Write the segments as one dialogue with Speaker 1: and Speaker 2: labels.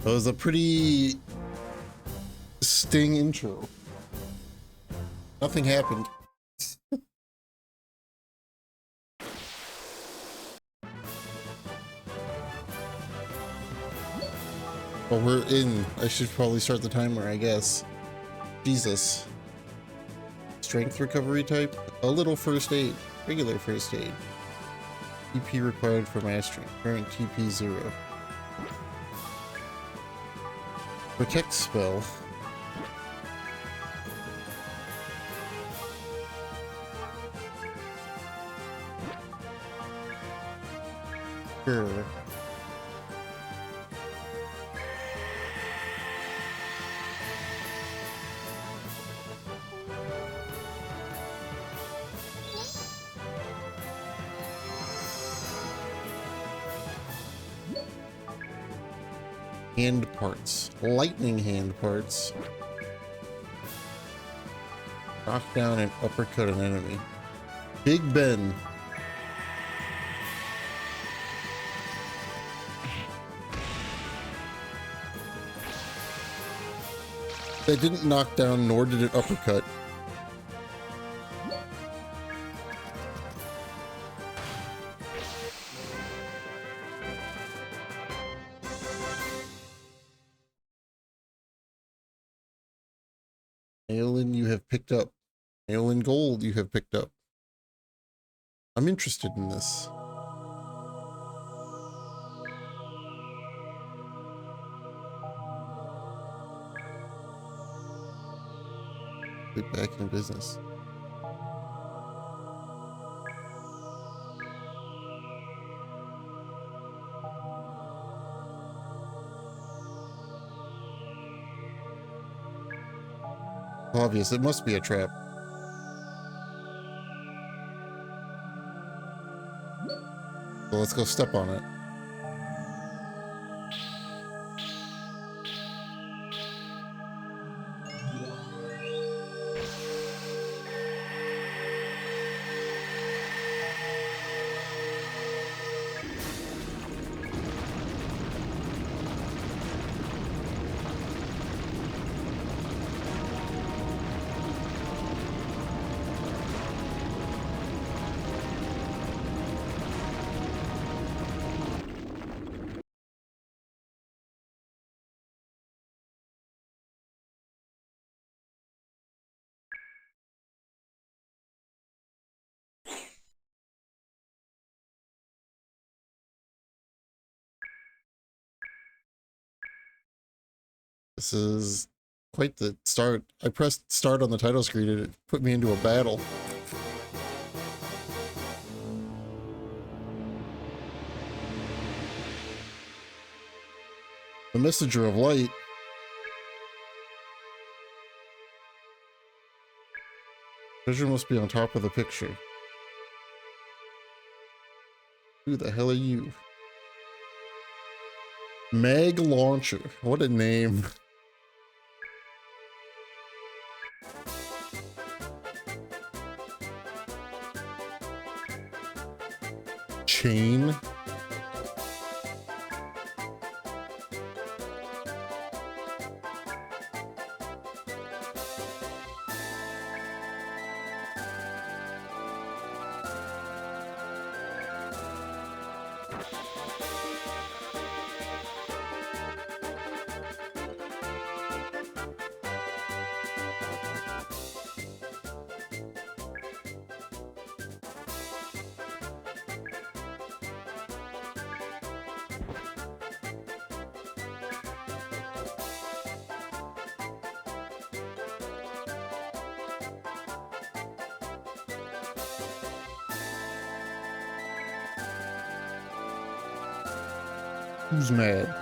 Speaker 1: It was a pretty sting intro. Nothing happened. Well, we're in. I should probably start the timer, I guess. Jesus. Strength recovery type? A little first aid. Regular first aid. TP required for mastering. Current TP 0. Protect spell. Sure. Hand parts. Lightning hand parts. Knock down and uppercut an enemy. Big Ben. That didn't knock down, nor did it uppercut. Aeolin you have picked up. Aeolin gold you have picked up. I'm interested in this. Get back in business. Obvious, it must be a trap. So let's go step on it. This is quite the start. I pressed start on the title screen and it put me into a battle. The Messenger of Light. Treasure must be on top of the picture. Who the hell are you? Mag Launcher. What a name. Chain. Who's mad?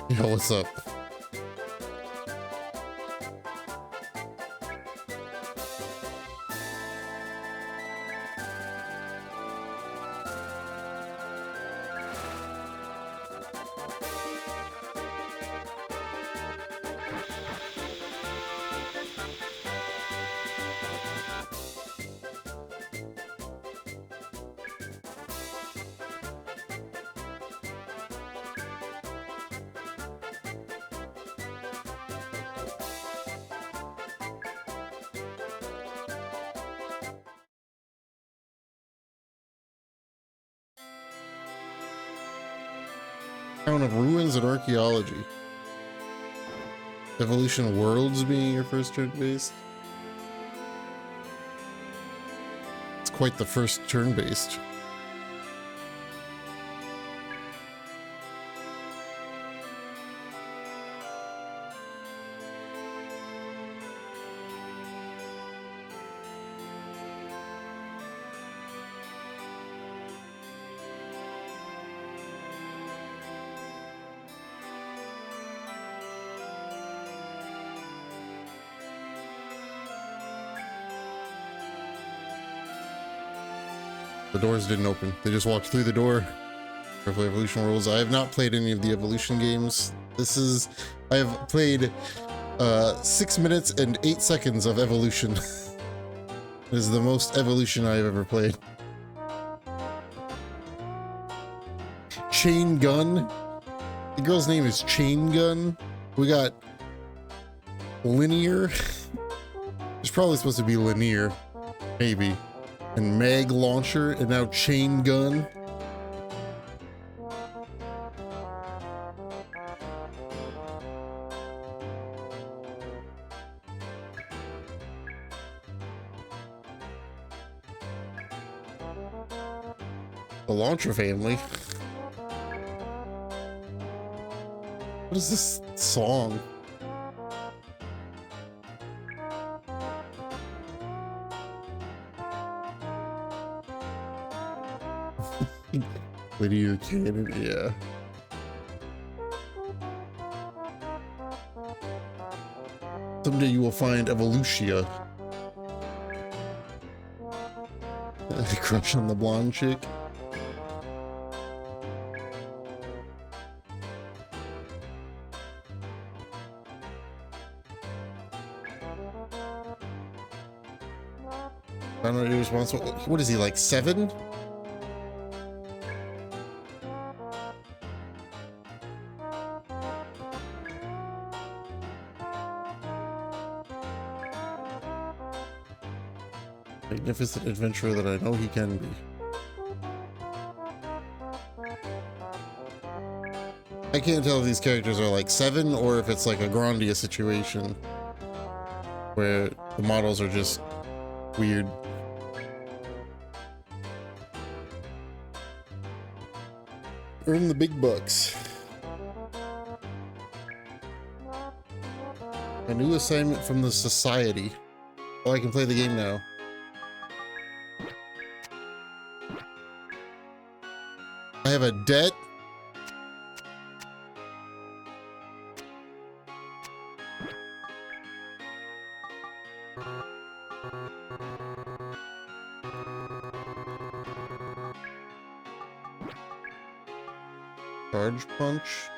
Speaker 1: Yo, what's up? Town of Ruins and Archaeology. Evolution Worlds being your first turn-based. It's quite the first turn-based. The doors didn't open. They just walked through the door. For Evolution Worlds. I have not played any of the Evolution games. I have played 6 minutes and 8 seconds of Evolution. This is the most Evolution I've ever played. Chain Gun. The girl's name is Chain Gun. We got Linear. It's probably supposed to be Linear. Maybe. And Mag Launcher, and now Chain Gun. The Launcher family. What is this song? Lydia Cannon, yeah. Someday you will find Evolutia. Crush on the blonde chick. I don't know, irresponsible. What is he, like 7? Magnificent adventurer that I know he can be. I can't tell if these characters are like 7 or if it's like a Grandia situation where the models are just weird. Earn the big bucks. A new assignment from the Society. Oh, I can play the game now. I have a debt. Charge punch.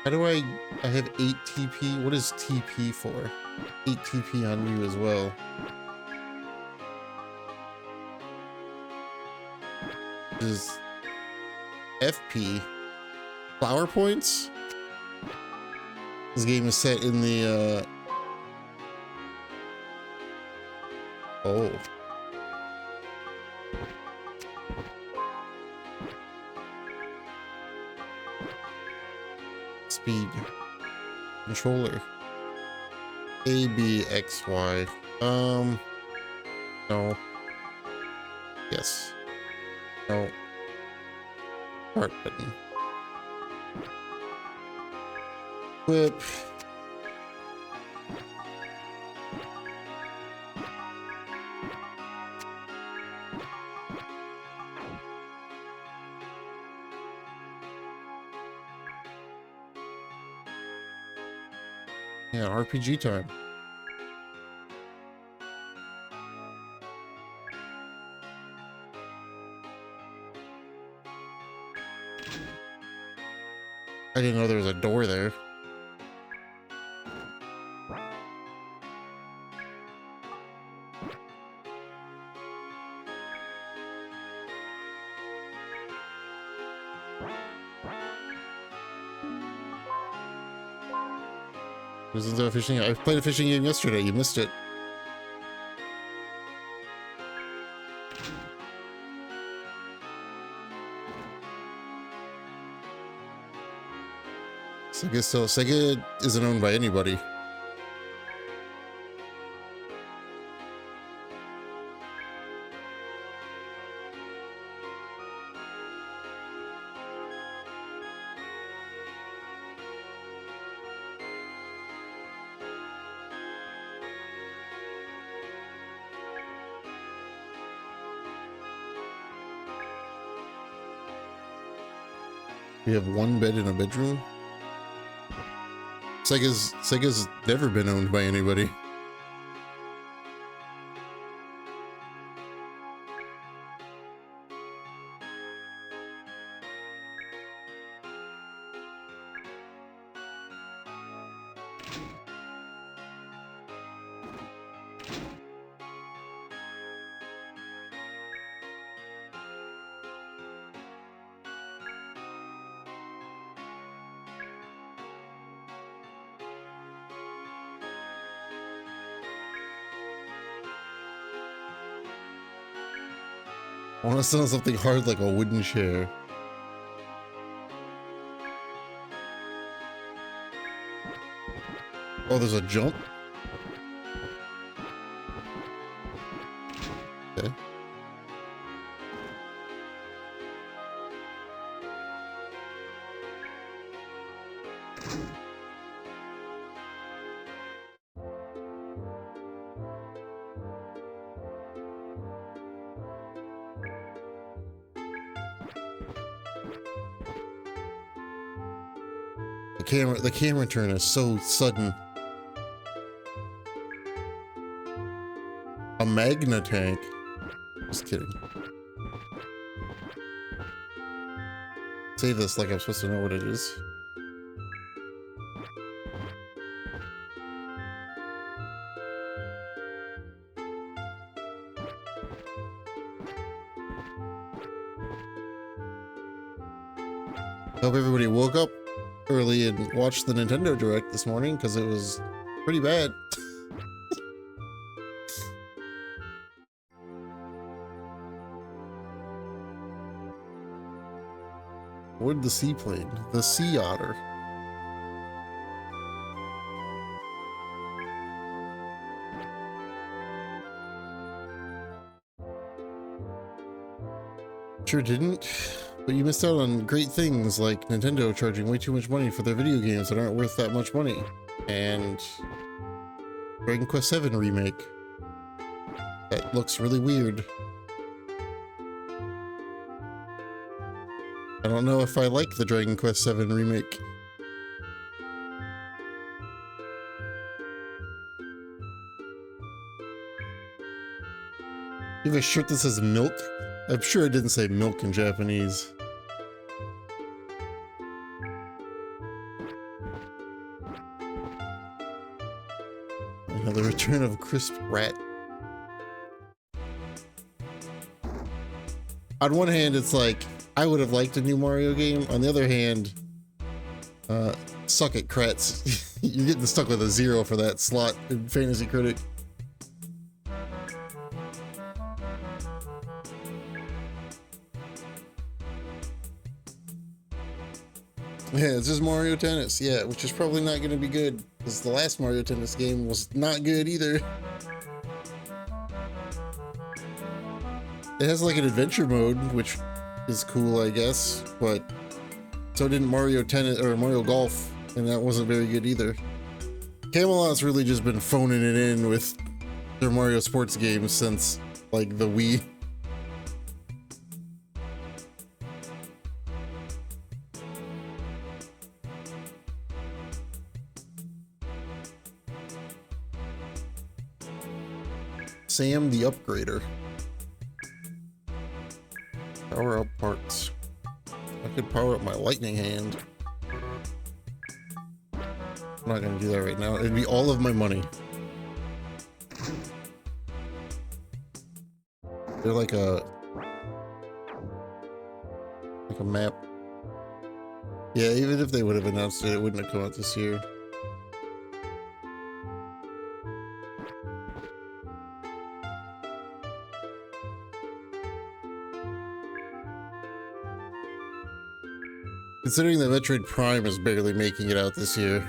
Speaker 1: How do I have 8 TP? What is TP for? 8 TP on you as well. This is FP. Flower points? This game is set in the oh. Speed. Controller. A, B, X, Y. No. Yes. No. Start button. Whip. Yeah, RPG time. I didn't know there was a door there. This is a fishing. I played a fishing game yesterday. You missed it. I guess so. Sega isn't owned by anybody. We have one bed in a bedroom. Sega's never been owned by anybody. I want to sit on something hard like a wooden chair. Oh, there's a jump? Okay. The camera turn is so sudden. A magna tank. Just kidding. Say this like I'm supposed to know what it is. Hope everybody woke up early and watched the Nintendo Direct this morning because it was pretty bad. Where'd the seaplane? The sea otter. Sure didn't, but you missed out on great things like Nintendo charging way too much money for their video games that aren't worth that much money, and Dragon Quest VII remake that looks really weird. I don't know if I like the Dragon Quest VII remake. You have a shirt that says milk? I'm sure it didn't say milk in Japanese. The return of Crisp Rat. On one hand, it's like, I would have liked a new Mario game. On the other hand, suck it, Kratz. You're getting stuck with a 0 for that slot in Fantasy Critic. Yeah, it's just Mario Tennis. Yeah, which is probably not going to be good, because the last Mario Tennis game was not good either. It has like an adventure mode, which is cool, I guess, but so didn't Mario Tennis or Mario Golf, and that wasn't very good either. Camelot's really just been phoning it in with their Mario sports games since like the Wii. Sam the Upgrader. Power up parts. I could power up my lightning hand. I'm not gonna do that right now. It'd be all of my money. They're like a map. Yeah, even if they would have announced it, it wouldn't have come out this year. Considering that Metroid Prime is barely making it out this year.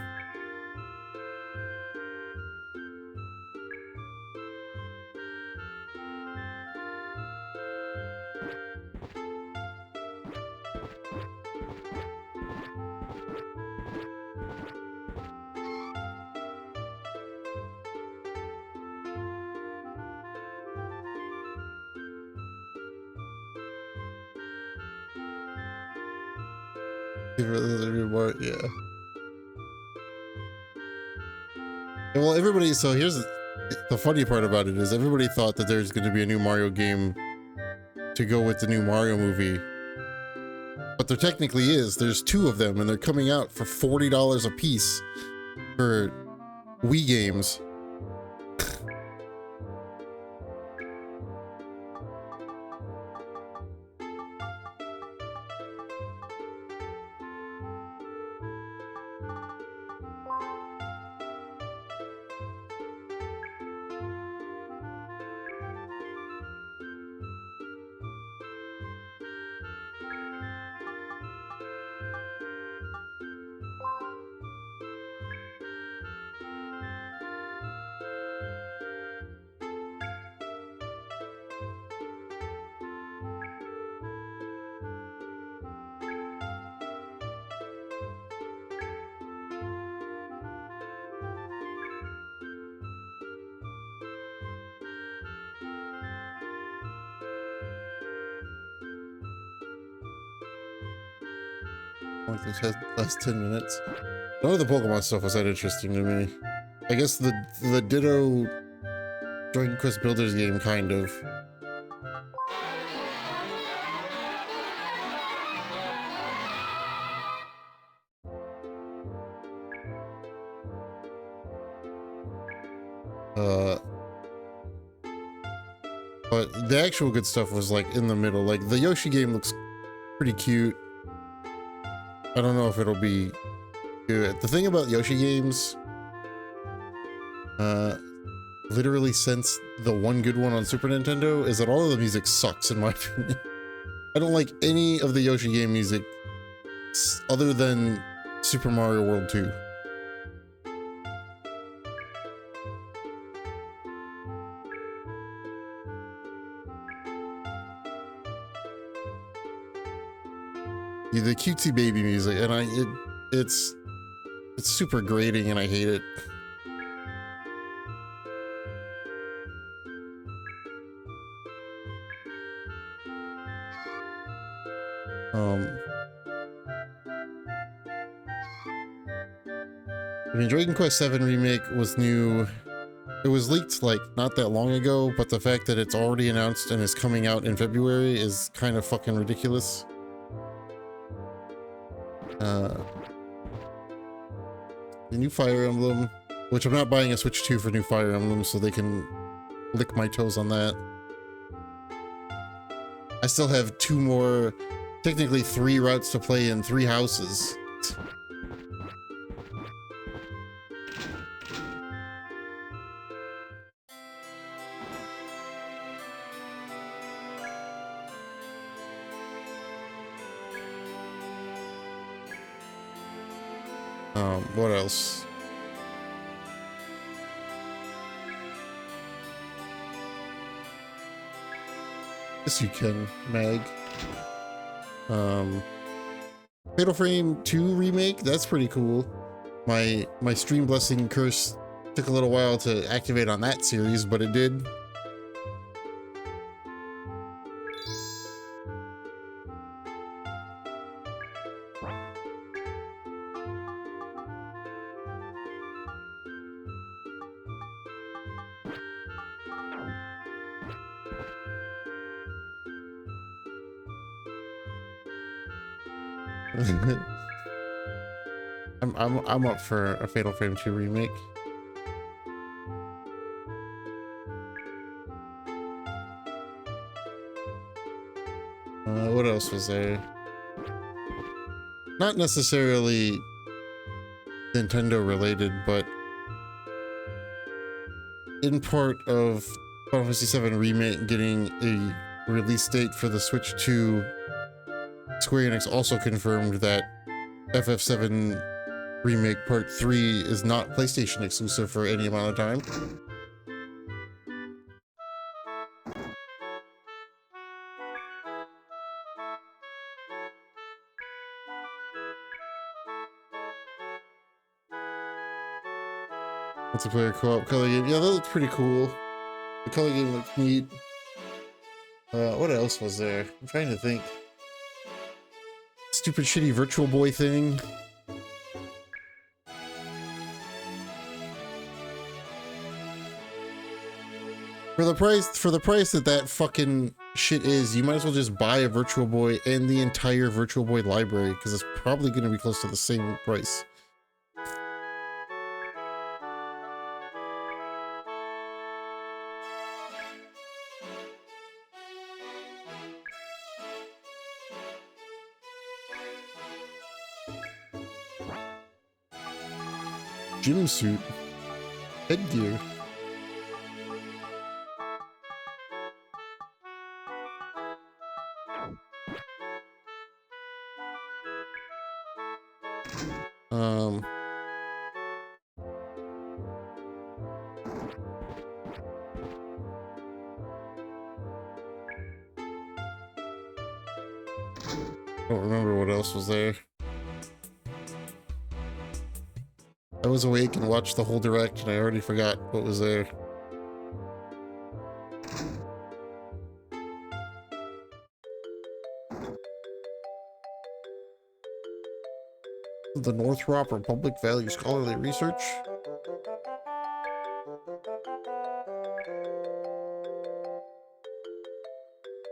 Speaker 1: Yeah. Well, everybody, so here's the funny part about it is everybody thought that there's going to be a new Mario game to go with the new Mario movie. But there technically is. There's 2 of them, and they're coming out for $40 a piece for Wii games. Like the last 10 minutes. None of the Pokemon stuff was that interesting to me. I guess the Ditto Dragon Quest Builders game, kind of. But the actual good stuff was like in the middle. Like the Yoshi game looks pretty cute. I don't know if it'll be good. The thing about Yoshi games, literally since the one good one on Super Nintendo, is that all of the music sucks in my opinion. I don't like any of the Yoshi game music other than Super Mario World 2. The cutesy baby music, and it's super grating, and I hate it. I mean, Dragon Quest VII Remake was new. It was leaked like not that long ago, but the fact that it's already announced and is coming out in February is kind of fucking ridiculous. The new Fire Emblem, which I'm not buying a Switch 2 for new Fire Emblem, so they can lick my toes on that. I still have 2 more, technically 3 routes to play in 3 houses. What else? Yes, you can, Mag. Fatal Frame 2 remake, that's pretty cool. My stream blessing curse took a little while to activate on that series, but it did. I'm up for a Fatal Frame 2 remake. What else was there? Not necessarily Nintendo related, but in part of Final Fantasy VII Remake getting a release date for the Switch 2, Square Enix also confirmed that FF7 Remake Part 3 is not PlayStation exclusive for any amount of time. Multiplayer co-op color game. Yeah, that looked pretty cool. The color game looked neat. What else was there? I'm trying to think. Stupid shitty Virtual Boy thing. For the price that fucking shit is, you might as well just buy a Virtual Boy and the entire Virtual Boy library, because it's probably going to be close to the same price. Gym suit. Headgear. I don't remember what else was there. I was awake and watched the whole direct and I already forgot what was there. The Northrop Republic Value Scholarly Research.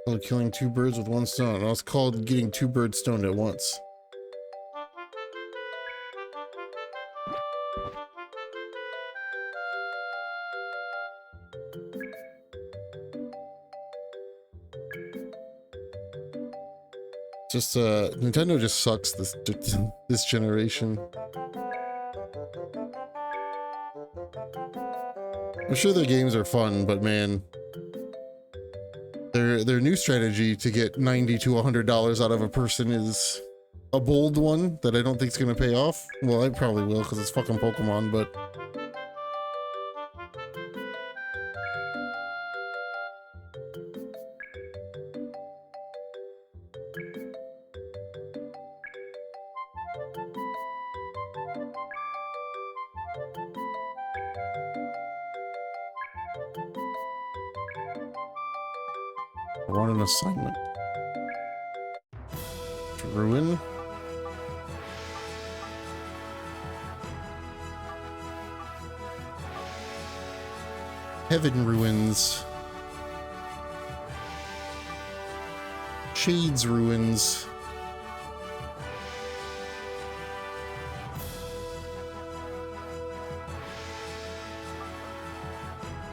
Speaker 1: Called killing two birds with one stone. No, it's called getting two birds stoned at once. Just Nintendo just sucks this generation. I'm sure their games are fun, but man, their new strategy to get $90 to $100 out of a person is a bold one that I don't think is gonna pay off. Well, I probably will because it's fucking Pokemon, but I want an assignment. Ruin. Heaven Ruins. Shades Ruins.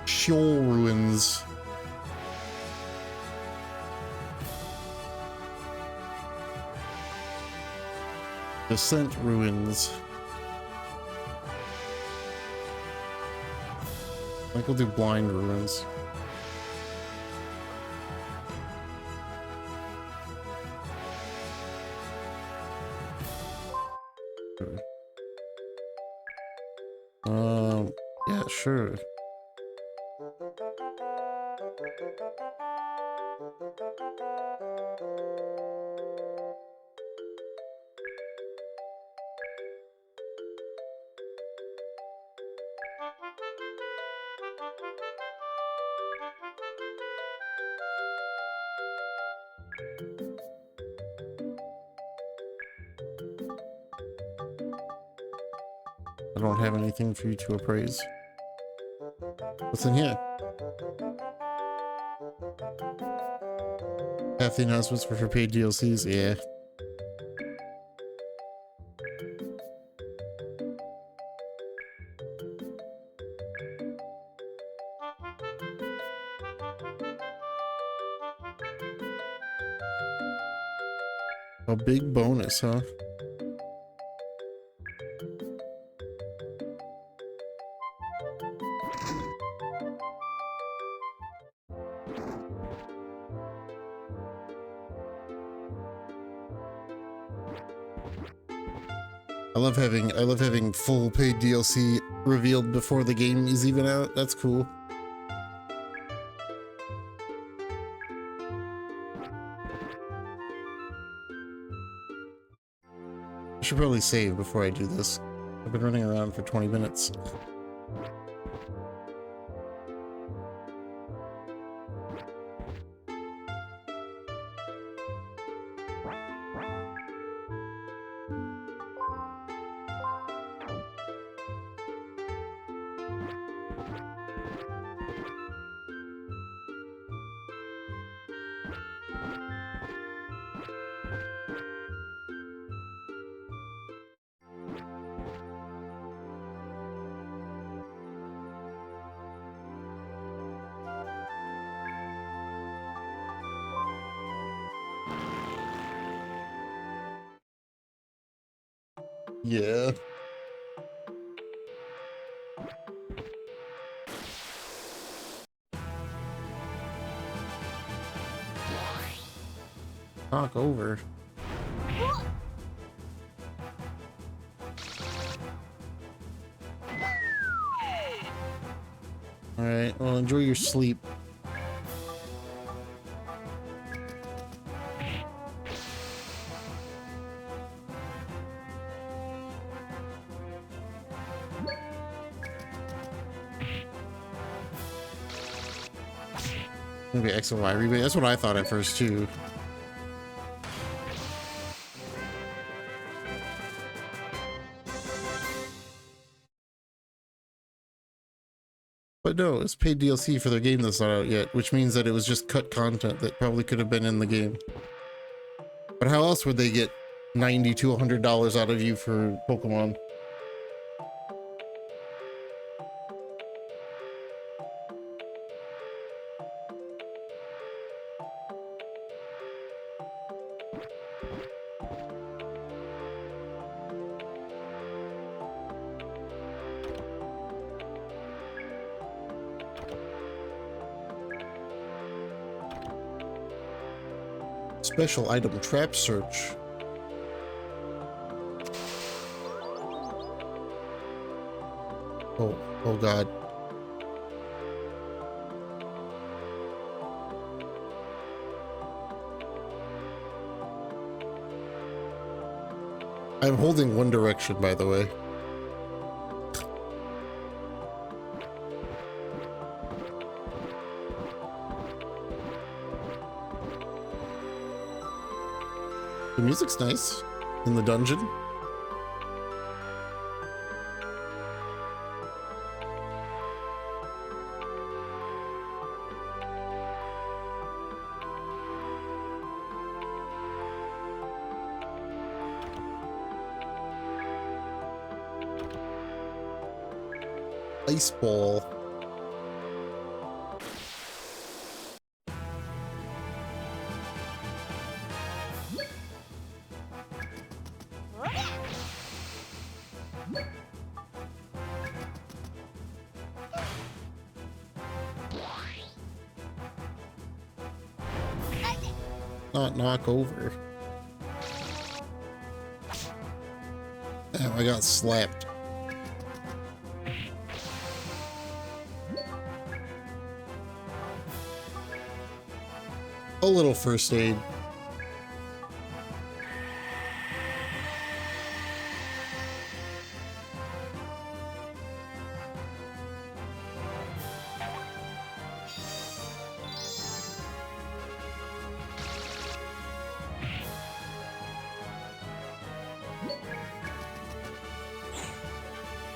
Speaker 1: Sheol Ruins. Descent Ruins. I think we'll do Blind Ruins. Yeah, sure. I don't have anything for you to appraise. What's in here? Half the announcements were for paid DLCs, yeah. A big bonus, huh? I love having full paid DLC revealed before the game is even out. That's cool. I should probably save before I do this. I've been running around for 20 minutes. Yeah. Knock over. Alright, well, enjoy your sleep. Maybe X and Y rebate. That's what I thought at first, too. But no, it's paid DLC for their game that's not out yet, which means that it was just cut content that probably could have been in the game. But how else would they get $90 to $100 out of you for Pokemon? Special item trap search. Oh god. I'm holding One Direction, by the way. The music's nice in the dungeon. Ice ball. Not knock over. Damn, I got slapped. A little first aid.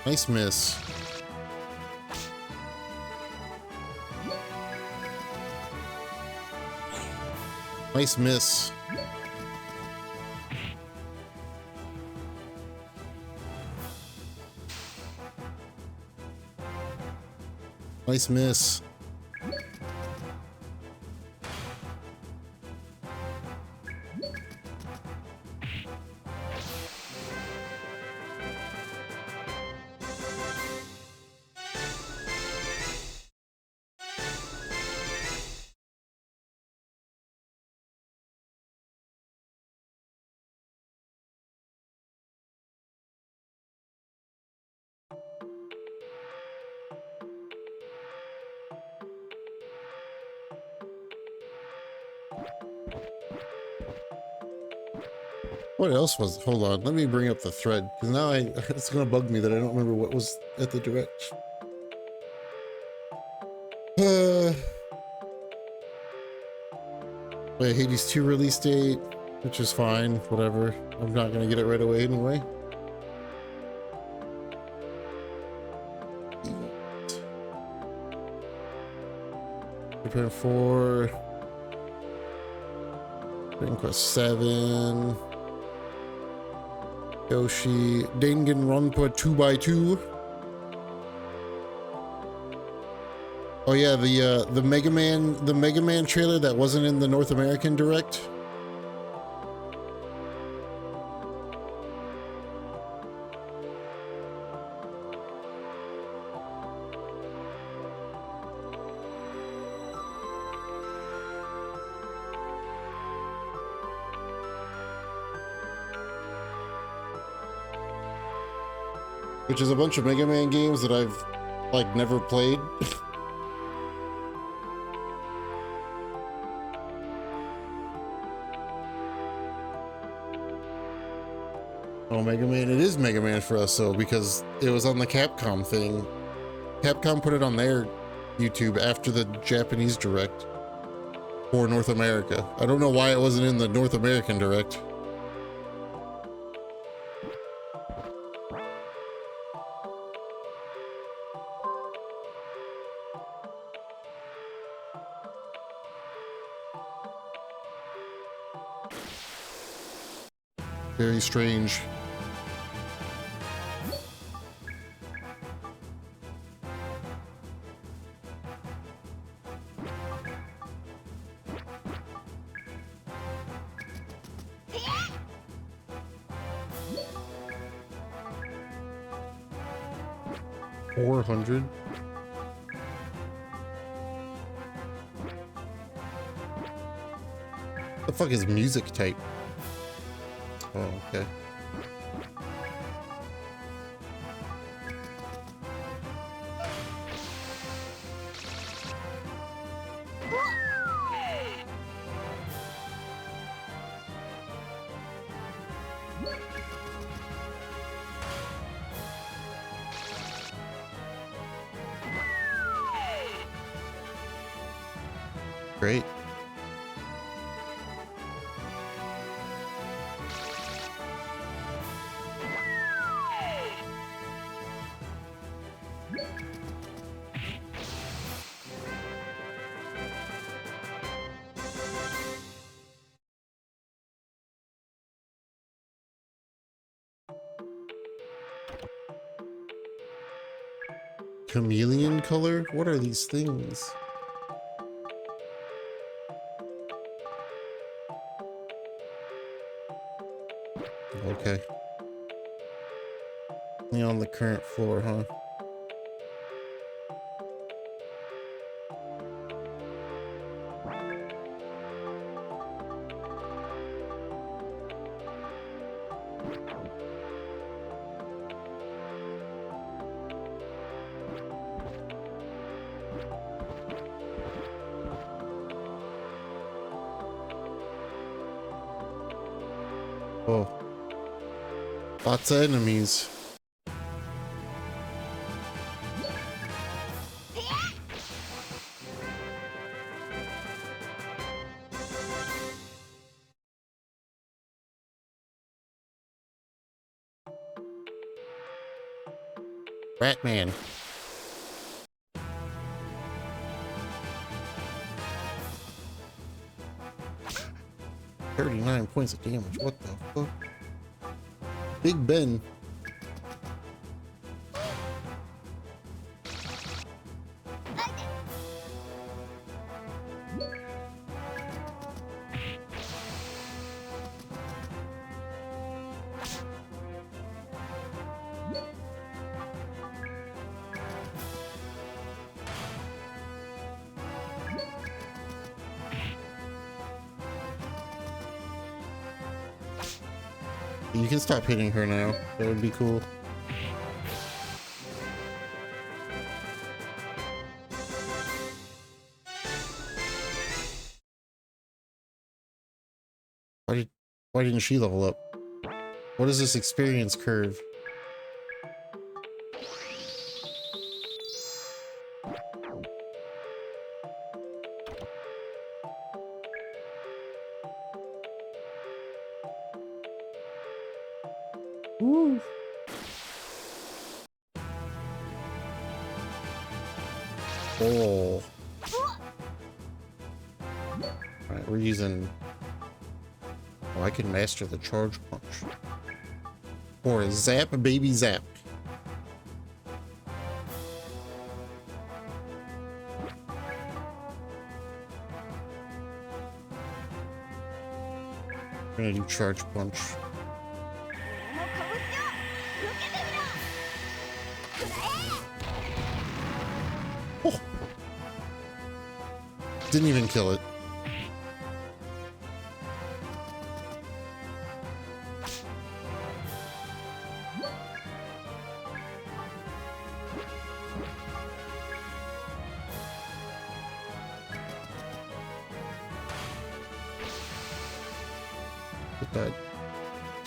Speaker 1: Nice miss. Nice miss. Nice miss. What else was? Hold on, let me bring up the thread because now it's gonna bug me that I don't remember what was at the direct. Wait, Hades 2 release date, which is fine, whatever. I'm not gonna get it right away anyway. Prepare for Dragon Quest 7. Yoshi Danganronpa 2x2. Oh yeah, the Mega Man trailer that wasn't in the North American Direct. Which is a bunch of Mega Man games that I've like never played. Oh, Mega Man, it is Mega Man for us, so because it was on the Capcom thing. Capcom put it on their YouTube after the Japanese Direct for North America. I don't know why it wasn't in the North American Direct. Very strange. $400. The fuck is music type? Oh, okay. Great. Chameleon color? What are these things? Okay. Only on the current floor, huh? Oh. Lots of enemies. Ratman. 39 points of damage. What the fuck? Big Ben. You can stop hitting her now. That would be cool. Why didn't she level up? What is this experience curve? Woo. Oh. Alright, we're using... Oh, I can master the charge punch. Or zap, baby zap. We're gonna do charge punch. Oh. Didn't even kill it. Get that.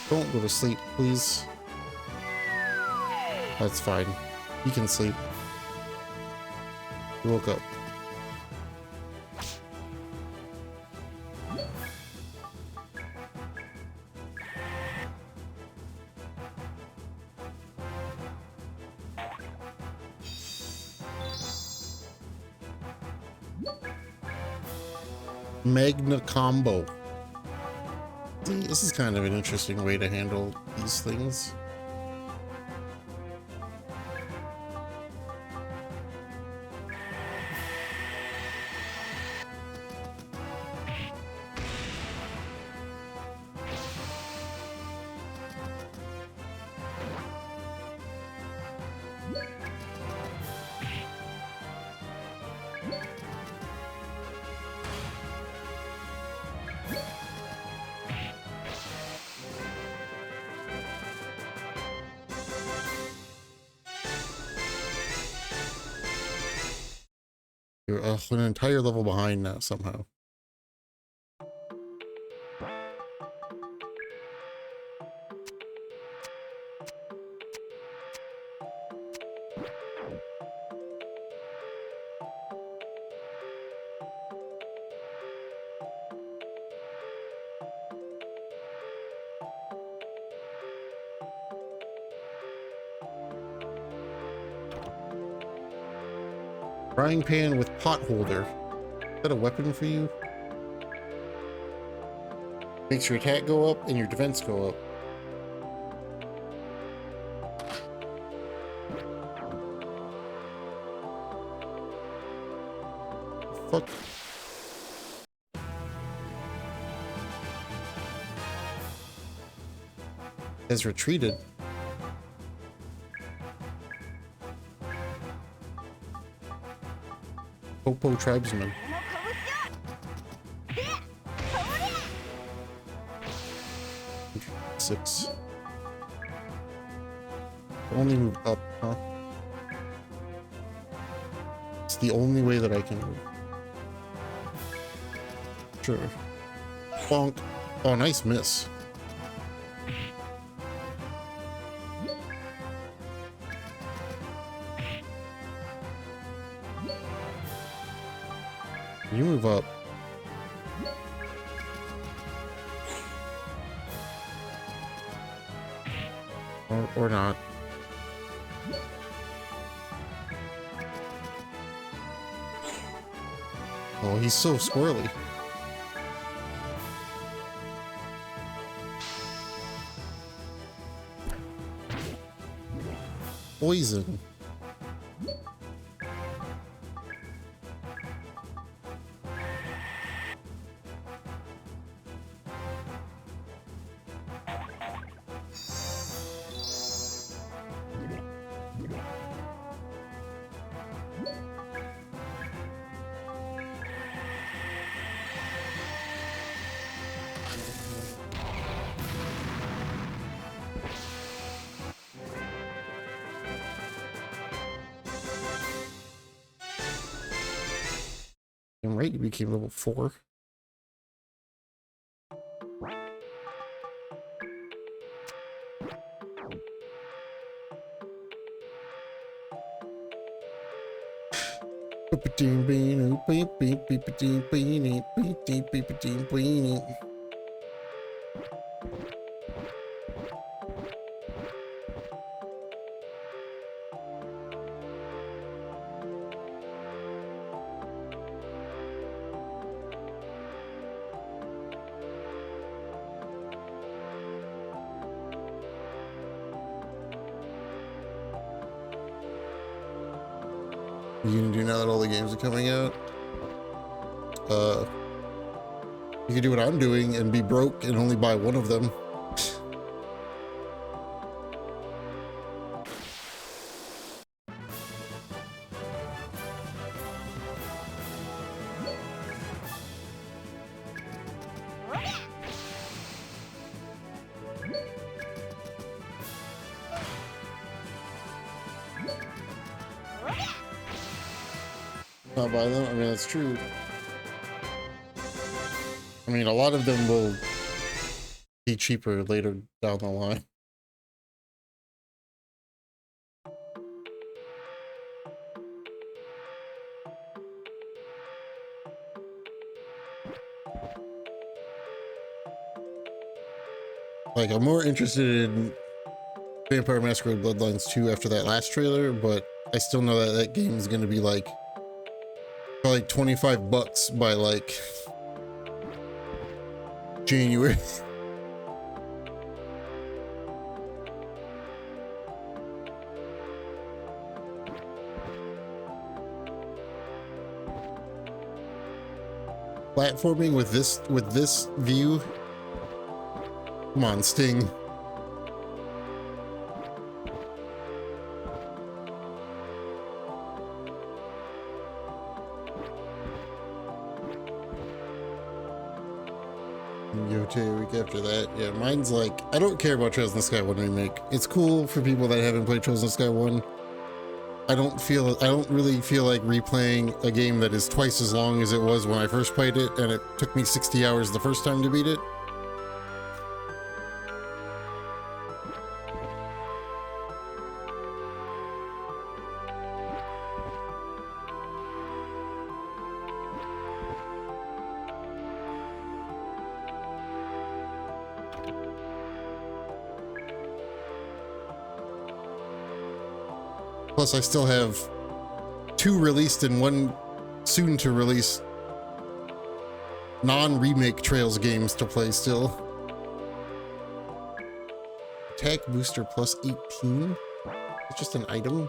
Speaker 1: Don't go to sleep, please. That's fine. You can sleep. You woke up. Magna combo. See, this is kind of an interesting way to handle these things. You're an entire level behind now somehow. Frying pan with pot holder. Is that a weapon for you? Makes your attack go up and your defense go up. Fuck. Has retreated. Popo tribesman. 6. Only move up, huh? It's the only way that I can move. Sure. Bonk. Oh, nice miss. You move up. Or not. Oh, he's so squirrely. Poison. And right, you became level 4. You can do now that all the games are coming out. You can do what I'm doing and be broke and only buy one of them. Not buy them. I mean, that's true. I mean, a lot of them will be cheaper later down the line. Like, I'm more interested in Vampire Masquerade Bloodlines 2 after that last trailer, but I still know that that game is going to be like, for like $25 by like January. Platforming with this view. Come on, Sting. Yote a week after that. Yeah, mine's like, I don't care about Trails in the Sky 1 remake. It's cool for people that haven't played Trails in the Sky 1. I don't really feel like replaying a game that is twice as long as it was when I first played it, and it took me 60 hours the first time to beat it. Plus, I still have 2 released and 1 soon to release non-remake Trails games to play still. Attack booster plus 18? It's just an item.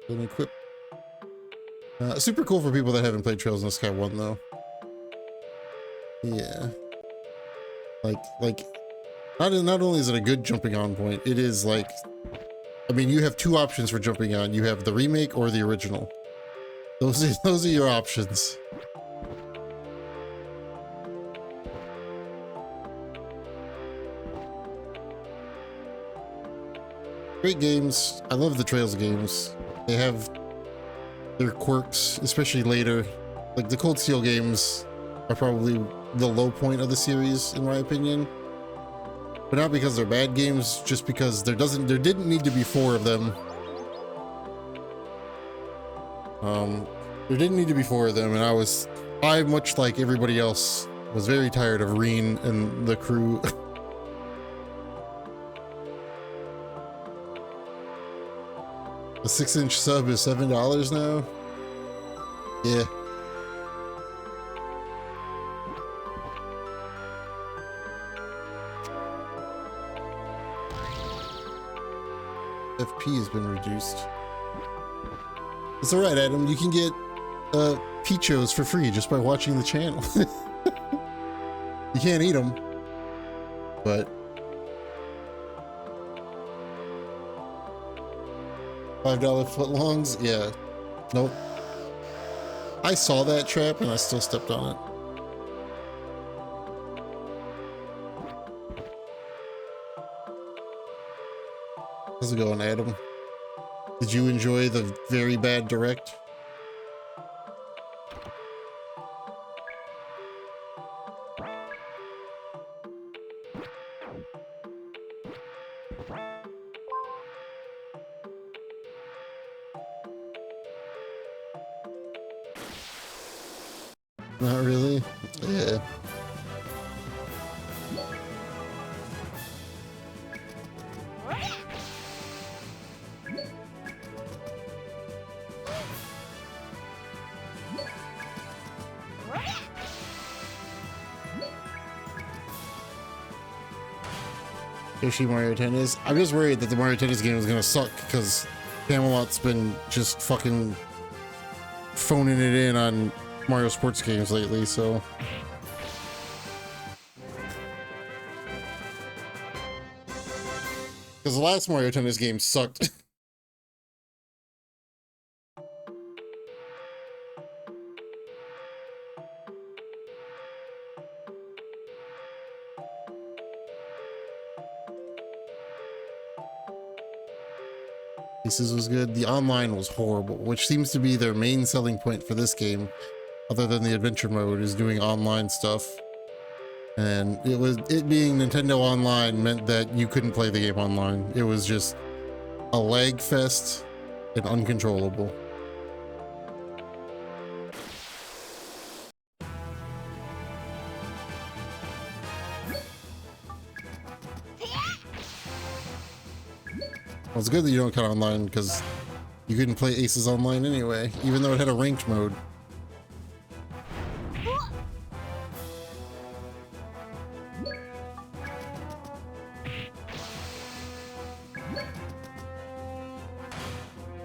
Speaker 1: An equip. Super cool for people that haven't played Trails in the Sky 1 though. Yeah. Like not only is it a good jumping on point, it is like, I mean, you have 2 options for jumping on. You have the remake or the original. Those are your options. Great games. I love the Trails games. They have their quirks, especially later. Like the Cold Steel games are probably the low point of the series, in my opinion. But not because they're bad games, just because there didn't need to be 4 of them. There didn't need to be 4 of them, and I, much like everybody else, was very tired of Reen and the crew. The 6-inch sub is $7 now? Yeah. FP has been reduced. It's alright, Adam. You can get Peachos for free just by watching the channel. You can't eat them, but $5 footlongs? Yeah. Nope. I saw that trap and I still stepped on it. How's it going, Adam? Did you enjoy the very bad direct? Not really? Yeah. Yoshi Mario Tennis. I'm just worried that the Mario Tennis game is gonna suck because Camelot's been just fucking phoning it in on Mario sports games lately, so. Because the last Mario Tennis game sucked. Pieces was good. The online was horrible, which seems to be their main selling point for this game, other than the adventure mode, is doing online stuff. And it being Nintendo Online meant that you couldn't play the game online. It was just a lag fest and uncontrollable. Well, it's good that you don't count online because you couldn't play Aces online anyway, even though it had a ranked mode.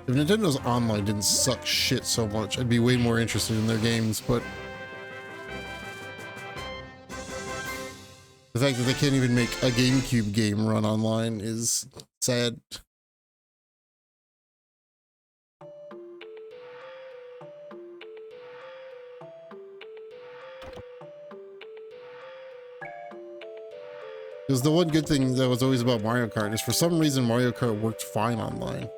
Speaker 1: If Nintendo's online didn't suck shit so much, I'd be way more interested in their games, but the fact that they can't even make a GameCube game run online is sad. Because the one good thing that was always about Mario Kart is for some reason Mario Kart worked fine online,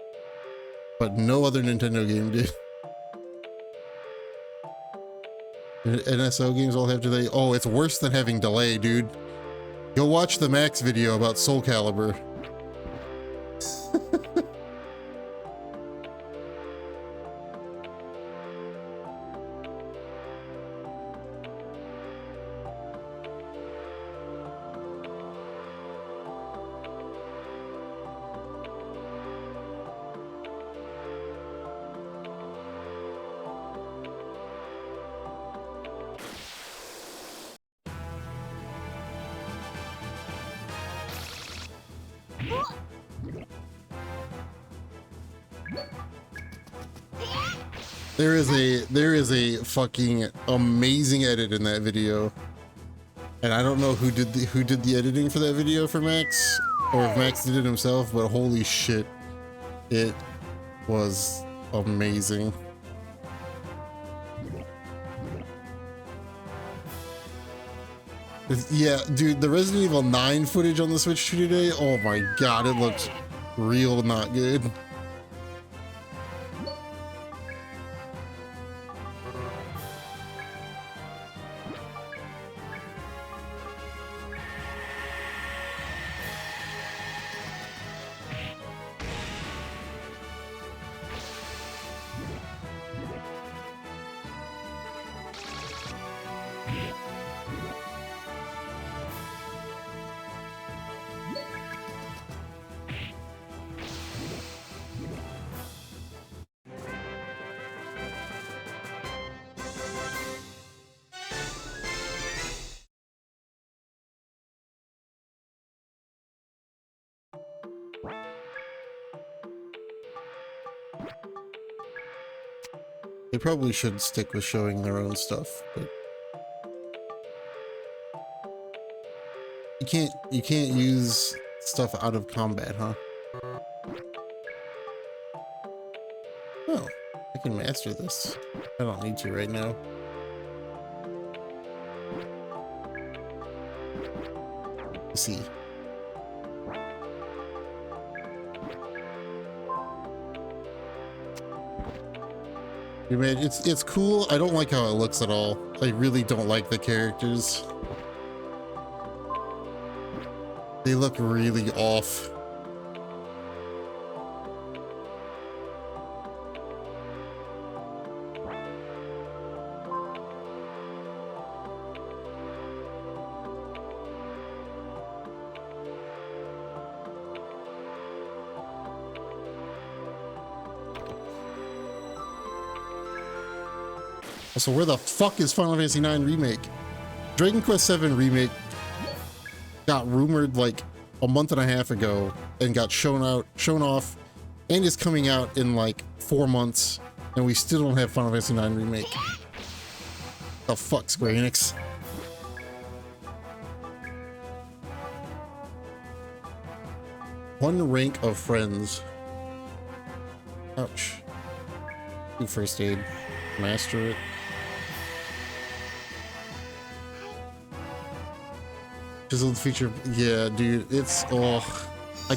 Speaker 1: but no other Nintendo game did. NSO games all have delay. Oh, it's worse than having delay, dude. Go watch the Max video about Soul Calibur. There is a fucking amazing edit in that video, and I don't know who did the editing for that video for Max, or if Max did it himself, but holy shit, it was amazing. Yeah, dude, the Resident Evil 9 footage on the Switch 2 today, oh my god, it looks real not good. They probably should stick with showing their own stuff, but you can't use stuff out of combat, huh? Oh, I can master this. I don't need to right now. Let's see. Man, it's cool. I don't like how it looks at all. I really don't like the characters. They look really off. So where the fuck is Final Fantasy IX Remake? Dragon Quest VII Remake got rumored like a month and a half ago and got shown off, and is coming out in like 4 months, and we still don't have Final Fantasy IX Remake. The fuck, Square Enix? One rank of friends. Ouch. Do first aid. Master it. Chiseled feature. Yeah, dude. It's I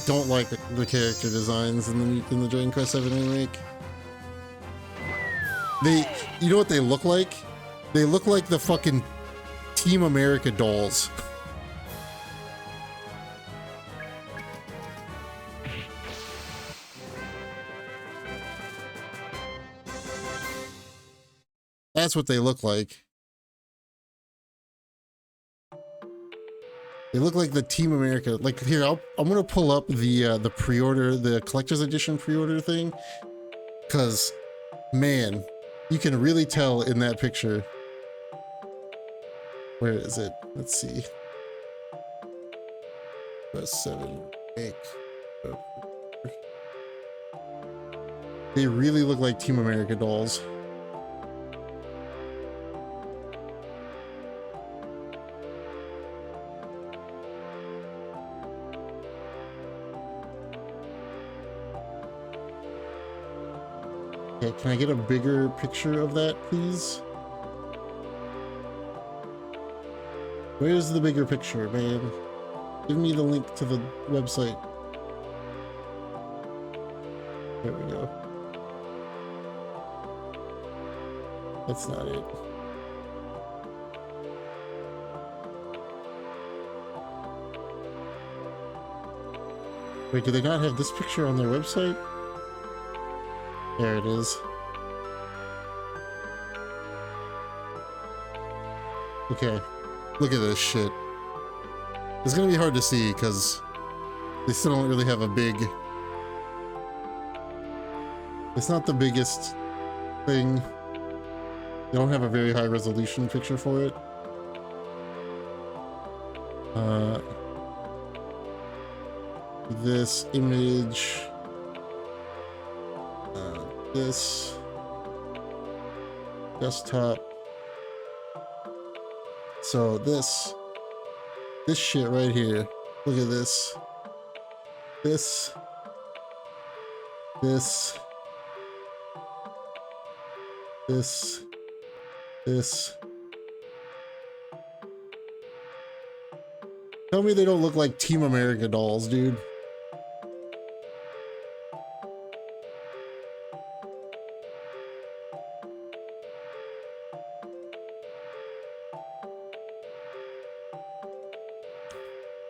Speaker 1: don't like the character designs in the Dragon Quest VII remake. You know what they look like? They look like the fucking Team America dolls. That's what they look like. They look like the Team America. Like here, I'm gonna pull up the pre-order, the collector's edition pre-order thing, because man, you can really tell in that picture. Where is it? Let's see. Quest 7 make. They really look like Team America dolls. Okay, can I get a bigger picture of that, please? Where's the bigger picture, man? Give me the link to the website. There we go. That's not it. Wait, do they not have this picture on their website? There it is. Okay, look at this shit. It's gonna be hard to see because they still don't really have a big... It's not the biggest thing. They don't have a very high resolution picture for it. This image... this desktop. So this shit right here. Look at this. This. Tell me they don't look like Team America dolls, dude.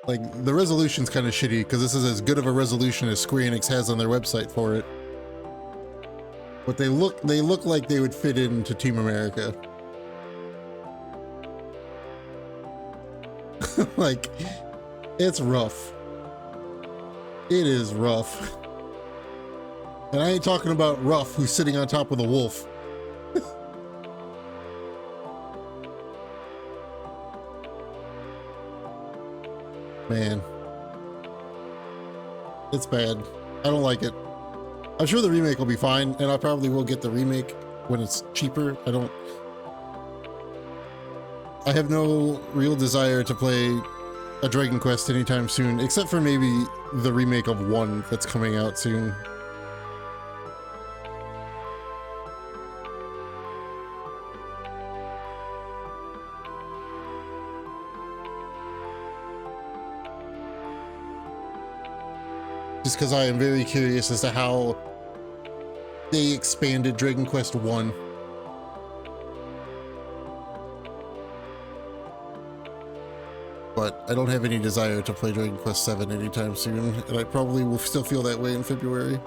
Speaker 1: Like, the resolution's kind of shitty because this is as good of a resolution as Square Enix has on their website for it. But they look like they would fit into Team America. Like, it's rough. It is rough. And I ain't talking about Ruff, who's sitting on top of the wolf. Man, it's bad. I don't like it. I'm sure the remake will be fine, and I probably will get the remake when it's cheaper. I have no real desire to play a Dragon Quest anytime soon, except for maybe the remake of 1 that's coming out soon. Just because I am very curious as to how they expanded Dragon Quest 1. But I don't have any desire to play Dragon Quest 7 anytime soon, and I probably will still feel that way in February.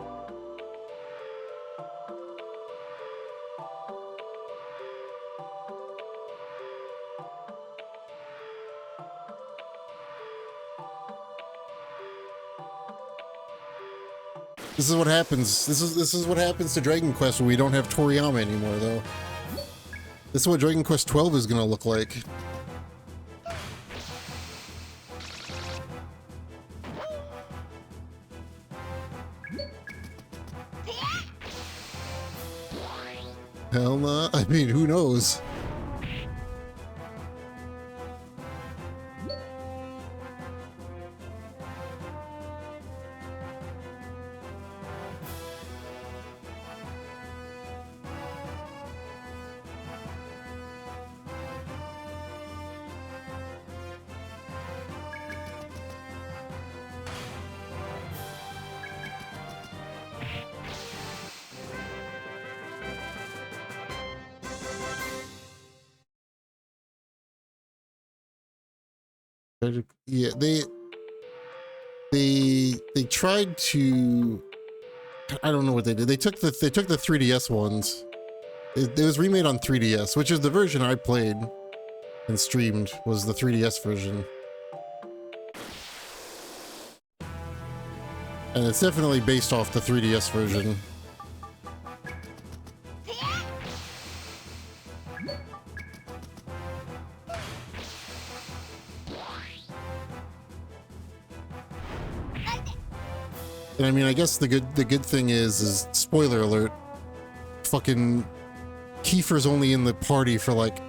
Speaker 1: This is what happens. This is what happens to Dragon Quest when we don't have Toriyama anymore, though. This is what Dragon Quest 12 is gonna look like. Hell nah. I mean, who knows? Yeah, they tried to, I don't know what they did. They took the 3DS ones. It was remade on 3DS, which is the version I played and streamed, was the 3DS version. And it's definitely based off the 3DS version. And I mean, I guess the good thing is spoiler alert, fucking Kiefer's only in the party for like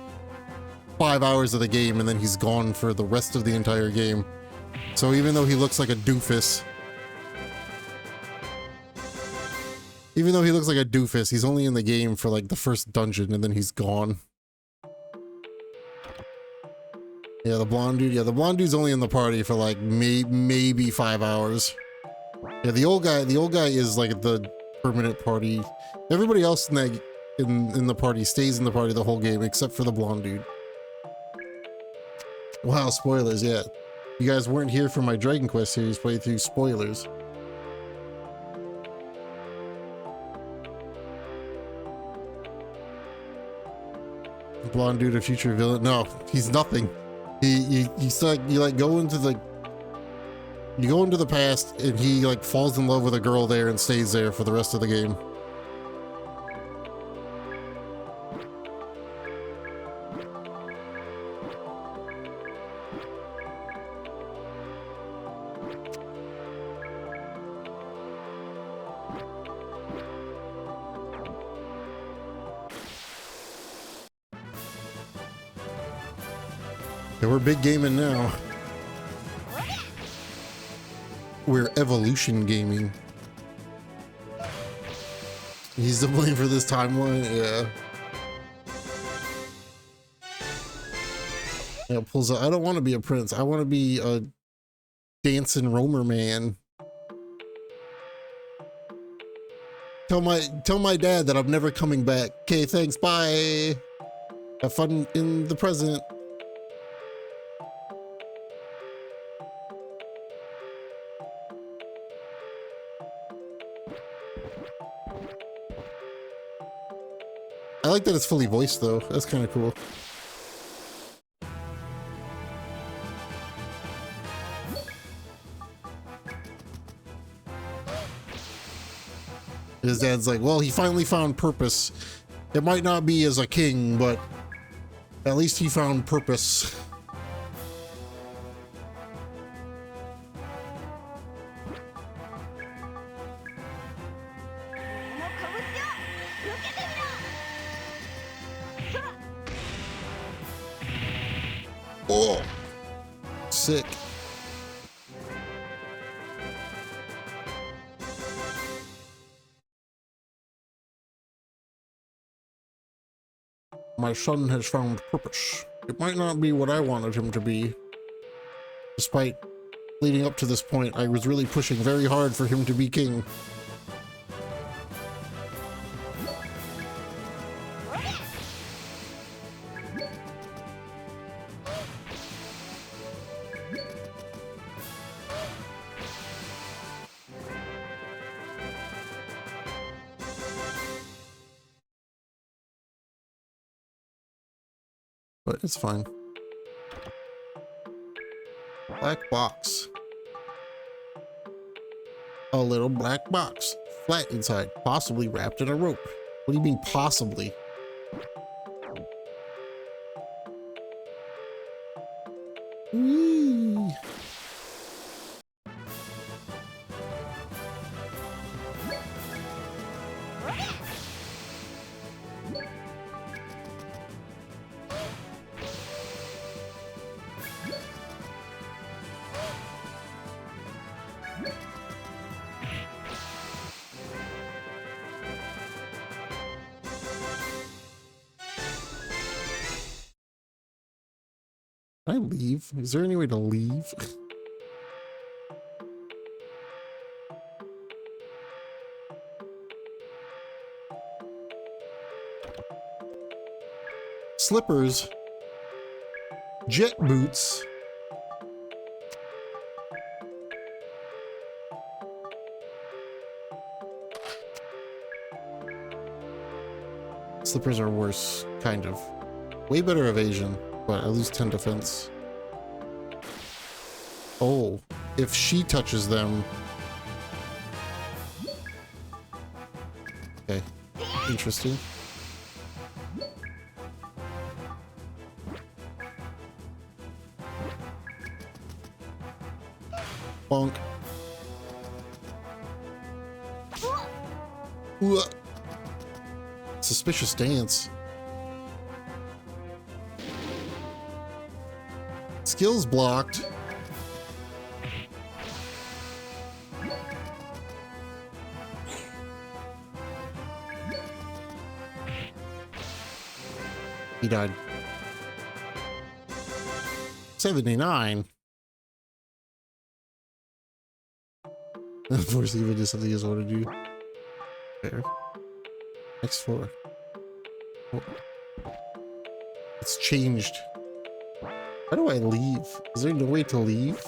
Speaker 1: 5 hours of the game, and then he's gone for the rest of the entire game. So even though he looks like a doofus, he's only in the game for like the first dungeon, and then he's gone. Yeah, the blonde dude. Yeah, the blonde dude's only in the party for like maybe 5 hours. Yeah, the old guy is like the permanent party. Everybody else in the party stays in the party the whole game except for the blonde dude. Wow, spoilers, yeah. You guys weren't here for my Dragon Quest series playthrough, spoilers. Blonde dude, a future villain? No, he's nothing. You go into the past, and he like falls in love with a girl there and stays there for the rest of the game. Yeah, we're big gaming now. We're evolution gaming. He's to blame for this timeline, yeah. Yeah, pulls out. I don't want to be a prince. I want to be a dancing roamer man. Tell my dad that I'm never coming back. Okay, thanks, bye. Have fun in the present. I like that it's fully voiced though. That's kind of cool. His dad's like, well, he finally found purpose. It might not be as a king, but at least he found purpose. Oh, sick. My son has found purpose. It might not be what I wanted him to be. Despite leading up to this point, I was really pushing very hard for him to be king. But it's fine. Black box. A little black box. Flat inside. Possibly wrapped in a rope. What do you mean possibly? Whee! Can I leave? Is there any way to leave? Slippers. Jet boots. Slippers are worse, kind of. Way better evasion, but I lose 10 defense. Oh, if she touches them. Okay, interesting. Bonk. Ooh. Suspicious dance. Skills blocked. He died. 79. Unfortunately, even just something he doesn't want to do. Fair. Next floor. Oh. It's changed. How do I leave? Is there no way to leave?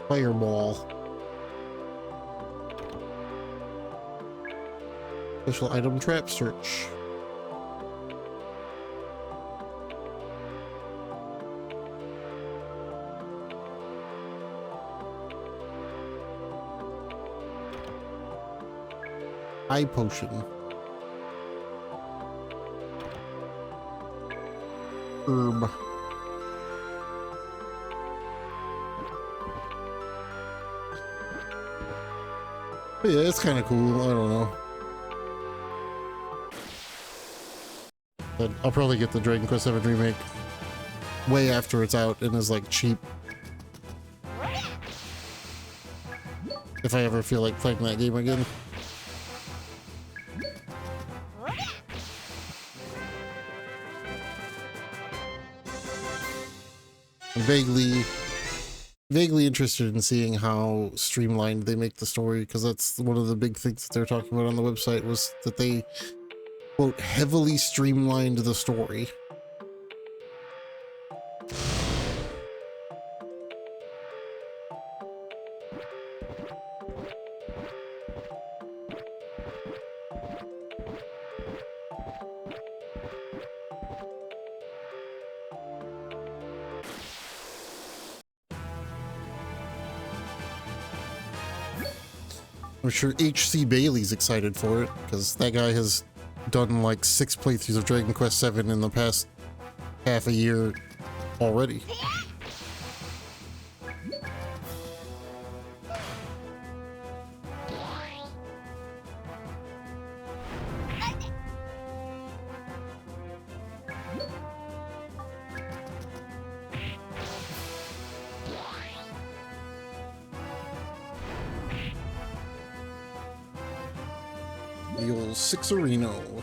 Speaker 1: Fireball. Special item trap search. Eye potion. Herb. But yeah, it's kind of cool. I don't know. But I'll probably get the Dragon Quest VII remake way after it's out and is like cheap. If I ever feel like playing that game again. I'm vaguely interested in seeing how streamlined they make the story, because that's one of the big things that they're talking about on the website, was that they, quote, heavily streamlined the story. I'm sure H.C. Bailey's excited for it, because that guy has done like 6 playthroughs of Dragon Quest VII in the past half a year already. The old Sixerino.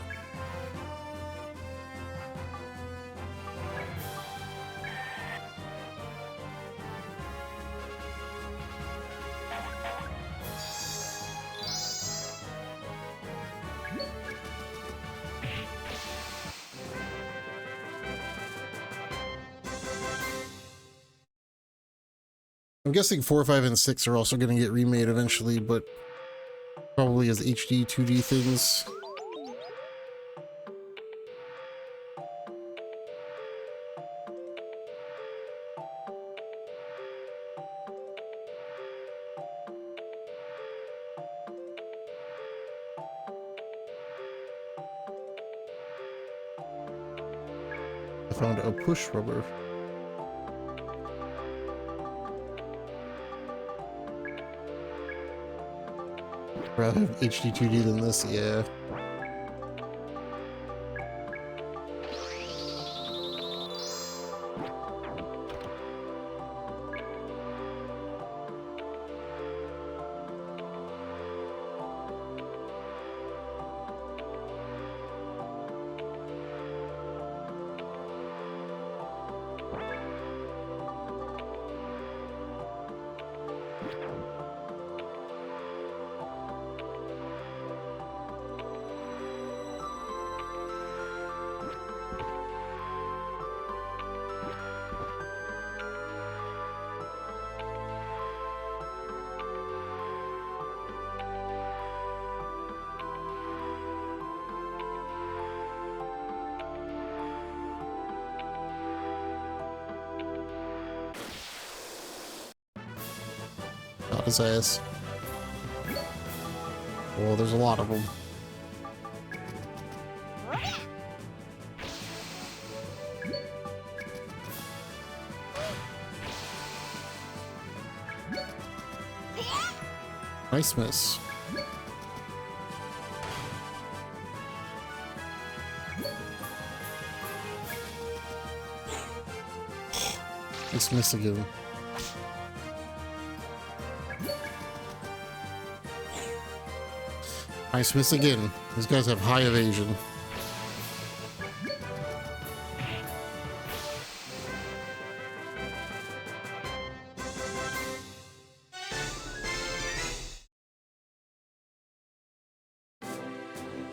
Speaker 1: I'm guessing 4, 5, and 6 are also going to get remade eventually, but probably as HD 2D things. I found a push rubber. Rather have HD 2D than this, yeah. Got his ass. Oh, there's a lot of them. Nice miss. Nice miss again. Nice miss again. These guys have high evasion.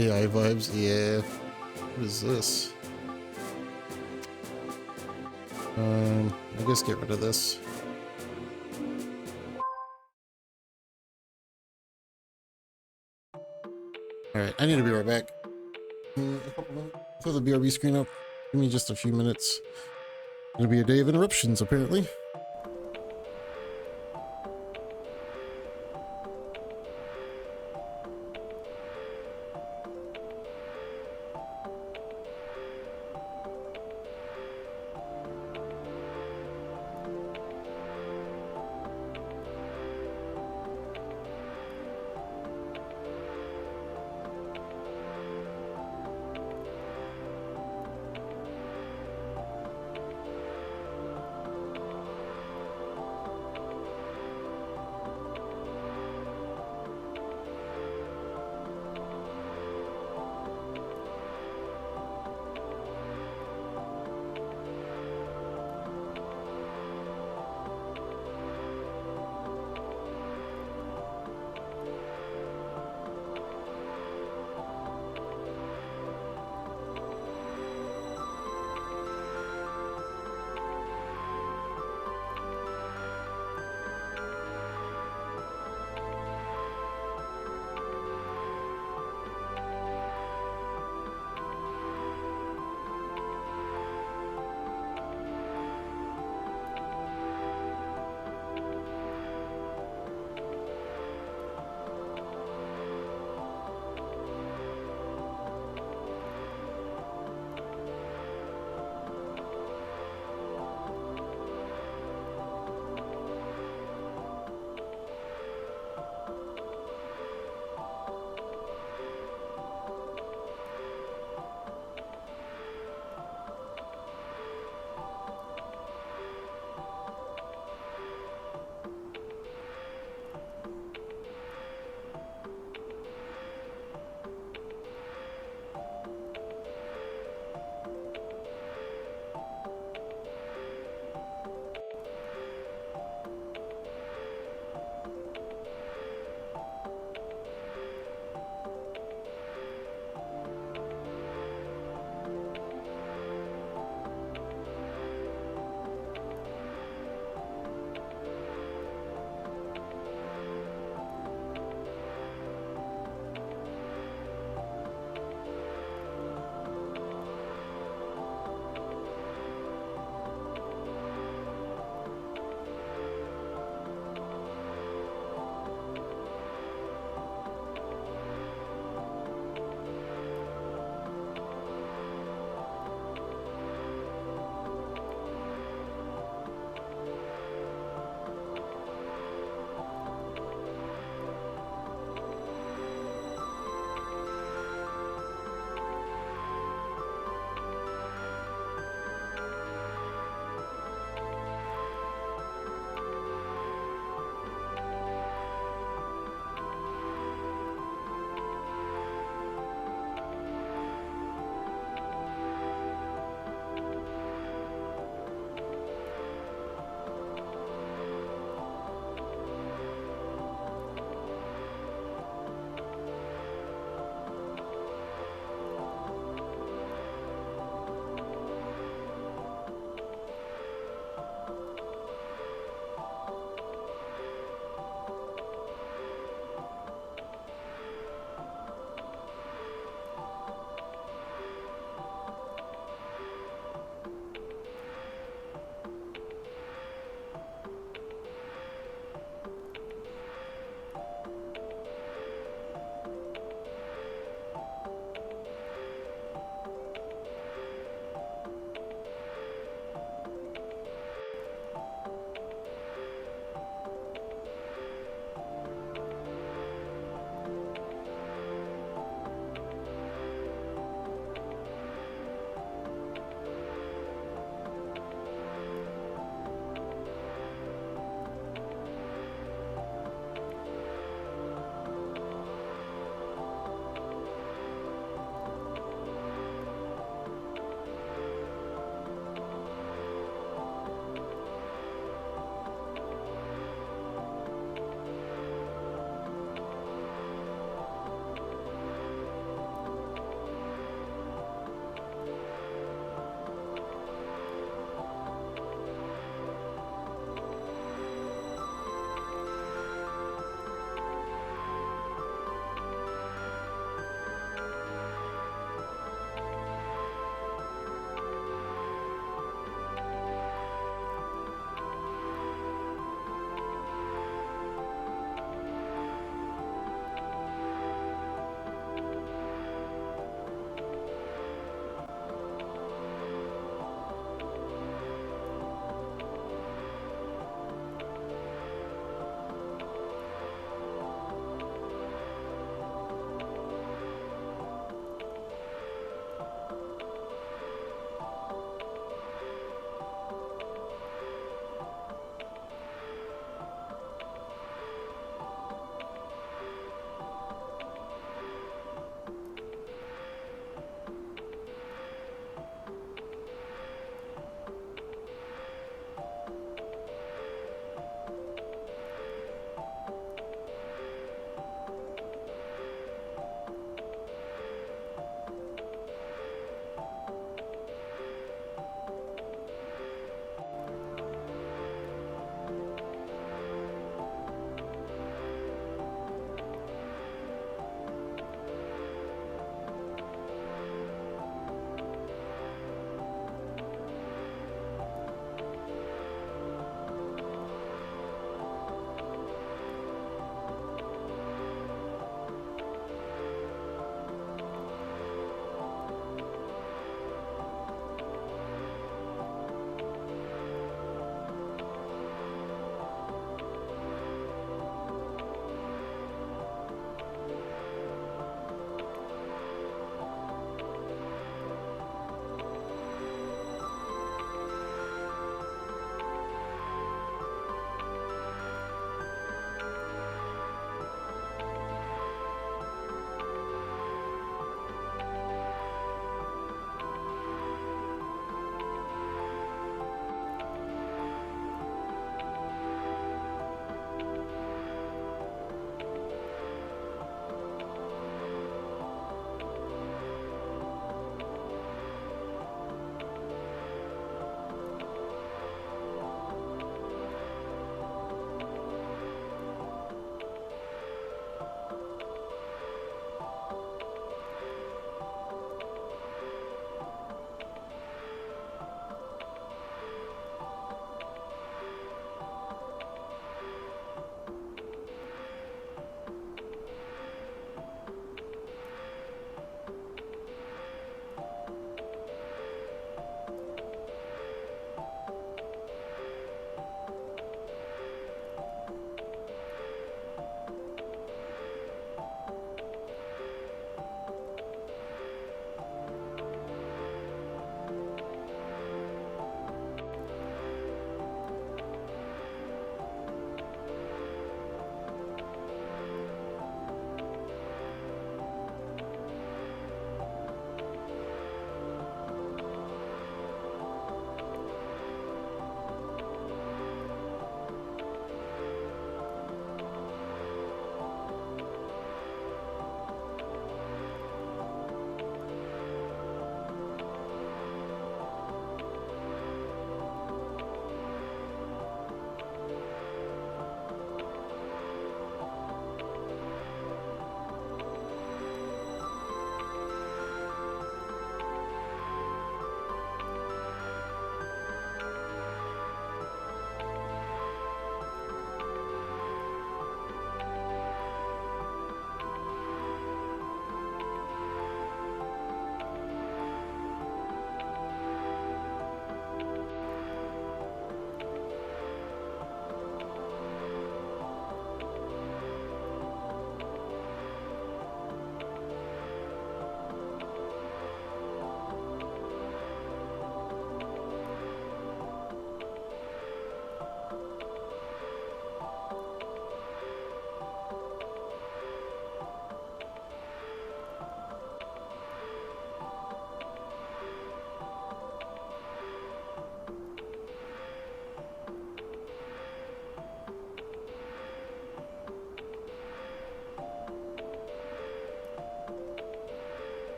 Speaker 1: AI vibes, yeah. What is this? I guess get rid of this. Alright, I need to be right back. A couple minutes. Throw the BRB screen up. Give me just a few minutes. It'll be a day of interruptions, apparently.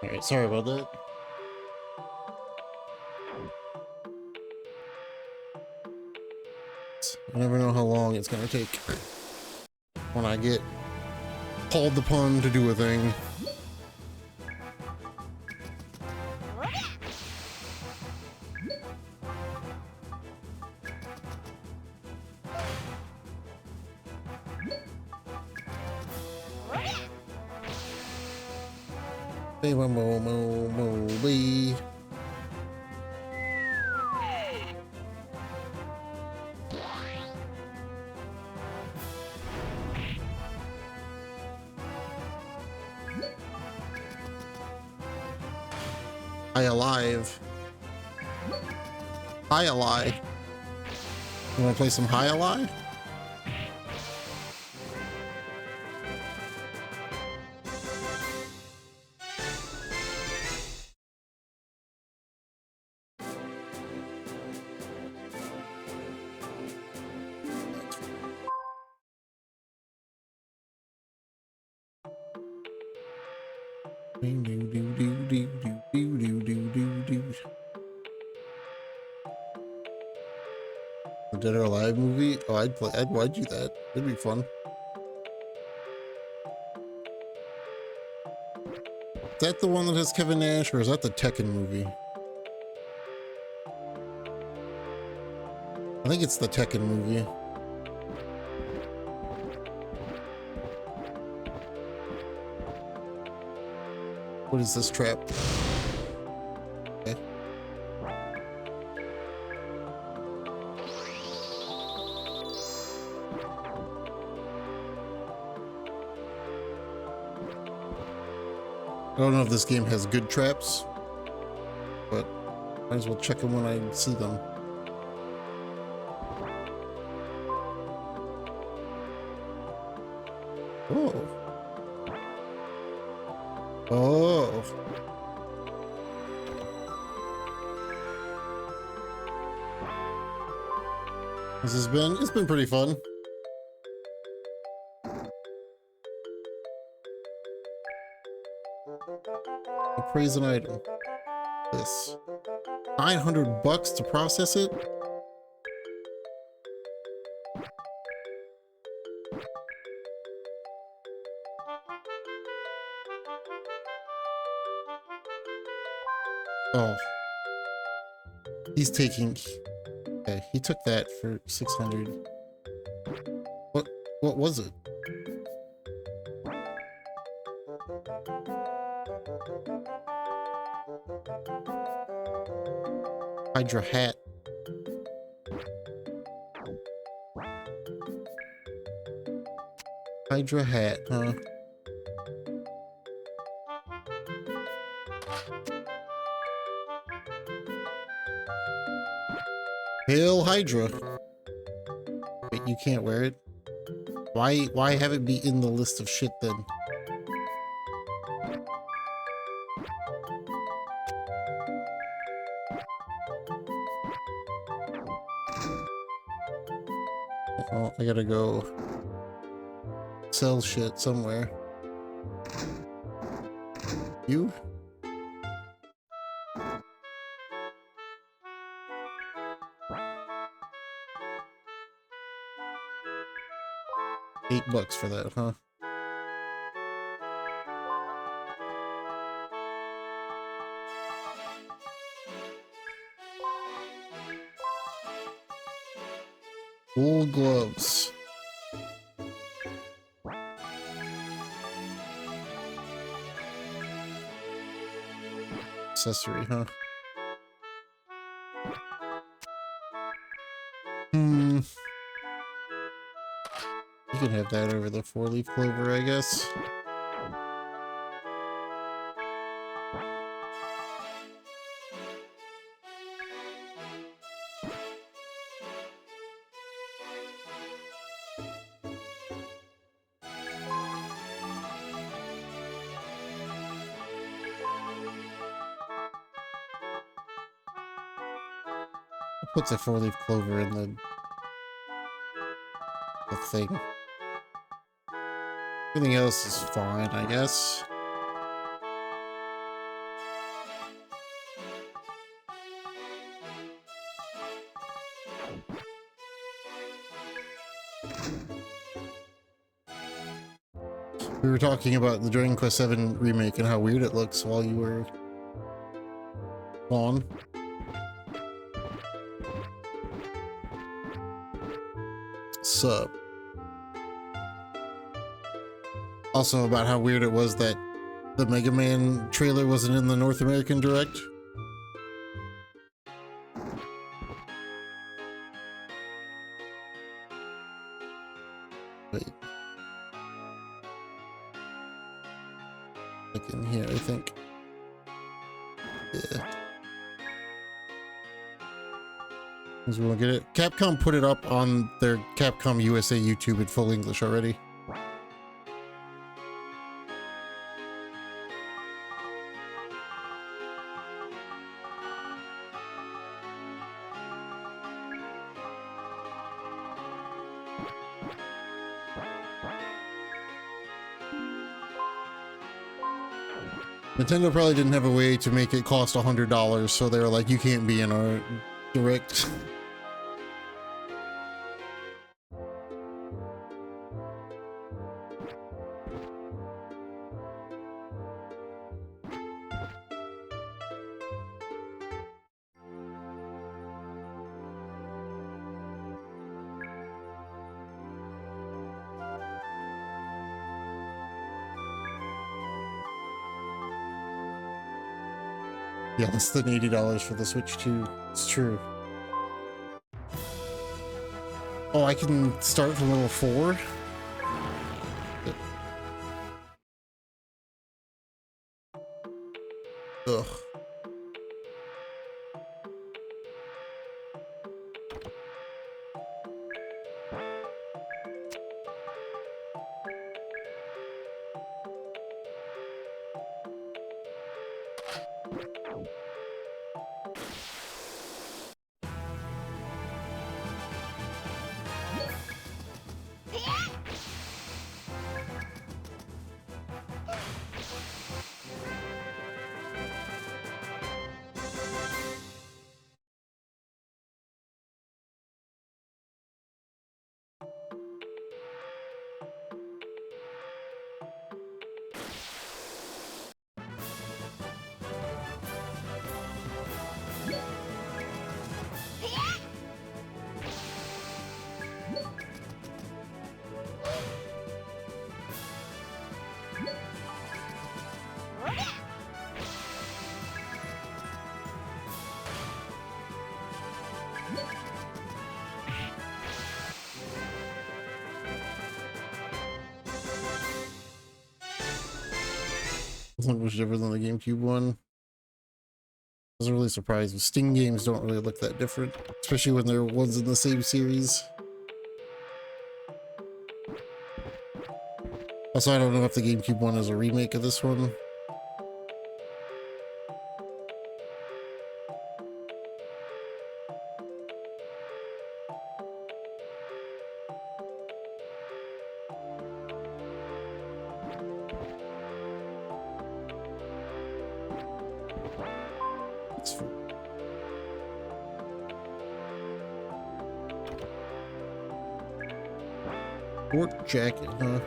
Speaker 1: Alright, sorry about that. I never know how long it's gonna take when I get called upon to do a thing. High alive. High alive. You wanna play some high alive? The Dead or Alive movie? Oh, I'd do that. It'd be fun. Is that the one that has Kevin Nash, or is that the Tekken movie? I think it's the Tekken movie. What is this trap? Okay. I don't know if this game has good traps, but might as well check them when I see them. Oh. Oh. This has been, it's been pretty fun. Appraise an item. This. 900 bucks to process it? Oh. He's taking... Okay, he took that for 600. What was it? Hydra hat. Hydra hat, huh? Hail Hydra. Wait, you can't wear it? Why have it be in the list of shit then? Oh, I gotta go sell shit somewhere. You? $8 for that, huh? Wool gloves. Accessory, huh? You can have that over the 4-leaf clover, I guess. Puts a 4-leaf clover in the thing. Everything else is fine, I guess. We were talking about the Dragon Quest VII remake and how weird it looks while you were gone. Sup. Also about how weird it was that the Mega Man trailer wasn't in the North American Direct. Wait. Like in here, I think. Yeah. We won't get it. Capcom put it up on their Capcom USA YouTube in full English already. Nintendo probably didn't have a way to make it cost $100, so they were like, you can't be in our direct. Yeah, less than $80 for the Switch 2. It's true. Oh, I can start from level 4? Ugh. Look much different than the GameCube one. I was really surprised. Sting games don't really look that different, especially when they're ones in the same series. Also, I don't know if the GameCube one is a remake of this one. Sport jacket, huh?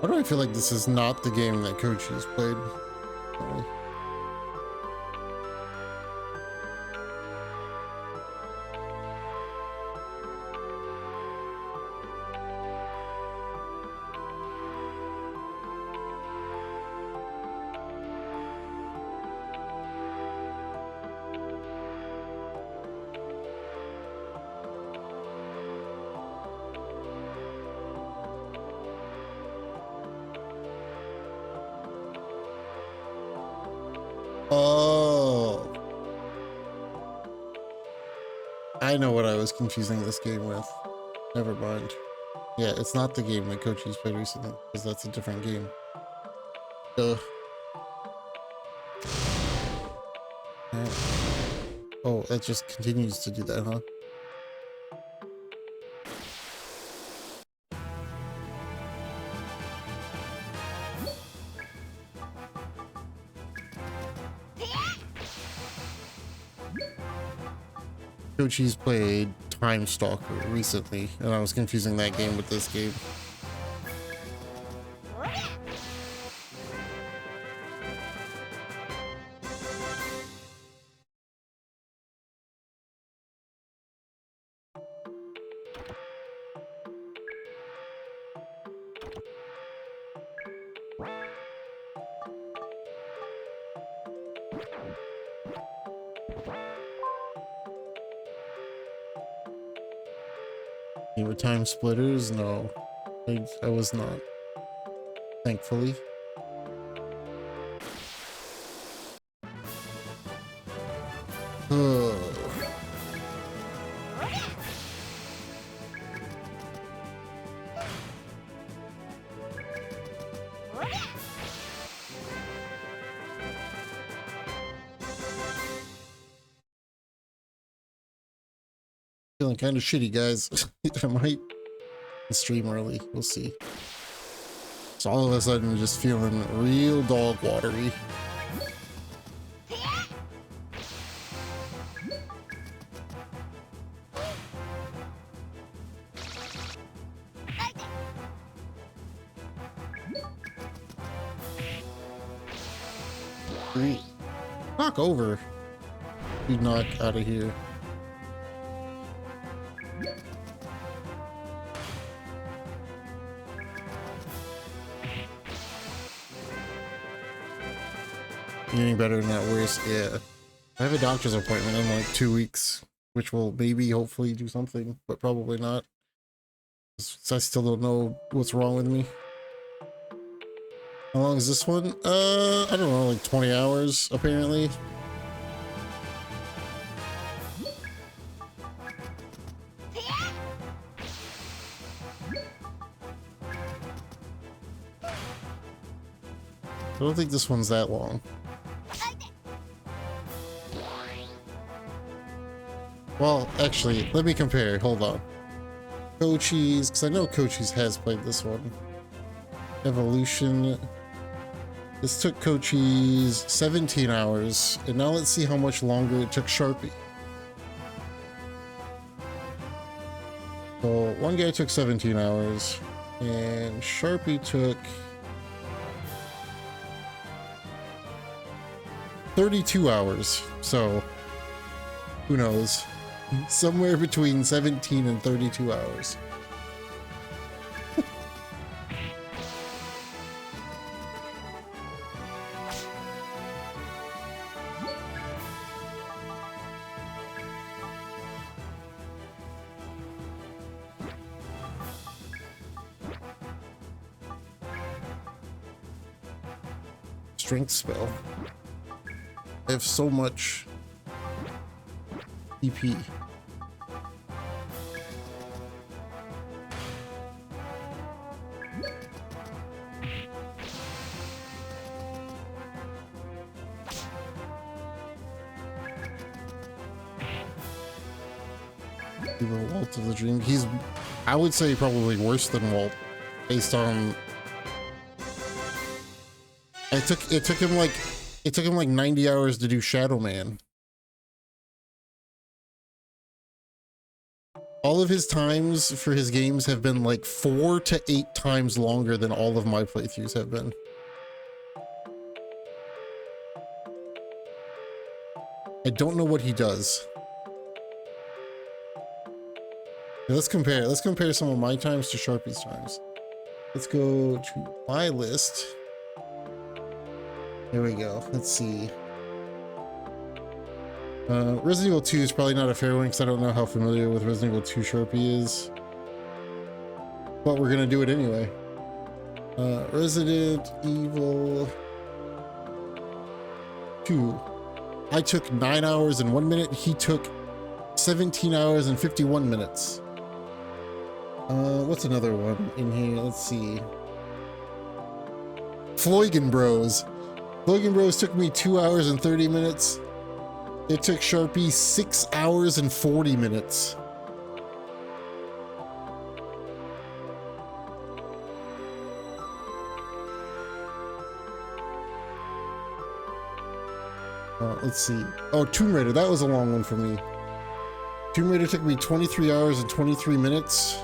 Speaker 1: Why do I feel like this is not the game that Kochi's played? Oh, I know what I was confusing this game with. Never mind. Yeah, it's not the game that Kochi's played recently, because that's a different game. Ugh. Oh, that just continues to do that, huh? Coachie's played Time Stalker recently, and I was confusing that game with this game. You were Time Splitters? No, I was not, thankfully. Oh. Feeling kind of shitty, guys. I might stream early. We'll see. So all of a sudden, just feeling real dog watery. Great. Knock over. You knock out of here. Getting better, not worse. Yeah. I have a doctor's appointment in like 2 weeks, which will maybe hopefully do something, but probably not. So I still don't know what's wrong with me. How long is this one? I don't know, like 20 hours apparently. I don't think this one's that long. Well, actually, let me compare. Hold on. Cochise, because I know Cochise has played this one. Evolution. This took Cochise 17 hours, and now let's see how much longer it took Sharpie. So one guy took 17 hours, and Sharpie took 32 hours. So who knows? Somewhere between 17 and 32 hours. Strength spell. I have so much EP. The Walt of the Dream. He's, I would say, probably worse than Walt, based on. It took him like 90 hours to do Shadow Man. All of his times for his games have been like 4 to 8 times longer than all of my playthroughs have been. I don't know what he does. Let's compare some of my times to Sharpie's times. Let's go to my list. Here we go. Let's see. Resident Evil 2 is probably not a fair one because I don't know how familiar with Resident Evil 2 Sharpie is. But we're gonna do it anyway. Resident Evil 2. I took 9 hours and 1 minute. He took 17 hours and 51 minutes. What's another one in here? Let's see. Floygan Bros. Floygan Bros took me 2 hours and 30 minutes. It took Sharpie 6 hours and 40 minutes. Let's see. Oh, Tomb Raider. That was a long one for me. Tomb Raider took me 23 hours and 23 minutes.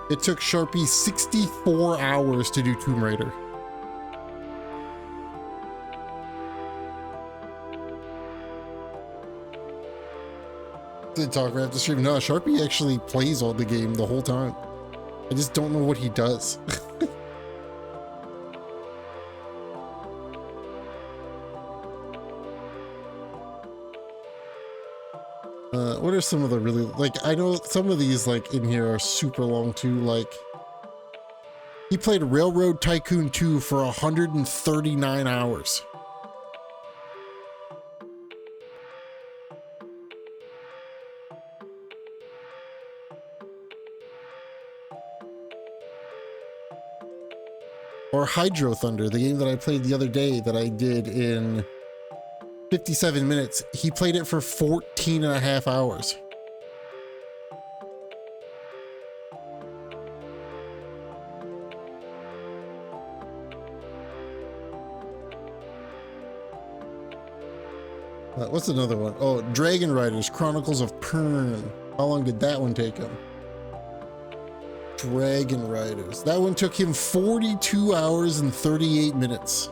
Speaker 1: It took Sharpie 64 hours to do Tomb Raider. Did talk right after stream. No, Sharpie actually plays all the game the whole time. I just don't know what he does. What are some of the really, like, I know some of these, like, in here are super long too. Like, he played Railroad Tycoon 2 for 139 hours. Or Hydro Thunder, the game that I played the other day that I did in 57 minutes. He played it for 14 and a half hours. What's another one? Oh, Dragon Riders, Chronicles of Pern. How long did that one take him? Dragon Riders. That one took him 42 hours and 38 minutes.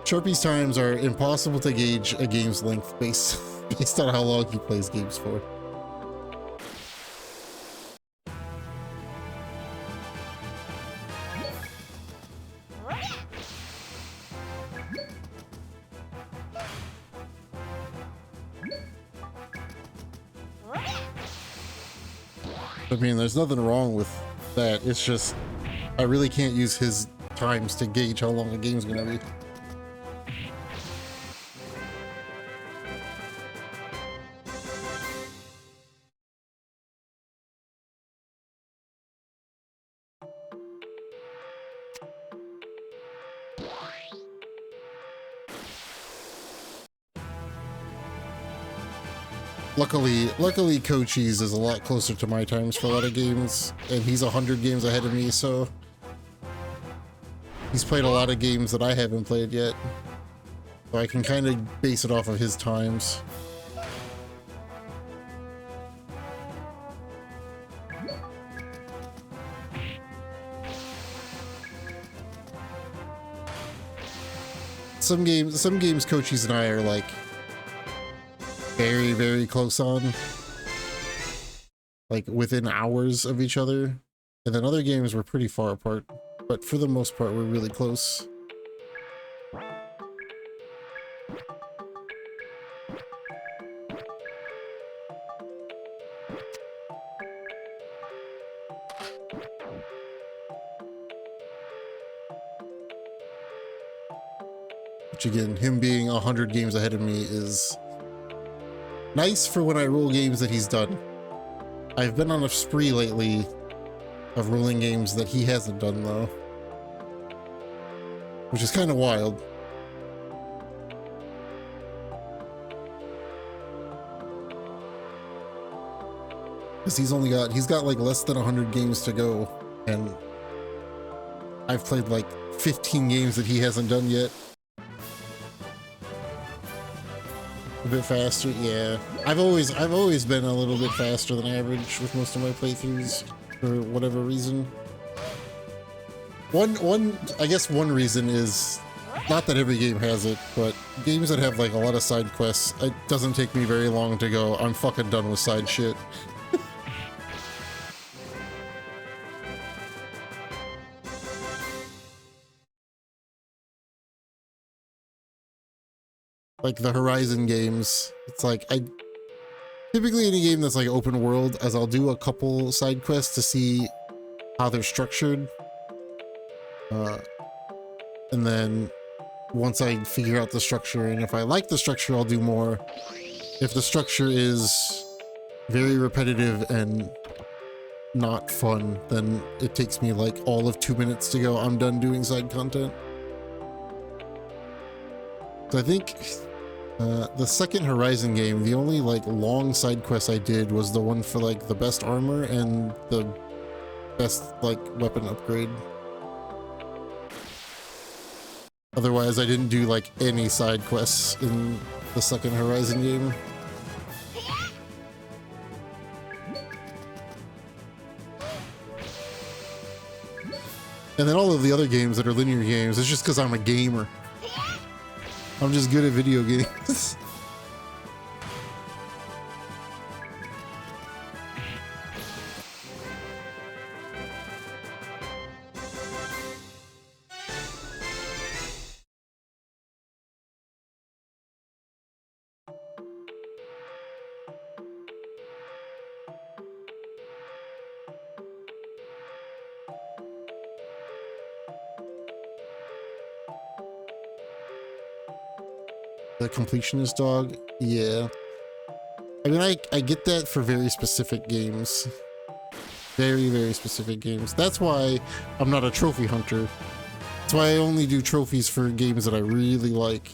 Speaker 1: Sharpie's times are impossible to gauge a game's length based on how long he plays games for. I mean, there's nothing wrong with that. It's just, I really can't use his times to gauge how long a game's gonna be. Luckily, Cochise is a lot closer to my times for a lot of games, and he's 100 games ahead of me, so he's played a lot of games that I haven't played yet. So I can kind of base it off of his times. Some games Cochise and I are like very, very close on, like within hours of each other, and then other games we're pretty far apart, but for the most part we're really close. Which again, him being 100 games ahead of me is nice for when I roll games that he's done. I've been on a spree lately of rolling games that he hasn't done though, which is kind of wild. Because he's got like less than 100 games to go, and I've played like 15 games that he hasn't done yet. A bit faster, yeah. I've always been a little bit faster than average with most of my playthroughs for whatever reason. I guess one reason is not that every game has it, but games that have like a lot of side quests, it doesn't take me very long to go, I'm fucking done with side shit. Like the Horizon games, it's like typically in a game that's like open world, as I'll do a couple side quests to see how they're structured, and then once I figure out the structure, and if I like the structure, I'll do more. If the structure is very repetitive and not fun, then it takes me like all of 2 minutes to go, I'm done doing side content. So I think the second Horizon game, the only like long side quest I did was the one for like the best armor and the best like weapon upgrade. Otherwise, I didn't do like any side quests in the second Horizon game. And then all of the other games that are linear games, it's just because I'm a gamer. I'm just good at video games. The completionist dog, yeah. I mean, I get that for very specific games. Very, very specific games. That's why I'm not a trophy hunter. That's why I only do trophies for games that I really like.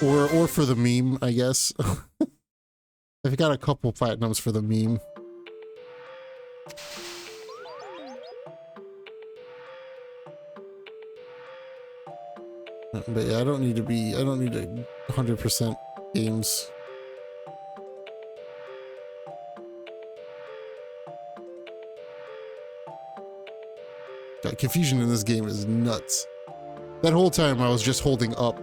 Speaker 1: Or for the meme, I guess. I've got a couple platinums for the meme. But yeah, I don't need 100% games. God, confusion in this game is nuts. That whole time I was just holding up.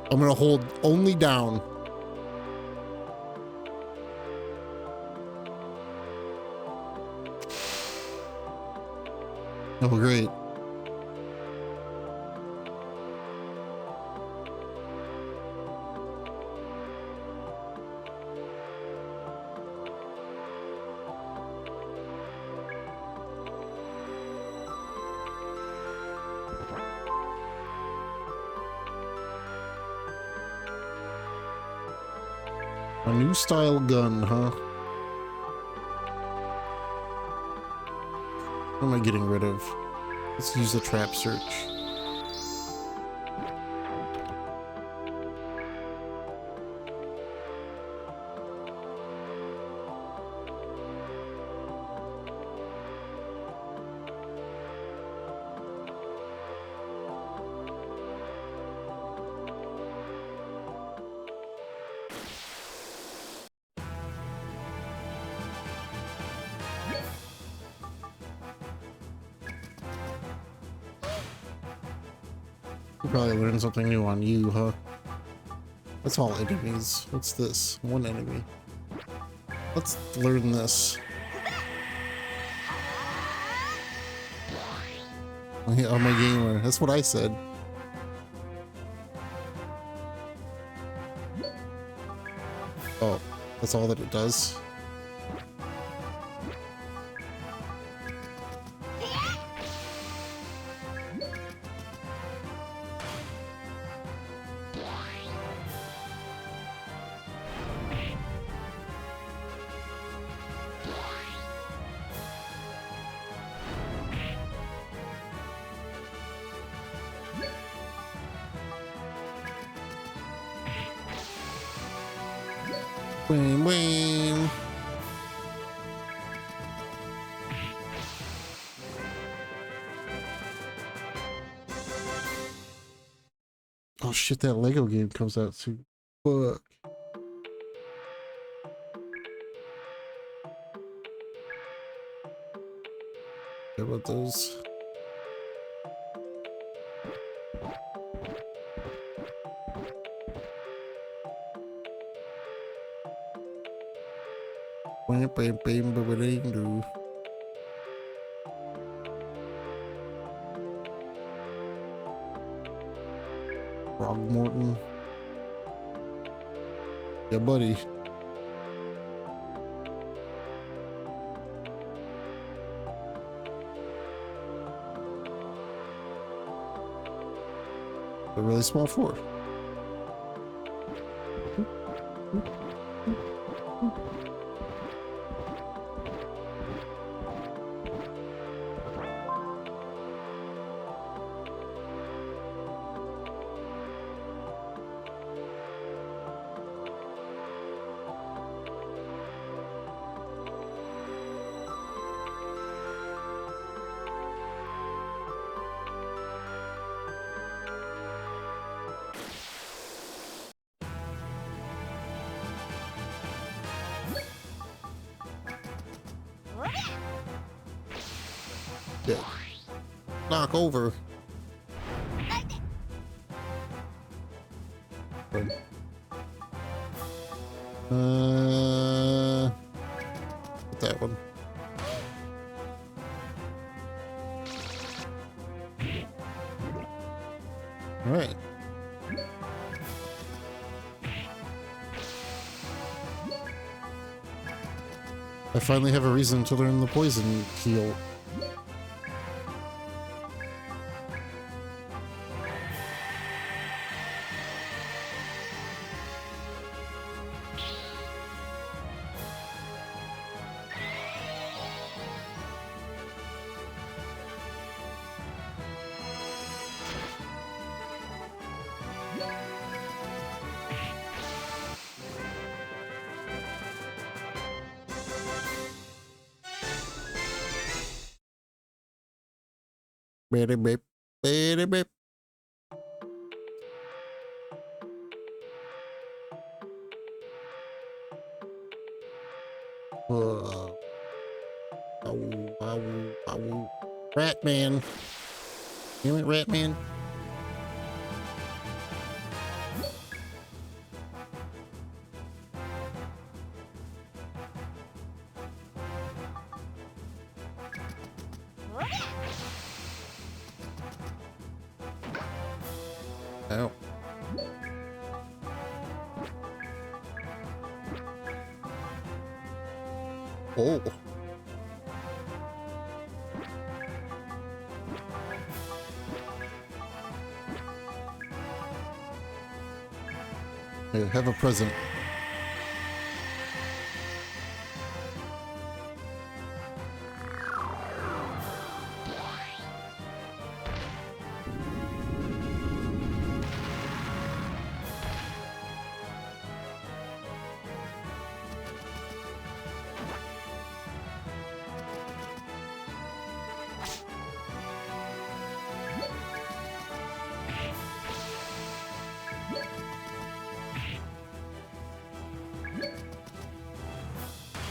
Speaker 1: I'm gonna hold only down. Oh, great. A new style gun, huh? What am I getting rid of? Let's use the trap search. You probably learned something new on you, huh? That's all enemies. What's this? One enemy. Let's learn this. I'm a gamer. That's what I said. Oh, that's all that it does? Wham, wham. Oh shit, that Lego game comes out soon. Fuck. How about those? Bam, bam, bam, bam, bam, bam. Frog Morton. Yeah, buddy. A really small 4. Yeah. Knock over. That one. All right. I finally have a reason to learn the poison heal. Beep, beep, beep, beep. Ow, ow, ow. Rat man. Damn it, rat man. Ow. Oh. Here, have a present.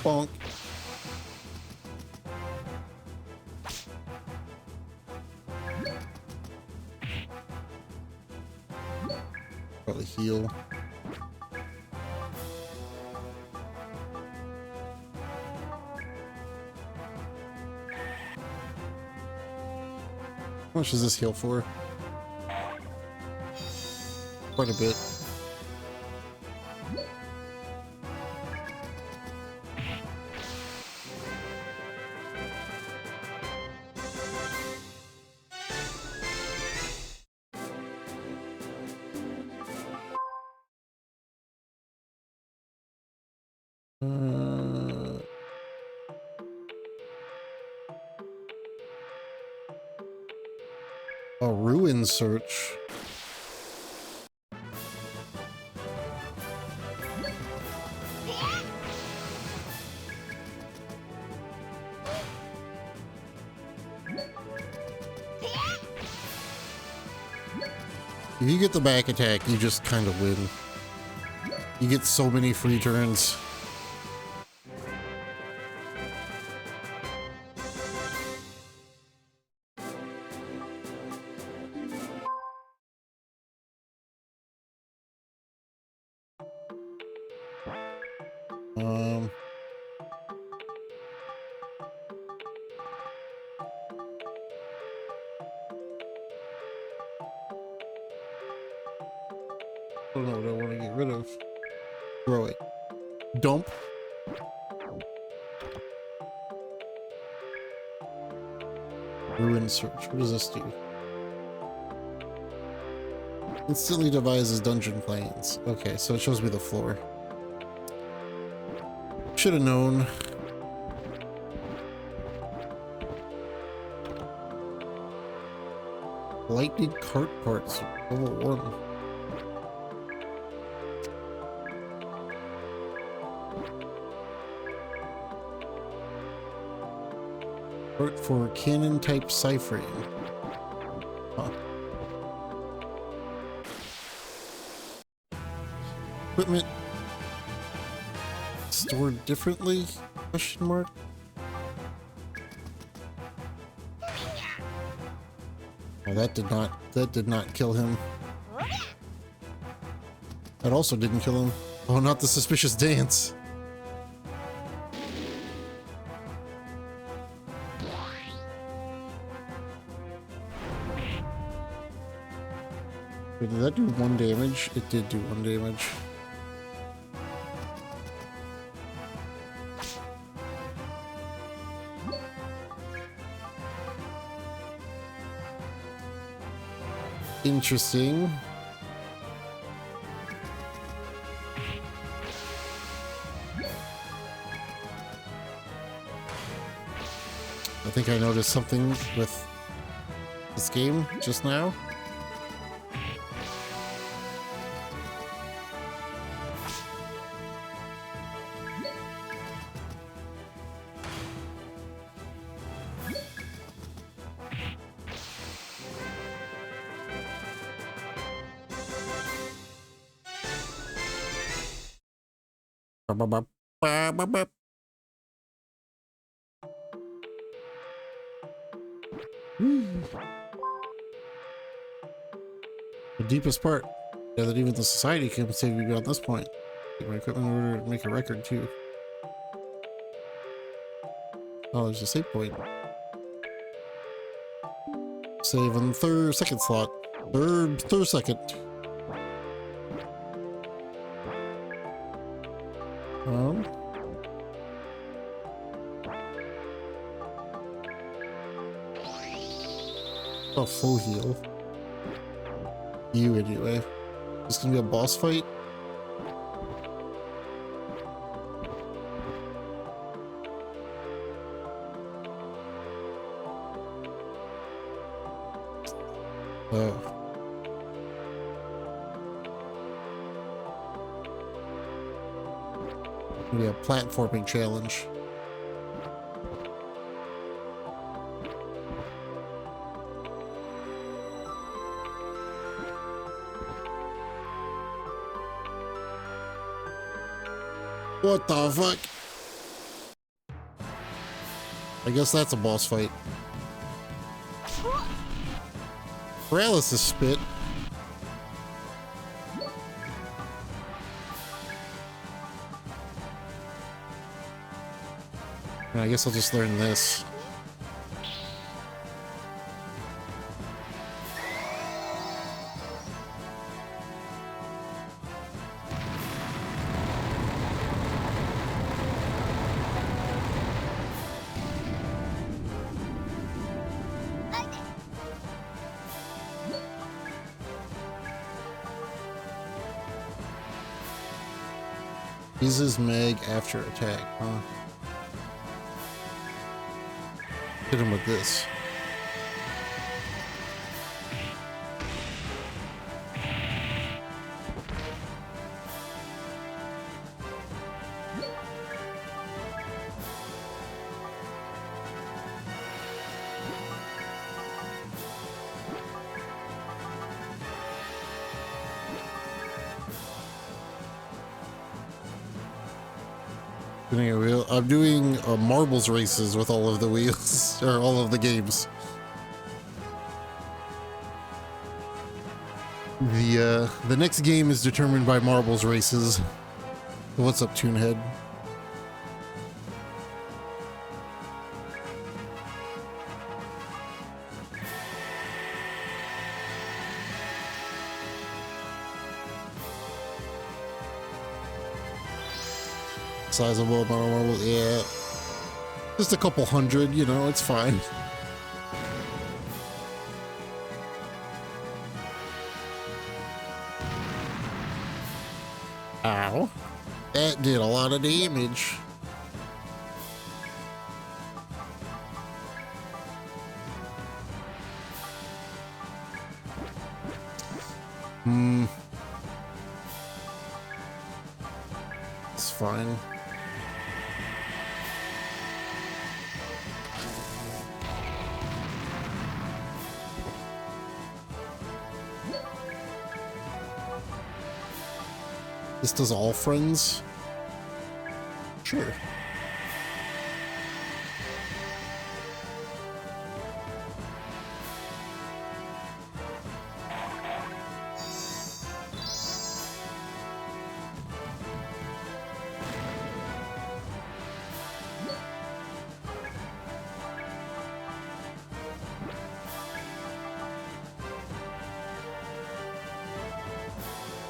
Speaker 1: Bonk. Probably heal. How much does this heal for? Quite a bit. A ruin search. If you get the back attack, you just kind of win. You get so many free turns. I don't know what I want to get rid of. Throw it. Dump. Ruin search. What does this do? Instantly devises dungeon planes. Okay, so it shows me the floor. Should have known. Lightning cart parts. Level 1. Part for cannon type ciphering. Huh. Equipment stored differently? Question mark. Oh, that did not kill him. That also didn't kill him. Oh, not the suspicious dance. Wait, did that do 1 damage? It did do 1 damage. Interesting. I think I noticed something with this game just now. The deepest part. Yeah, that even the society can save me beyond this point. Get my equipment in order to make a record too. Oh, there's a save point. Save on the second slot. Third second. Oh, full heal. You anyway. It's gonna be a boss fight. Oh. Gonna be a platforming challenge. What the fuck? I guess that's a boss fight. Paralysis spit. I guess I'll just learn this. Uses Meg after attack, huh? Hit him with this. I'm doing marbles races with all of the wheels, or all of the games. The next game is determined by marbles races. What's up, Toonhead? Sizable amount of marbles, yeah. Just a couple hundred, you know, it's fine. Ow. That did a lot of damage. It's fine. This does all friends? Sure.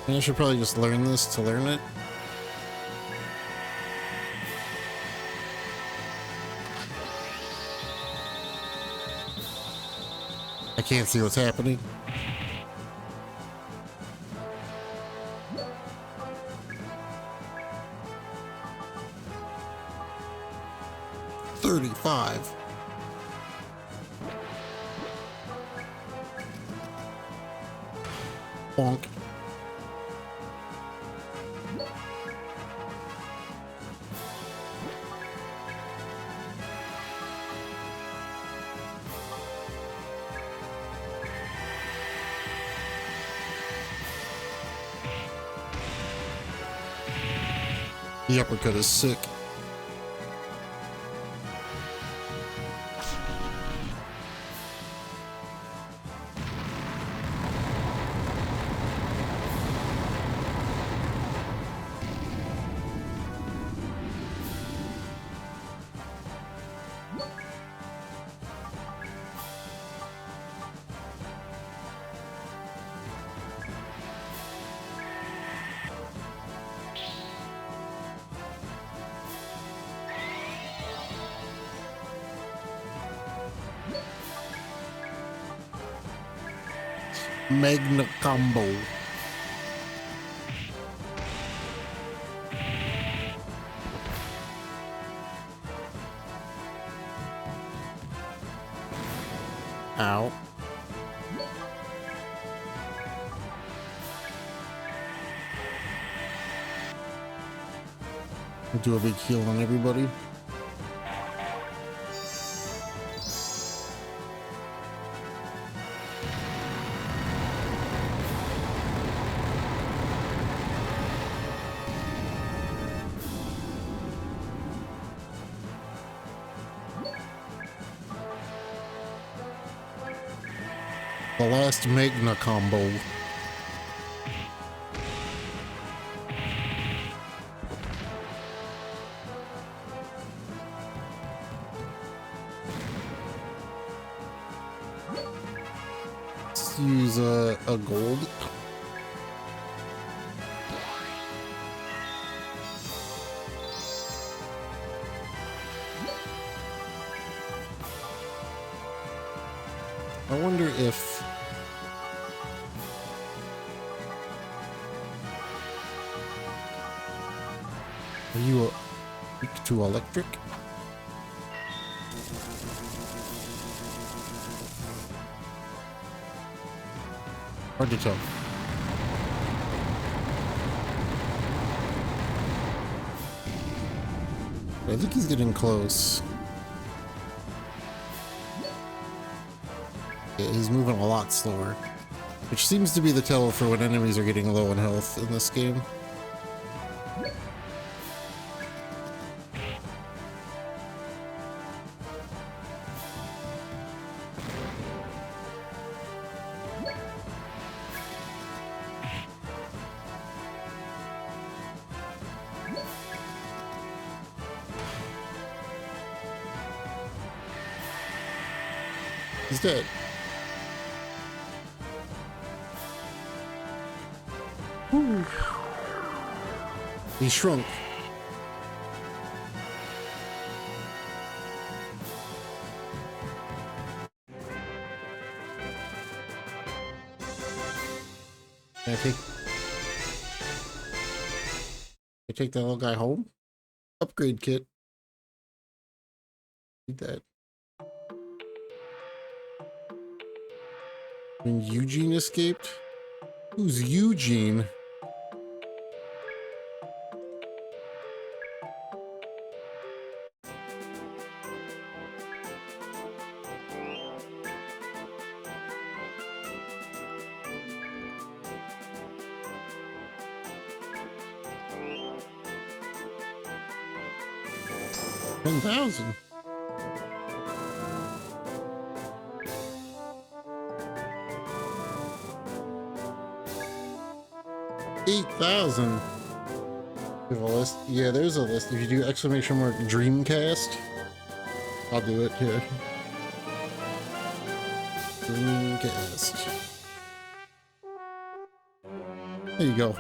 Speaker 1: I should probably just learn this to learn it. I can't see what's happening. $35. Bonk. The uppercut is sick. Magna combo. Ow. Do a big heal on everybody. The last Magna combo. Let's use a gold. I wonder if are you weak to electric? Hard to tell. I think he's getting close. Yeah, he's moving a lot slower, which seems to be the tell for when enemies are getting low in health in this game. He's dead. Whew. He shrunk. Can I take that little guy home? Upgrade kit. Need that. When Eugene escaped? Who's Eugene? $10,000. $8,000. We have a list. Yeah, there's a list. If you do exclamation mark Dreamcast, I'll do it here. Dreamcast. There you go.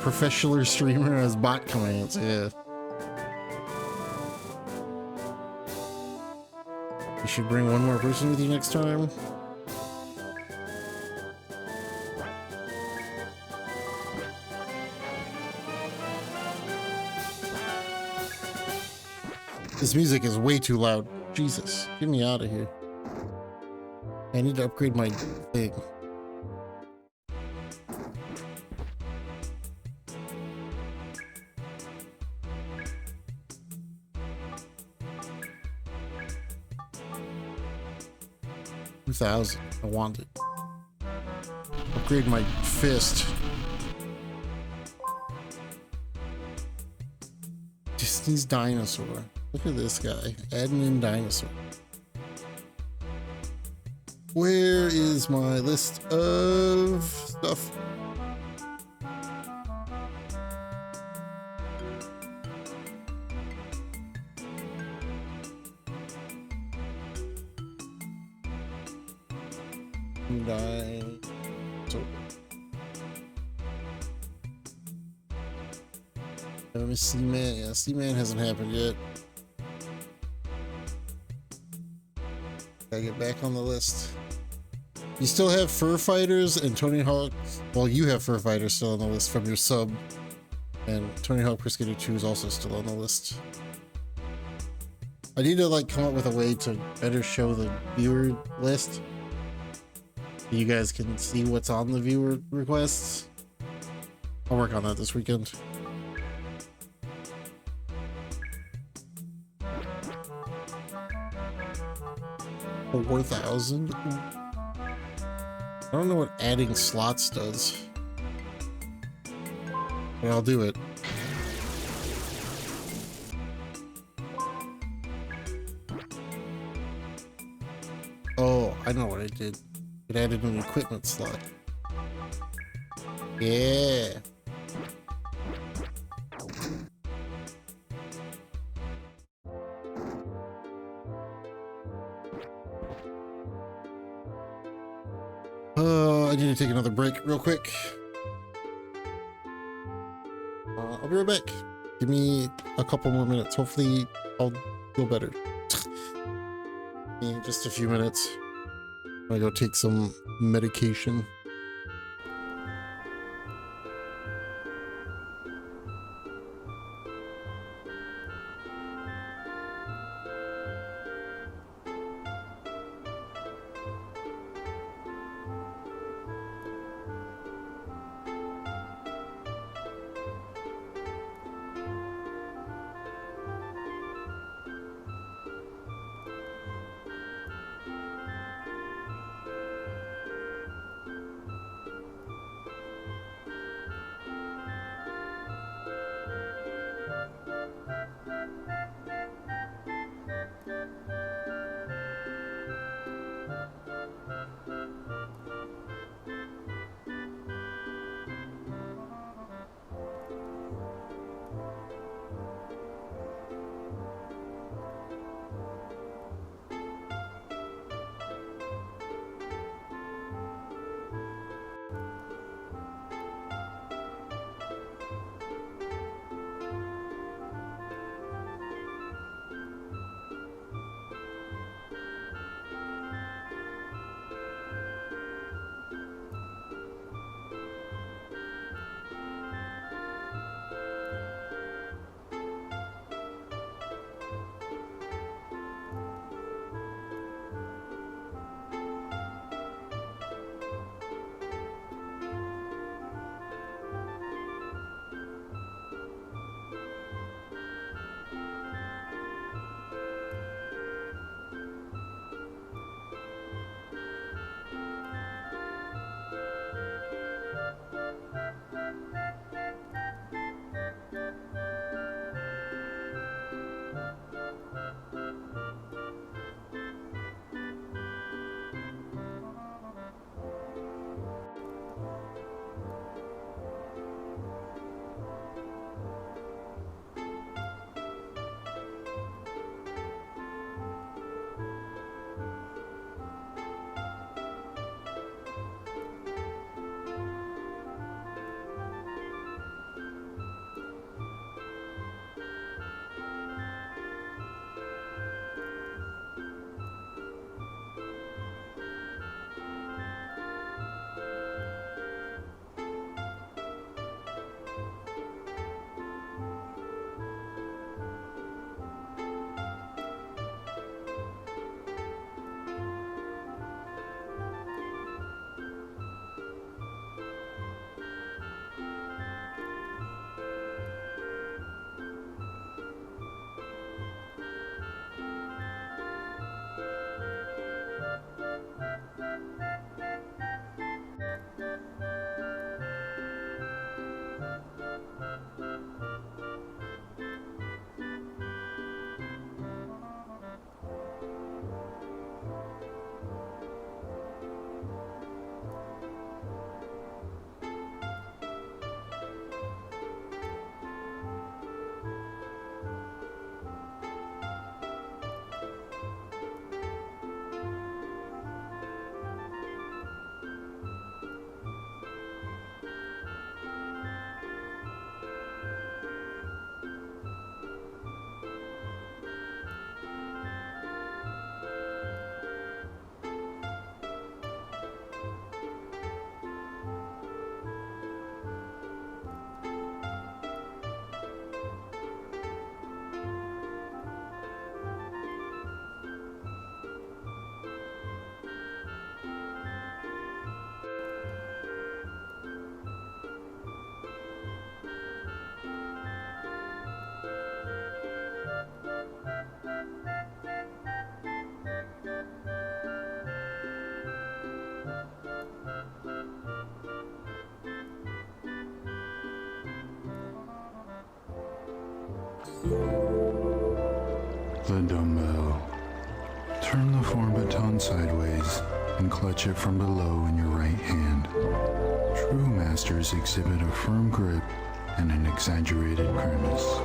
Speaker 1: Professional streamer has bot commands, yeah. You should bring one more person with you next time. This music is way too loud. Jesus, get me out of here. I need to upgrade my thing. $2,000. I want it. Upgrade my fist. Disney's dinosaur. Look at this guy. Adding in dinosaur. Where is my list of stuff? Let me see, man. Yeah, C-Man hasn't happened yet. Gotta get back on the list. You still have Fur Fighters and Tony Hawk. Well, you have Fur Fighters still on the list from your sub. And Tony Hawk Pro Skater 2 is also still on the list. I need to like come up with a way to better show the viewer list. So you guys can see what's on the viewer requests. I'll work on that this weekend. $4,000. I don't know what adding slots does, but I'll do it. Oh, I know what I did. It added an equipment slot. Yeah. I need to take another break real quick. I'll be right back. Give me a couple more minutes. Hopefully I'll feel better. In just a few minutes. I'm gonna go take some medication.
Speaker 2: The dumbbell. Turn the form baton sideways and clutch it from below in your right hand. True masters exhibit a firm grip and an exaggerated grimace.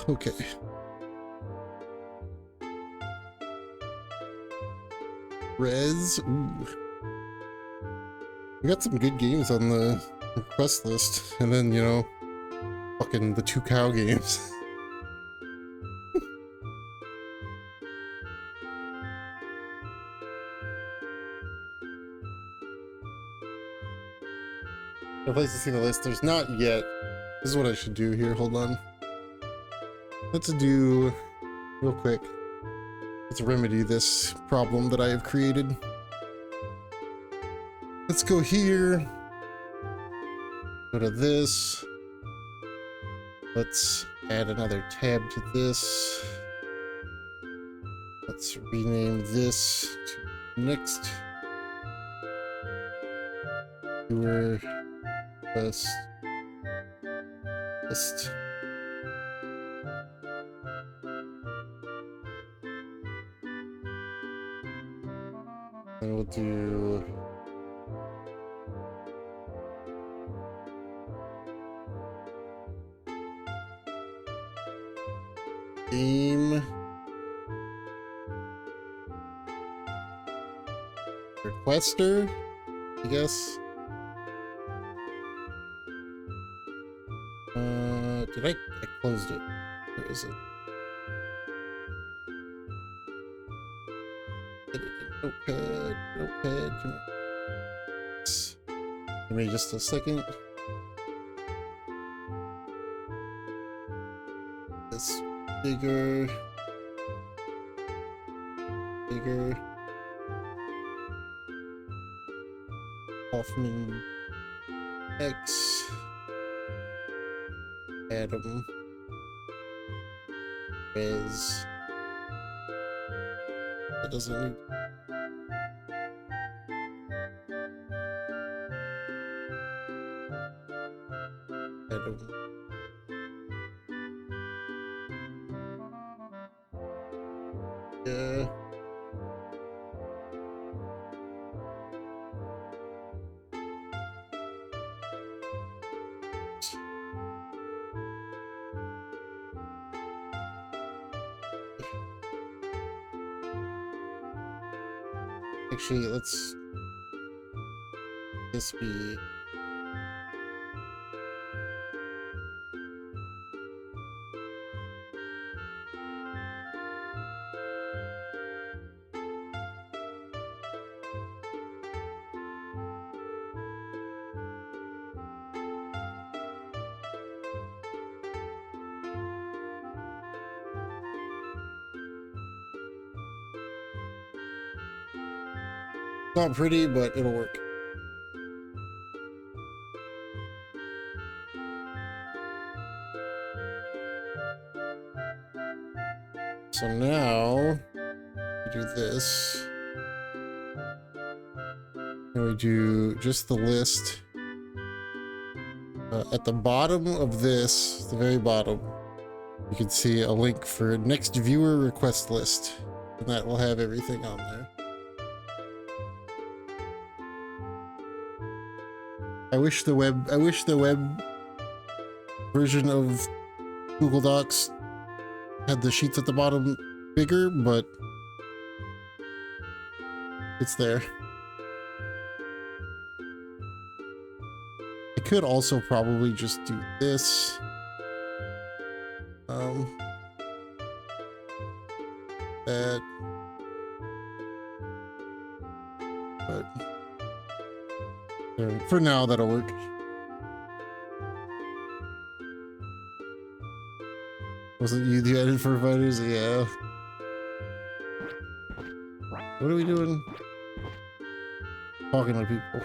Speaker 1: Okay. Rez. Ooh. We got some good games on the request list. And then, you know, fucking the 2 cow games. A place to see the list. There's not yet. This is what I should do here. Hold on. Let's do real quick. Let's remedy this problem that I have created. Let's go here. Go to this. Let's add another tab to this. Let's rename this to next viewer list. And we'll do theme requester, I guess. Did I closed it? Where is it? Notepad, come here. Give me just a second. This bigger. Hoffman X. Adam. Rez. That doesn't need. Adam. Yeah. Actually, let's this be not pretty, but it'll work. So now we do this, and we do just the list. At the bottom of this, the very bottom, you can see a link for next viewer request list, and that will have everything on there. I wish the web version of Google Docs had the sheets at the bottom bigger, but it's there. I could also probably just do this. That, but for now that'll work. Wasn't you the edit for fighters? Yeah. What are we doing? Talking to people.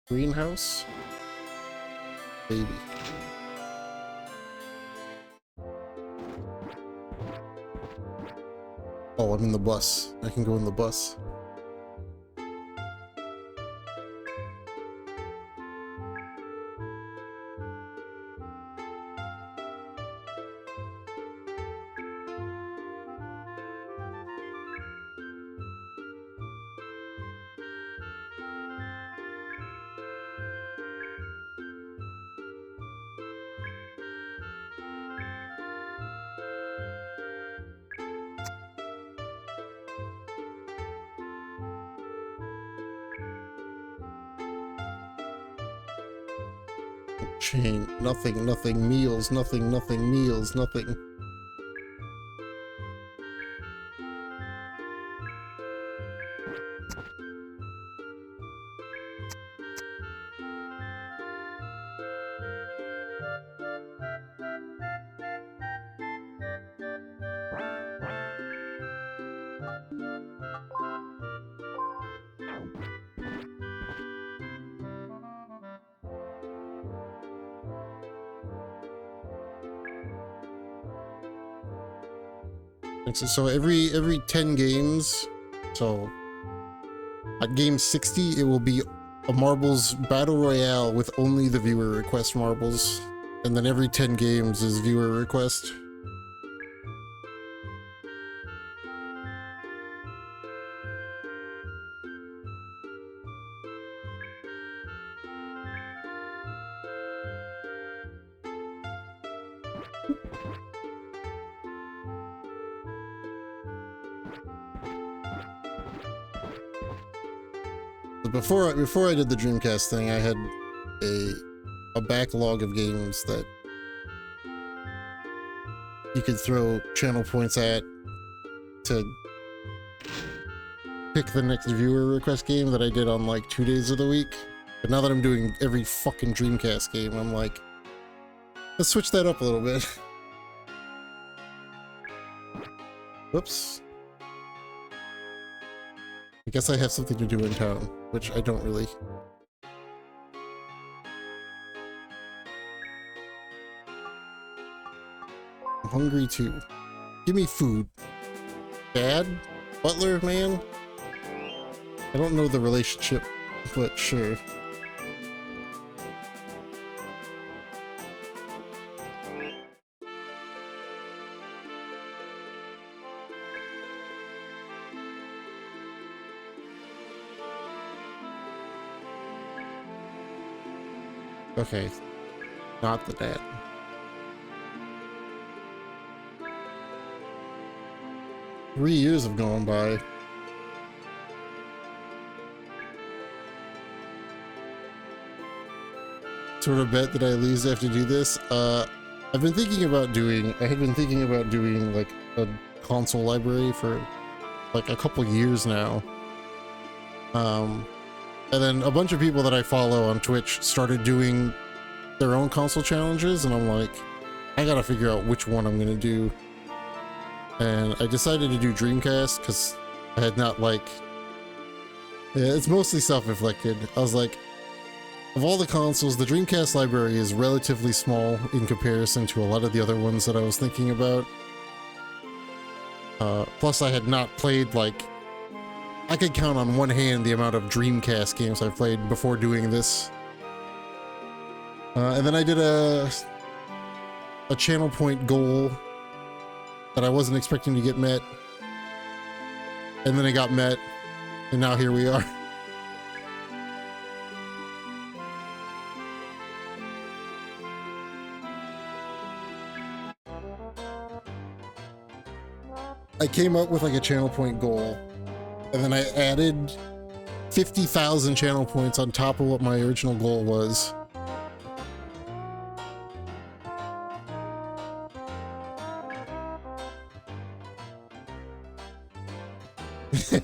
Speaker 1: Greenhouse. Baby. Oh, I'm in the bus. I can go in the bus. chain, nothing, nothing, meals, nothing, nothing, meals, nothing. So every 10 games, so at game 60, it will be a marbles battle royale with only the viewer request marbles, and then every 10 games is viewer request. Before I did the Dreamcast thing, I had a backlog of games that you could throw channel points at to pick the next viewer request game that I did on like 2 days of the week. But now that I'm doing every fucking Dreamcast game, I'm like, let's switch that up a little bit. Whoops. I guess I have something to do in town, which I don't really. I'm hungry too. Give me food. Dad? Butler, man? I don't know the relationship, but sure. Okay, not the dad. Three years have gone by. Sort of bet that I lose after do this. I had been thinking about doing like a console library for like a couple years now. And then a bunch of people that I follow on Twitch started doing their own console challenges, and I'm like, I gotta figure out which one I'm gonna do. And I decided to do Dreamcast because I had not like... Yeah, it's mostly self-inflicted. I was like, of all the consoles, the Dreamcast library is relatively small in comparison to a lot of the other ones that I was thinking about. Plus I had not played like... I could count on one hand the amount of Dreamcast games I've played before doing this. And then I did a channel point goal that I wasn't expecting to get met. And then it got met, and now here we are. I came up with like a channel point goal, and then I added 50,000 channel points on top of what my original goal was.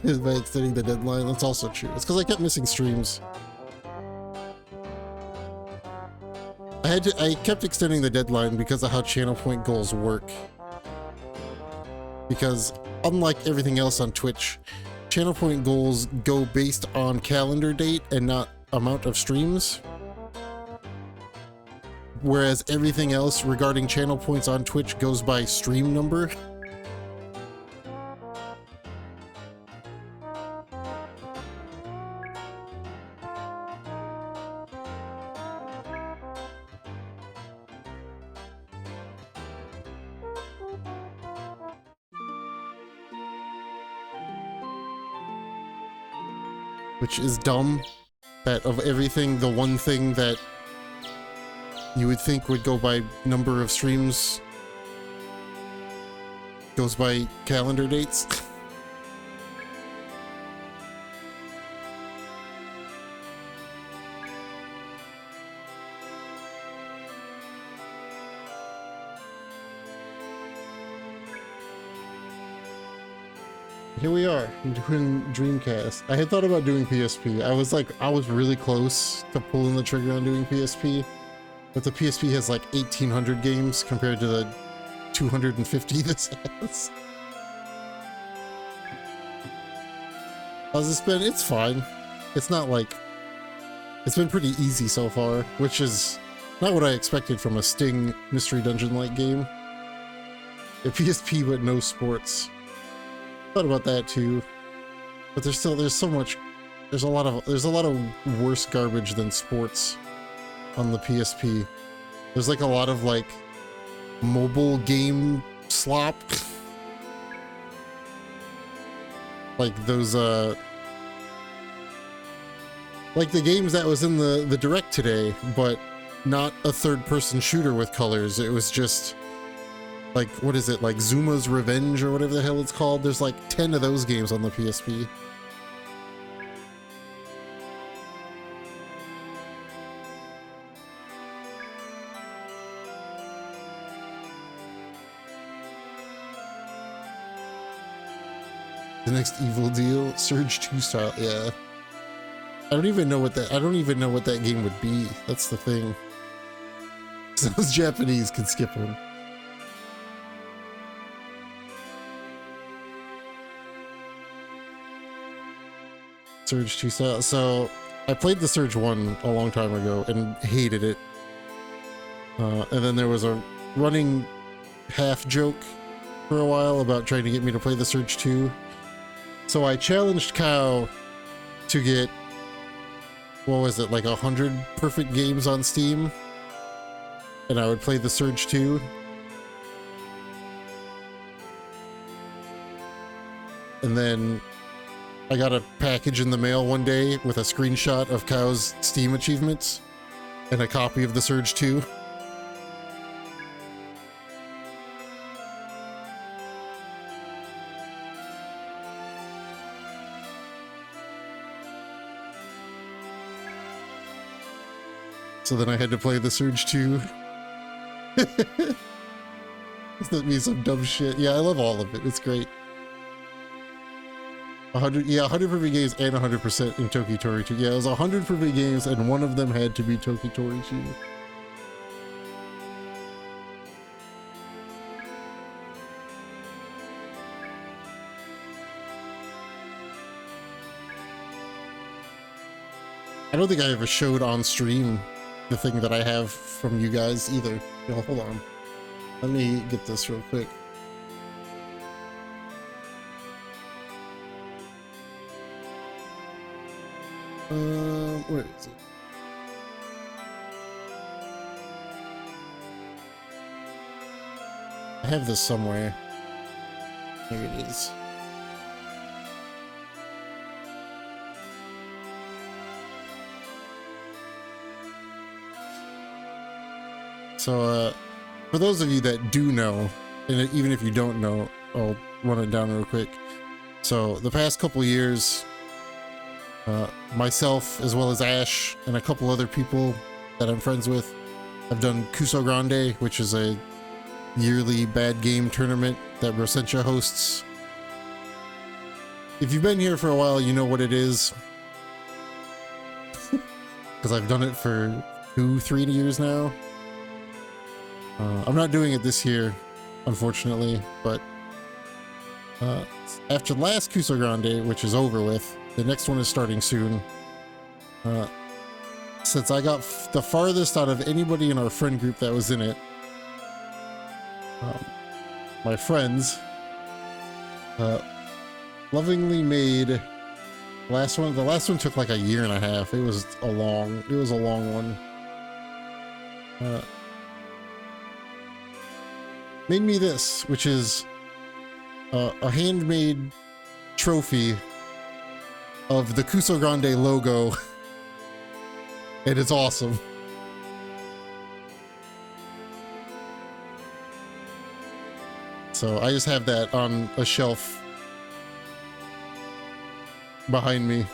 Speaker 1: By extending the deadline. That's also true. It's because I kept missing streams. I kept extending the deadline because of how channel point goals work. Because unlike everything else on Twitch, channel point goals go based on calendar date and not amount of streams. Whereas everything else regarding channel points on Twitch goes by stream number. Which is dumb, that of everything, the one thing that you would think would go by number of streams goes by calendar dates. here we are doing Dreamcast. I had thought about doing PSP. I was really close to pulling the trigger on doing PSP, but the PSP has like 1,800 games compared to the 250 this has. How's this been? It's fine. It's not like, it's been pretty easy so far, which is not what I expected from a Sting Mystery Dungeon-like game. A PSP but no sports. Thought about that too, but there's so much. There's a lot of worse garbage than sports on the PSP. There's like a lot of like mobile game slop, like those like the games that was in the direct today, but not a third-person shooter with colors. It was just like, what is it, like Zuma's Revenge or whatever the hell it's called? There's like 10 of those games on the PSP. The next Evil Deal, Surge 2 style, yeah. I don't even know what that game would be. That's the thing. Those Japanese can skip them. Surge 2 style. So I played the Surge 1 a long time ago and hated it. And then there was a running half joke for a while about trying to get me to play the Surge 2. So I challenged Cow to get, what was it, like 100 perfect games on Steam, and I would play the Surge 2. And then I got a package in the mail one day with a screenshot of Cow's Steam achievements and a copy of the Surge 2. So then I had to play the Surge 2. That means some dumb shit. Yeah, I love all of it. It's great. 100 perfect games and 100% in Tokitori 2. Yeah, it was 100 perfect games and one of them had to be Tokitori 2. I don't think I ever showed on stream the thing that I have from you guys either. Yo, hold on. Let me get this real quick. Where is it? I have this somewhere. Here it is. So, for those of you that do know, and even if you don't know, I'll run it down real quick. So, the past couple years, myself, as well as Ash, and a couple other people that I'm friends with, have done Kuso Grande, which is a yearly bad game tournament that Rosentia hosts. If you've been here for a while, you know what it is. Because I've done it for 2-3 years now. I'm not doing it this year, unfortunately, but after last Kuso Grande, which is over with, the next one is starting soon. Since I got the farthest out of anybody in our friend group that was in it, my friends lovingly made the last one took like a year and a half. It was a long one. Made me this, which is a handmade trophy of the Kuso Grande logo, and it's awesome. So I just have that on a shelf behind me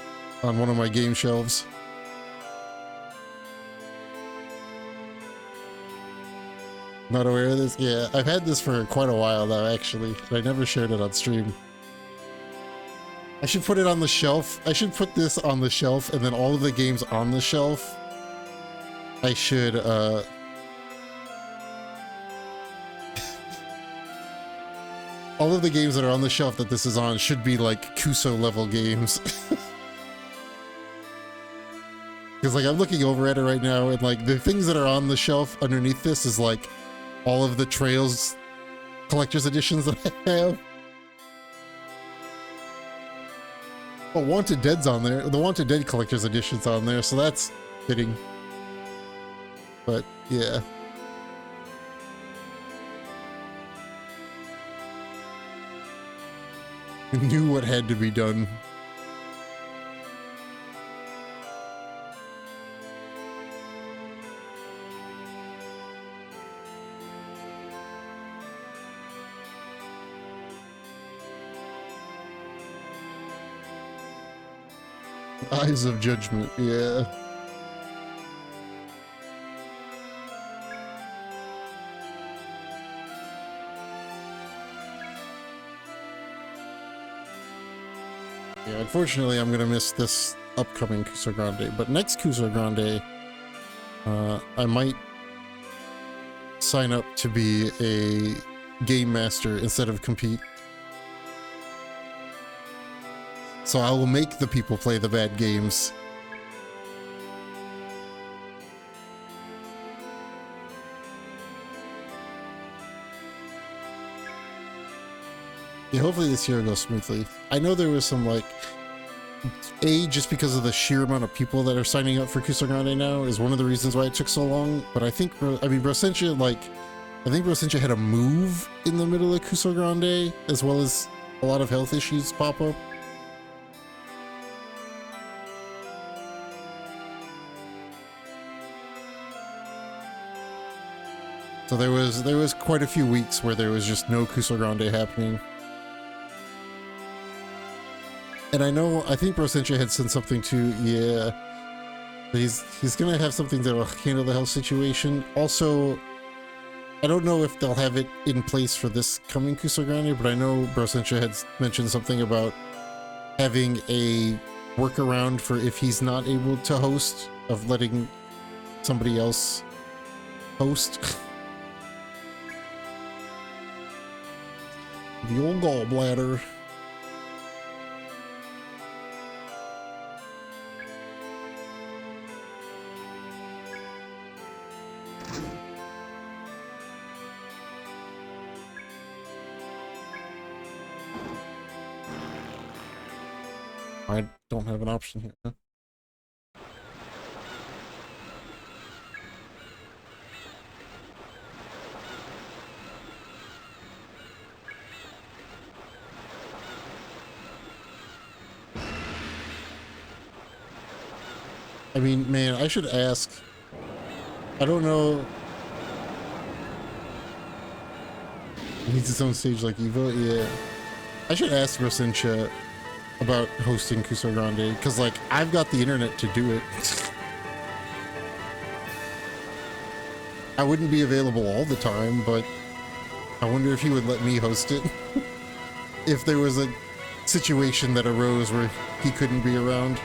Speaker 1: on one of my game shelves. Not aware of this? Yeah, I've had this for quite a while now, actually. I never shared it on stream. I should put it on the shelf. I should put this on the shelf, and then all of the games on the shelf, I should, all of the games that are on the shelf that this is on should be like Kuso level games. Because like I'm looking over at it right now, and like the things that are on the shelf underneath this is like all of the Trails collector's editions that I have. Oh, Wanted Dead's on there. The Wanted Dead collector's edition's on there, so that's fitting. But yeah. I knew what had to be done. Eyes of Judgment, yeah. Yeah, unfortunately, I'm gonna miss this upcoming Kuso Grande, but next Kuso Grande, I might sign up to be a game master instead of compete. So I will make the people play the bad games. Yeah, hopefully this year goes smoothly. I know there was some like, just because of the sheer amount of people that are signing up for Kuso Grande now is one of the reasons why it took so long. But I think, I mean, Brosentia, like, I think Brosentia had a move in the middle of Kuso Grande, as well as a lot of health issues pop up. So there was quite a few weeks where there was just no Kuso Grande happening. And I think Brosentia had said something to, yeah, he's gonna have something that'll handle the health situation. Also, I don't know if they'll have it in place for this coming Kuso Grande, but I know Brosentia had mentioned something about having a workaround for if he's not able to host, of letting somebody else host. The old gallbladder. I don't have an option here, huh? I mean, man, I should ask. I don't know. It needs its own stage like Evo? Yeah. I should ask Rosentia about hosting Kuso Grande, because, like, I've got the internet to do it. I wouldn't be available all the time, but I wonder if he would let me host it. If there was a situation that arose where he couldn't be around.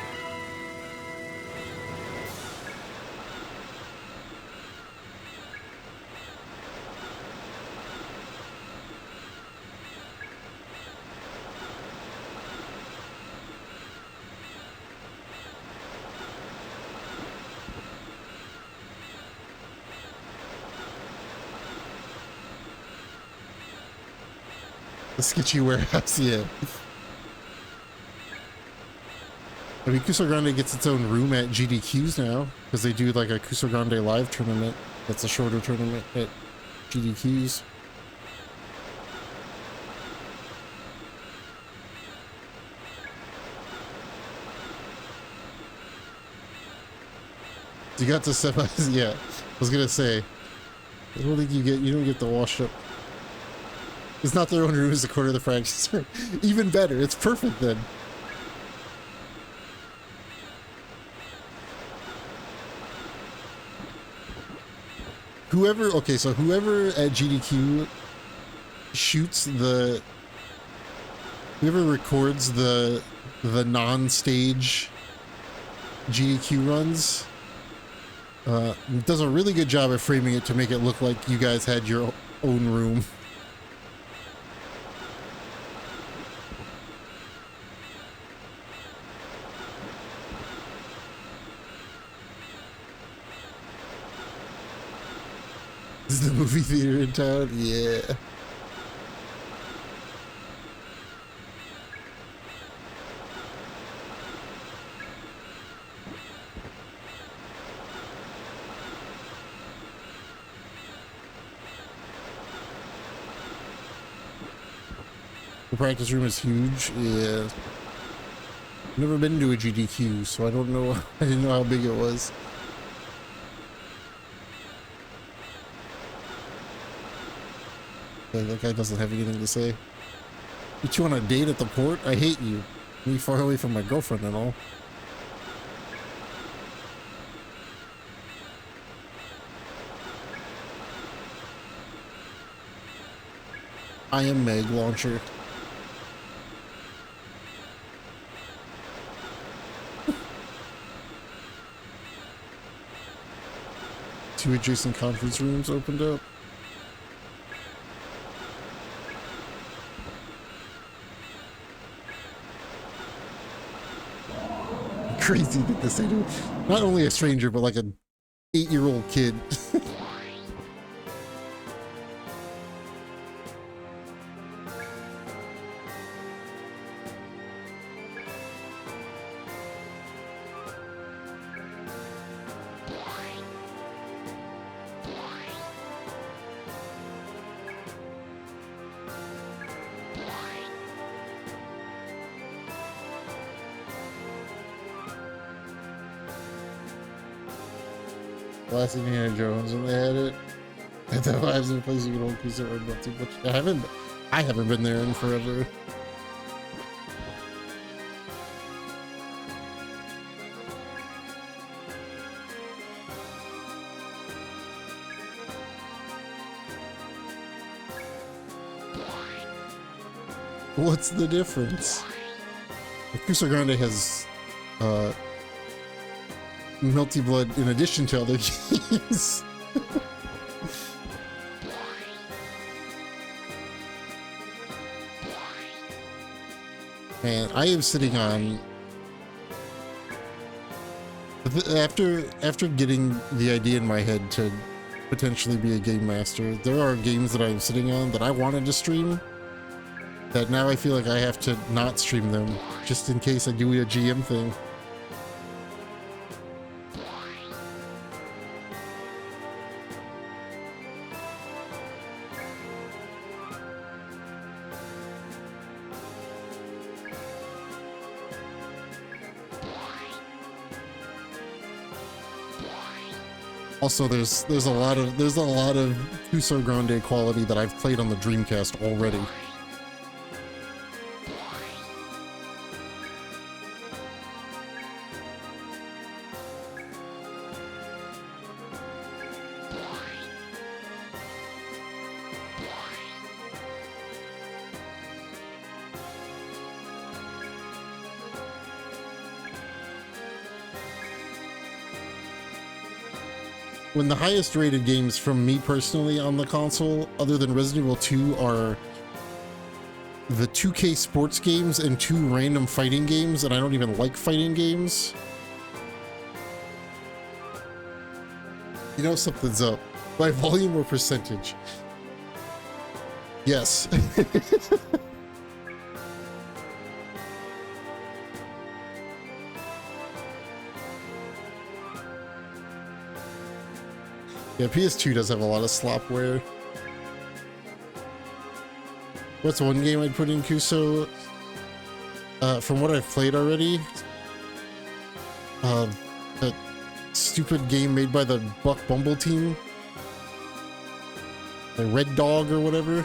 Speaker 1: The sketchy warehouse, yeah. I mean, Kuso Grande gets its own room at GDQs now, because they do like a Kuso Grande live tournament. That's a shorter tournament at GDQs. You got the semis, yeah. I was gonna say, I don't think you don't get the wash up. It's not their own room, it's a quarter of the practice room. Even better, it's perfect then. Whoever at GDQ shoots whoever records the the non-stage GDQ runs. Does a really good job at framing it to make it look like you guys had your own room. Is the movie theater in town? Yeah. The practice room is huge. Yeah. Never been to a GDQ, so I don't know. I didn't know how big it was. Okay, that guy doesn't have anything to say. Put you on a date at the port? I hate you. Me far away from my girlfriend and all. I am Meg Launcher. Two adjacent conference rooms opened up. Crazy thing to say to not only a stranger, but like an 8-year-old kid. Last Indiana Jones when they had it. And the vibes in a place you can hold piece of not too much. I haven't been there in forever. What's the difference? Cusa Grande has Melty Blood in addition to other games. Man, I am sitting on after getting the idea in my head to potentially be a game master, there are games that I'm sitting on that I wanted to stream that now I feel like I have to not stream them just in case I do a GM thing. Also, there's a lot of Cuso Grande quality that I've played on the Dreamcast already. When the highest rated games from me personally on the console, other than Resident Evil 2, are the 2K sports games and 2 random fighting games, and I don't even like fighting games. You know something's up. By volume or percentage? Yes. Yeah, PS2 does have a lot of slopware. What's one game I'd put in Cuso? From what I've played already, that stupid game made by the Buck Bumble team, the Red Dog or whatever.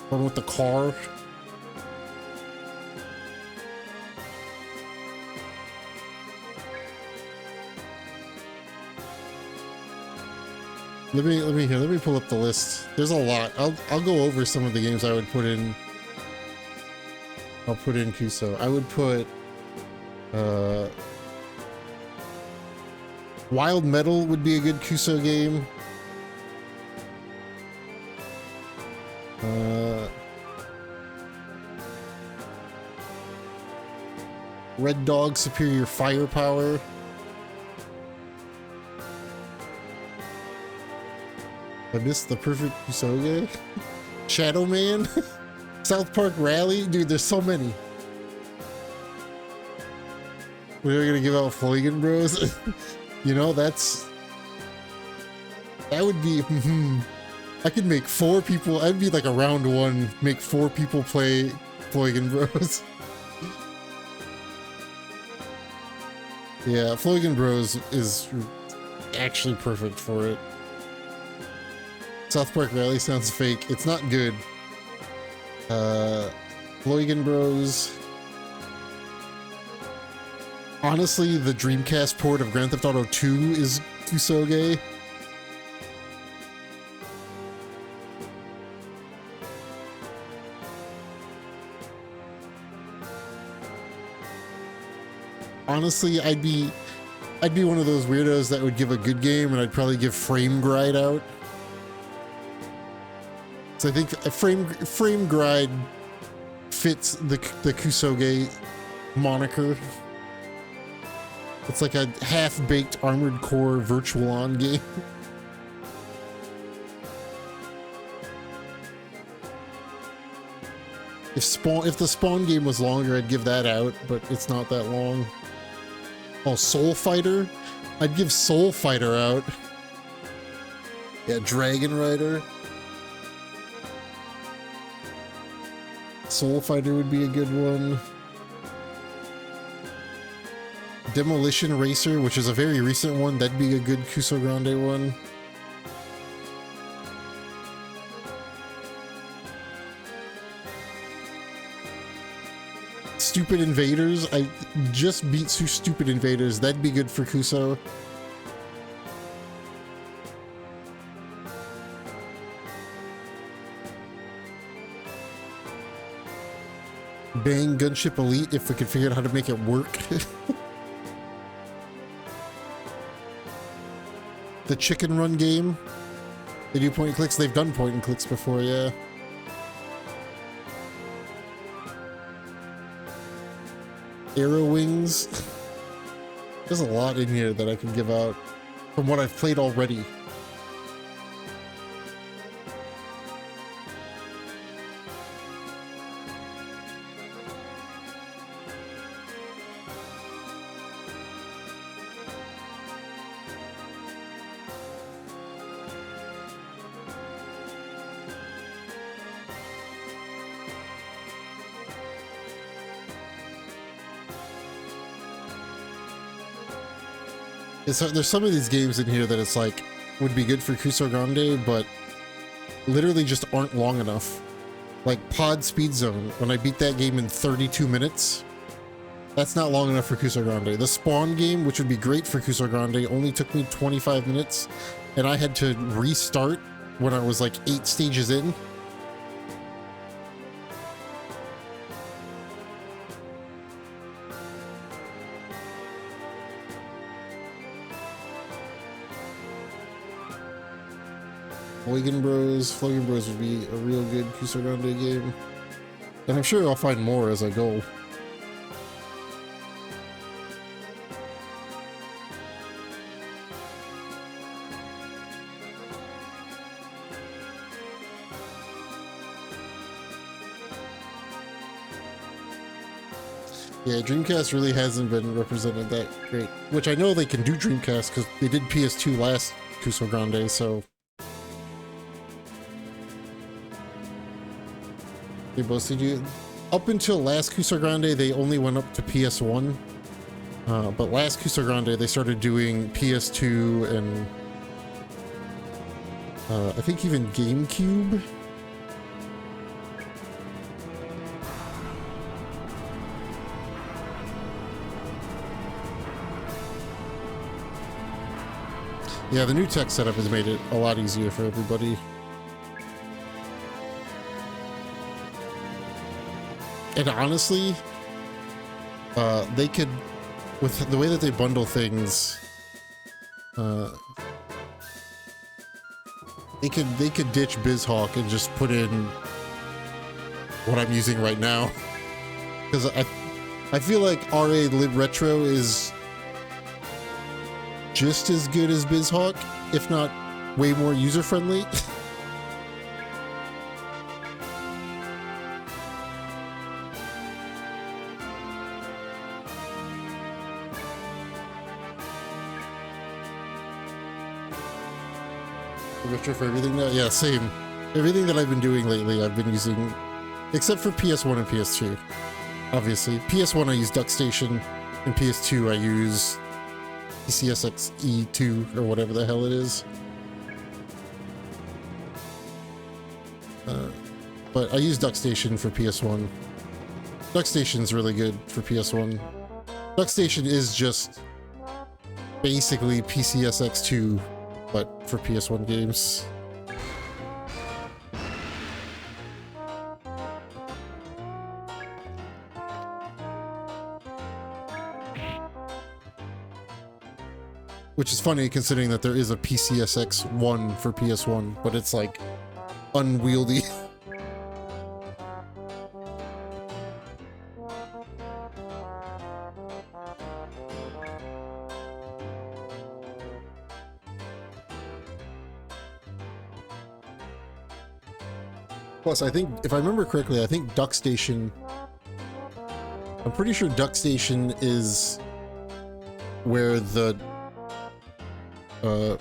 Speaker 1: One with the car. Let me pull up the list. There's a lot. I'll go over some of the games I would put in. I'll put in Kuso. I would put Wild Metal would be a good Kuso game. Red Dog Superior Firepower. I missed the perfect Kusoge. Shadow Man. South Park Rally. Dude, there's so many. We're gonna give out Flagon Bros. You know, that would be, I could make 4 people, I'd be like a round 1, make 4 people play Flagon Bros. Yeah, Flagon Bros is actually perfect for it. South Park Rally sounds fake. It's not good. Flagon Bros. Honestly, the Dreamcast port of Grand Theft Auto 2 is Kusoge. Honestly, I'd be one of those weirdos that would give a good game, and I'd probably give Frame Gride out. So I think a Frame Gride fits the Kusoge moniker. It's like a half-baked Armored Core Virtual-On game. If the Spawn game was longer, I'd give that out, but it's not that long. Oh, Soul Fighter? I'd give Soul Fighter out. Yeah, Dragon Rider. Soul Fighter would be a good one. Demolition Racer, which is a very recent one, that'd be a good Kuso Grande one. Stupid Invaders, I just beat Stupid Invaders, that'd be good for Kuso. Bang Gunship Elite, if we could figure out how to make it work. The Chicken Run game. They do point and clicks. They've done point and clicks before, yeah. Arrow Wings. There's a lot in here that I can give out from what I've played already. There's some of these games in here that it's like would be good for Kuso Grande, but literally just aren't long enough. Like Pod Speed Zone, when I beat that game in 32 minutes, that's not long enough for Kuso Grande. The Spawn game, which would be great for Kuso Grande, only took me 25 minutes, and I had to restart when I was like 8 stages in. Flagon Bros would be a real good Kuso Grande game. And I'm sure I'll find more as I go. Yeah, Dreamcast really hasn't been represented that great. Which I know they can do Dreamcast because they did PS2 last Kuso Grande, so... They both do. Up until last Kuso Grande, they only went up to PS1. But last Kuso Grande, they started doing PS2 and I think even GameCube. Yeah, the new tech setup has made it a lot easier for everybody. And honestly, they could, with the way that they bundle things, they could ditch BizHawk and just put in what I'm using right now. Because I feel like RA Lib Retro is just as good as BizHawk, if not way more user-friendly. Retro for everything now? Yeah, same. Everything that I've been doing lately, I've been using, except for PS1 and PS2. Obviously. PS1 I use DuckStation, and PS2 I use PCSX E2, or whatever the hell it is. But I use DuckStation for PS1. DuckStation's really good for PS1. DuckStation is just basically PCSX2, but for PS1 games. Which is funny considering that there is a PCSX1 for PS1, but it's like unwieldy. Plus, I think, if I remember correctly, I think DuckStation, I'm pretty sure DuckStation is where the a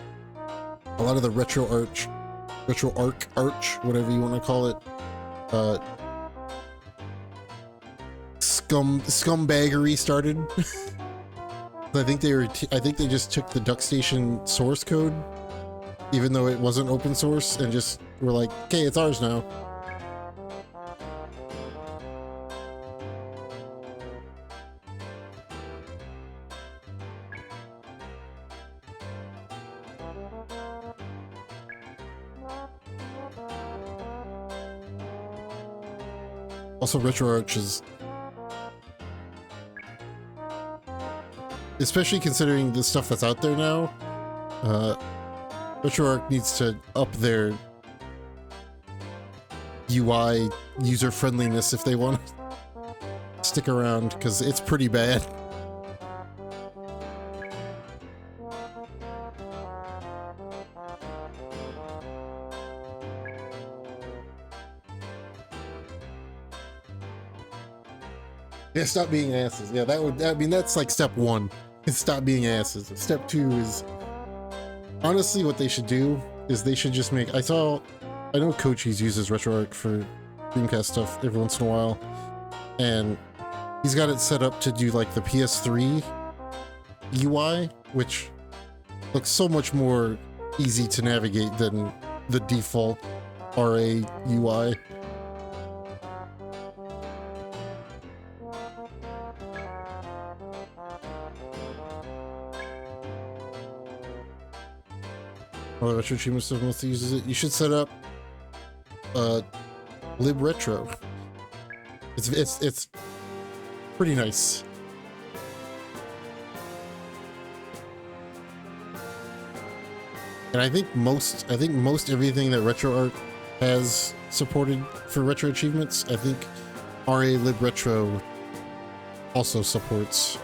Speaker 1: lot of the retro arch, whatever you want to call it, scumbaggery started. I think they just took the DuckStation source code, even though it wasn't open source, and just were like, okay, it's ours now. Also, RetroArch is, especially considering the stuff that's out there now, RetroArch needs to up their UI user friendliness if they want to stick around, because it's pretty bad. Yeah, stop being asses. Yeah, I mean, that's like step one, is stop being asses. Step two is, honestly, what they should do is they should just make, I know Cochise uses RetroArch for Dreamcast stuff every once in a while, and he's got it set up to do like the PS3 UI, which looks so much more easy to navigate than the default RA UI. Well, Retro Achievement stuff mostly uses it. You should set up Lib Retro. It's pretty nice. And I think most everything that RetroArch has supported for retro achievements, I think RA Lib Retro also supports.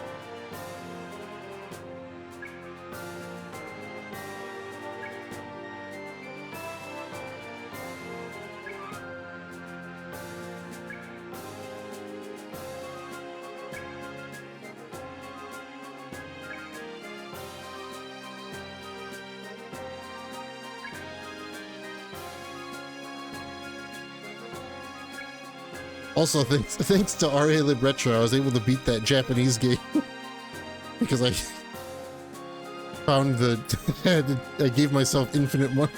Speaker 1: Also, thanks to RA Lib Retro, I was able to beat that Japanese game because I found I gave myself infinite money.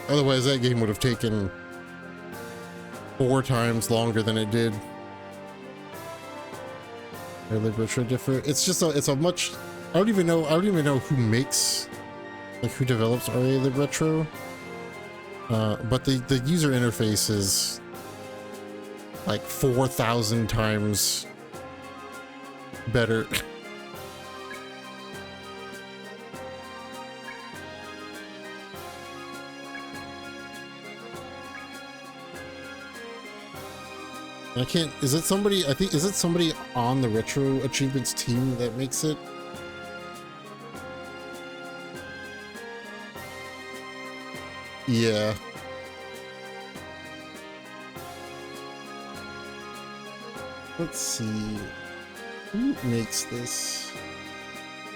Speaker 1: Otherwise, that game would have taken 4 times longer than it did. Are Lib Retro different? It's just a, it's a much, I don't even know who makes, like who develops RA Lib Retro. But the user interface is like 4,000 times better. I can't, is it somebody, I think, is it somebody on the Retro Achievements team that makes it? Yeah. Let's see. Who makes this?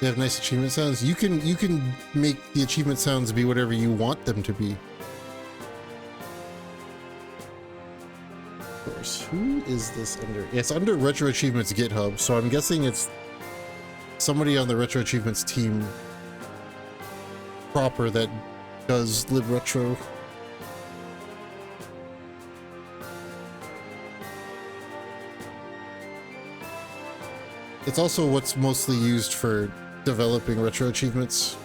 Speaker 1: They have nice achievement sounds. You can make the achievement sounds be whatever you want them to be. Of course. Who is this under? It's under Retro Achievements GitHub, so I'm guessing it's somebody on the Retro Achievements team proper that does Lib Retro. It's also what's mostly used for developing Retro Achievements.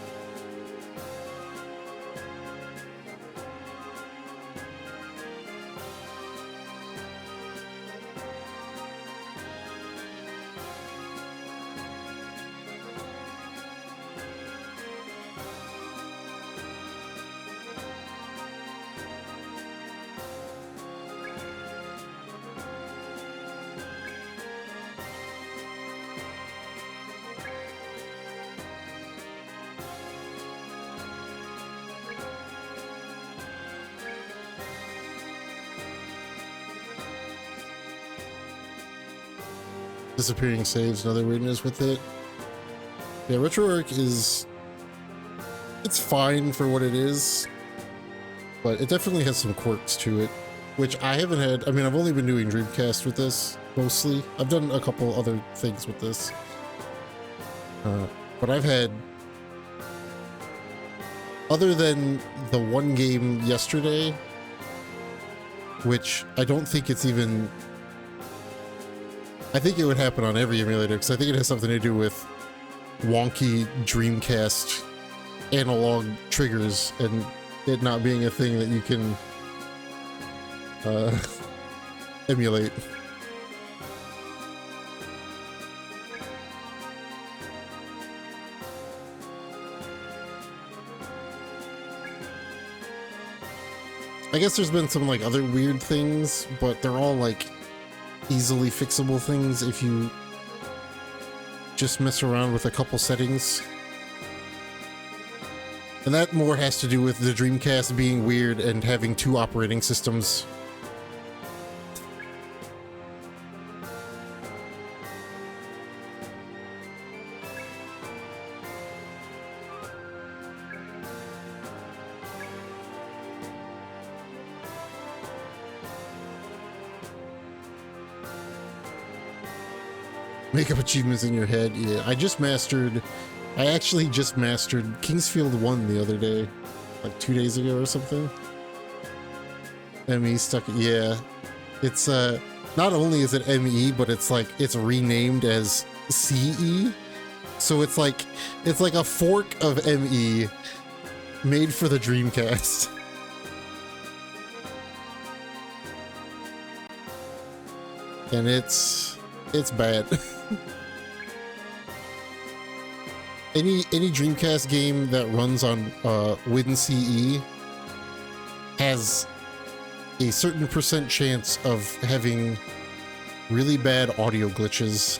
Speaker 1: Disappearing saves, another weirdness with it. Yeah, RetroArch is, it's fine for what it is, but it definitely has some quirks to it, which I haven't had. I mean, I've only been doing Dreamcast with this, mostly. I've done a couple other things with this. But I've had, other than the one game yesterday, which I don't think it's even, I think it would happen on every emulator, because I think it has something to do with wonky Dreamcast analog triggers and it not being a thing that you can emulate. I guess there's been some like other weird things, but they're all like easily fixable things if you just mess around with a couple settings. And that more has to do with the Dreamcast being weird and having 2 operating systems. Make up achievements in your head. Yeah, I actually just mastered Kingsfield 1 the other day, like 2 days ago or something. ME stuck, yeah. It's not only is it ME, but it's like it's renamed as CE. So it's like a fork of ME made for the Dreamcast. And it's bad. Any Dreamcast game that runs on WinCE has a certain % chance of having really bad audio glitches.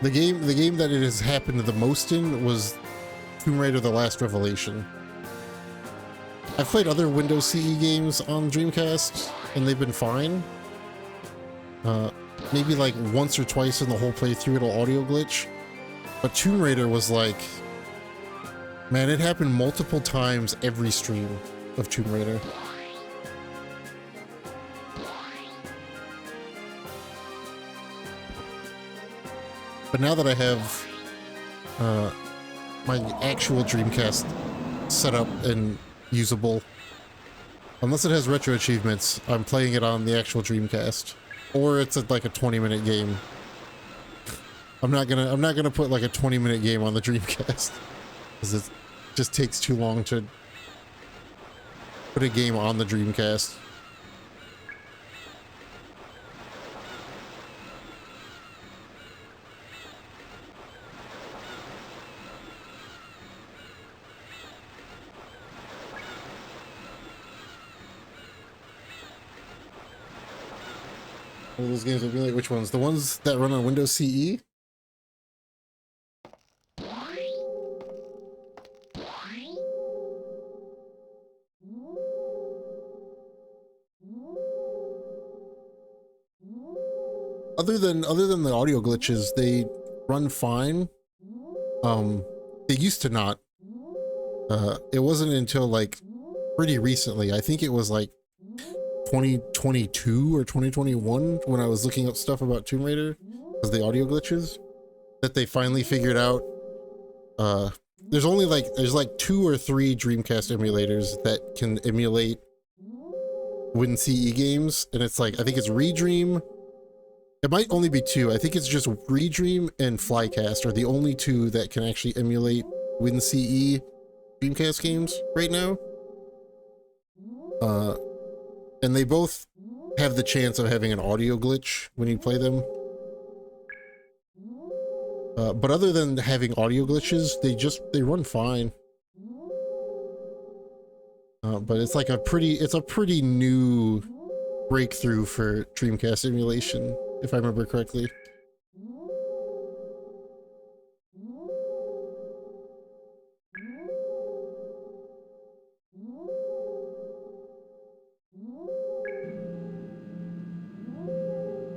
Speaker 1: The game that it has happened the most in was Tomb Raider: The Last Revelation. I've played other Windows CE games on Dreamcast, and they've been fine. Maybe like once or twice in the whole playthrough it'll audio glitch. But Tomb Raider was like, man, it happened multiple times every stream of Tomb Raider. But now that I have my actual Dreamcast set up and usable, unless it has retro achievements, I'm playing it on the actual Dreamcast, or it's like a 20-minute game. I'm not gonna put like a 20-minute game on the Dreamcast because it just takes too long to put a game on the Dreamcast. All those games would be like, which ones? The ones that run on Windows CE? Other than the audio glitches, they run fine. They used to not. It wasn't until like pretty recently. I think it was like 2022 or 2021 when I was looking up stuff about Tomb Raider, because the audio glitches, that they finally figured out. There's like 2 or 3 Dreamcast emulators that can emulate Win CE games, and it's like, I think it's Redream. It might only be 2. I think it's just Redream and Flycast are the only 2 that can actually emulate Win CE Dreamcast games right now. And they both have the chance of having an audio glitch when you play them. But other than having audio glitches, they run fine. But it's like a pretty new breakthrough for Dreamcast emulation, if I remember correctly.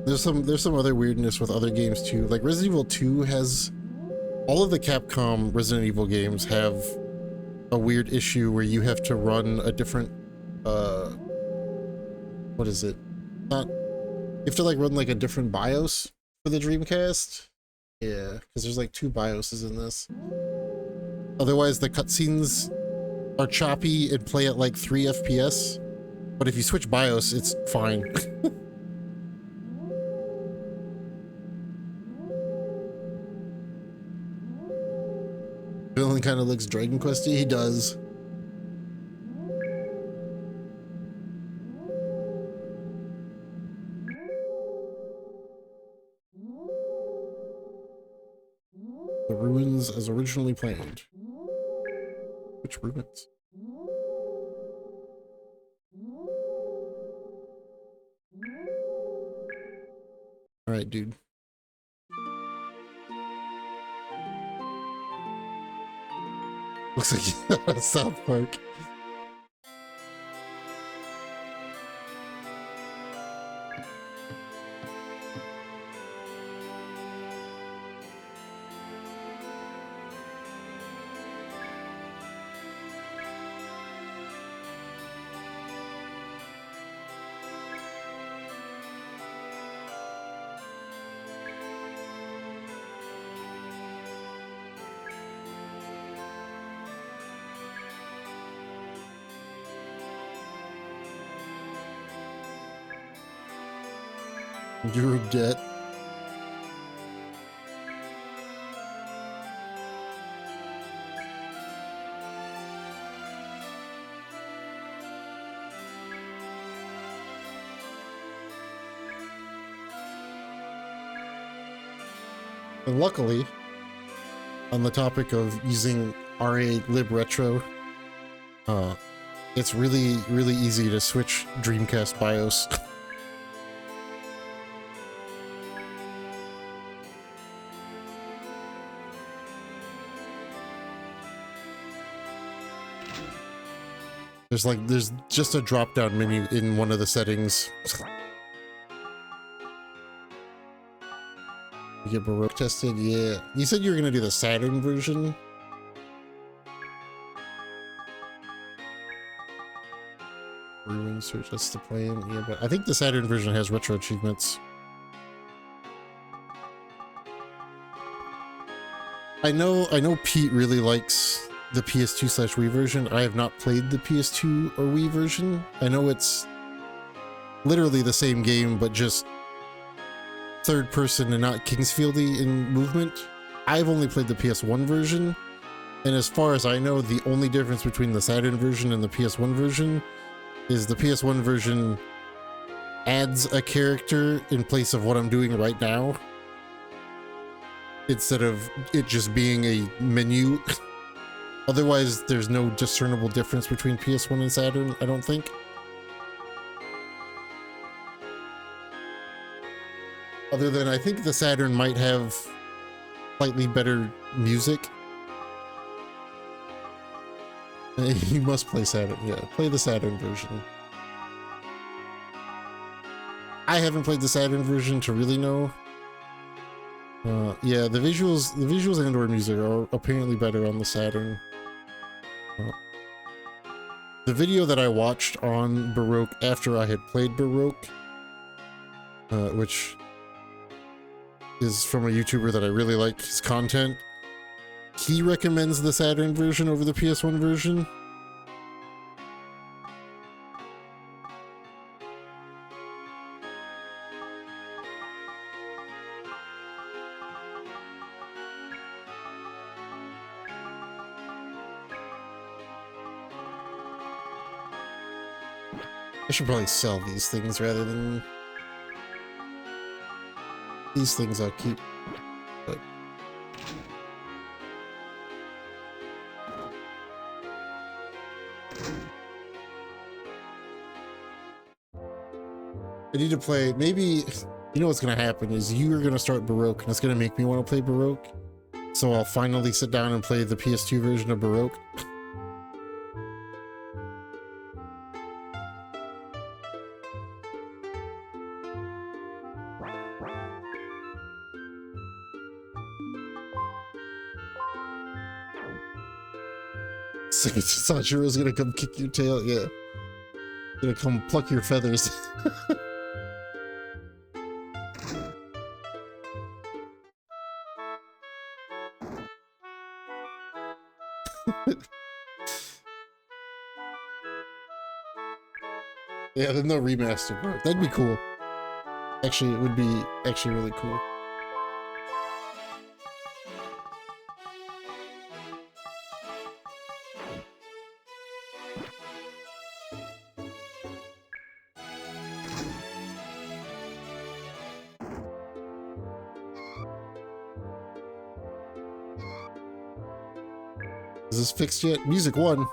Speaker 1: There's some other weirdness with other games too. Like Resident Evil 2 has, all of the Capcom Resident Evil games have a weird issue where you have to run a different, what is it? You have to like run like a different BIOS for the Dreamcast. Yeah, because there's like 2 BIOSes in this. Otherwise the cutscenes are choppy and play at like 3 FPS. But if you switch BIOS, it's fine. Villain kind of looks Dragon Questy. He does. The ruins as originally planned. Which ruins? All right, dude. Looks like South Park. You're dead. And luckily, on the topic of using RA lib retro, it's really easy to switch Dreamcast BIOS. There's just a drop down menu in one of the settings. You get Baroque tested, yeah. You said you were gonna do the Saturn version. Ruin search, that's the plan, yeah, but I think the Saturn version has retro achievements. I know Pete really likes the PS2/Wii version. I have not played the PS2 or Wii version. I know it's literally the same game, but just third person and not Kingsfieldy in movement. I've only played the PS1 version, and as far as I know, the only difference between the Saturn version and the PS1 version is the PS1 version adds a character in place of what I'm doing right now, instead of it just being a menu. Otherwise, there's no discernible difference between PS1 and Saturn, I don't think. Other than I think the Saturn might have slightly better music. You must play Saturn. Yeah, play the Saturn version. I haven't played the Saturn version to really know. Yeah, the visuals and/or music are apparently better on the Saturn. The video that I watched on Baroque after I had played Baroque, which is from a YouTuber that I really like his content, he recommends the Saturn version over the PS1 version. I should probably sell these things rather than... These things I'll keep, but... I need to play, maybe, you know what's gonna happen is you're gonna start Baroque and it's gonna make me want to play Baroque. So I'll finally sit down and play the PS2 version of Baroque. Sanjiro's gonna come kick your tail, yeah. Gonna come pluck your feathers. Yeah, there's no remastered part. That'd be cool. Actually, it would be actually really cool. Is this fixed yet? Music 1.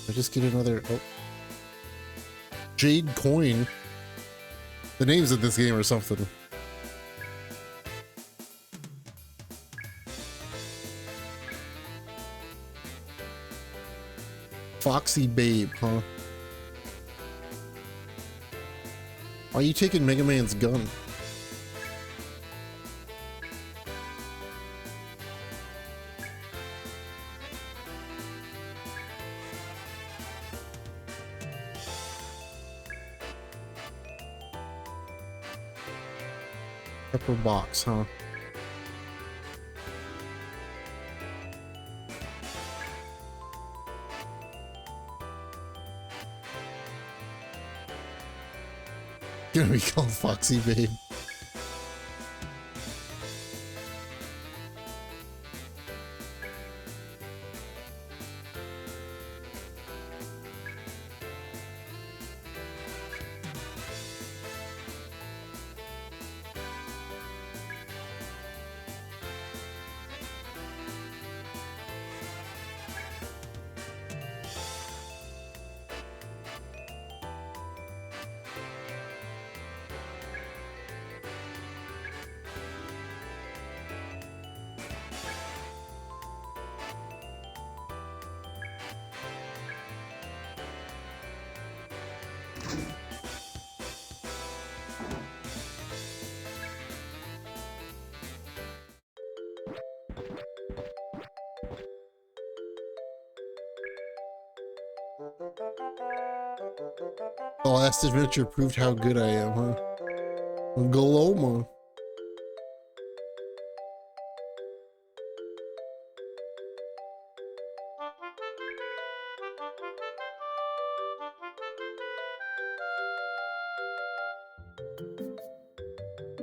Speaker 1: I just get another, oh. Jade coin. The names of this game are something. Foxy Babe, huh? Why are you taking Mega Man's gun? Pepper box, huh? Gonna be called Foxy Babe. The last adventure proved how good I am, huh? Galoma.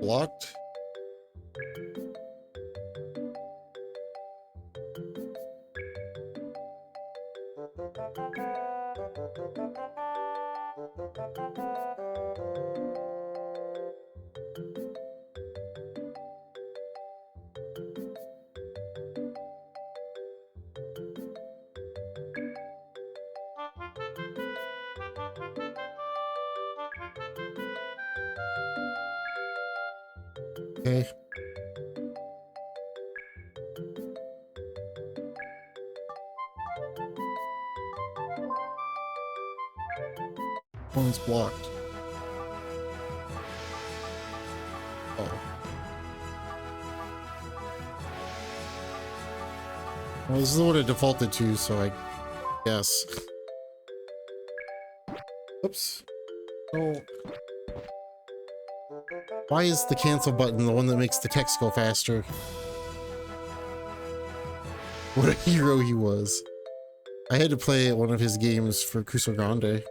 Speaker 1: Blocked. Okay. One's blocked. Oh. Well, this is what it defaulted to, so I guess. Oops. Oh. Why is the cancel button the one that makes the text go faster? What a hero he was. I had to play one of his games for Crusoe Grande.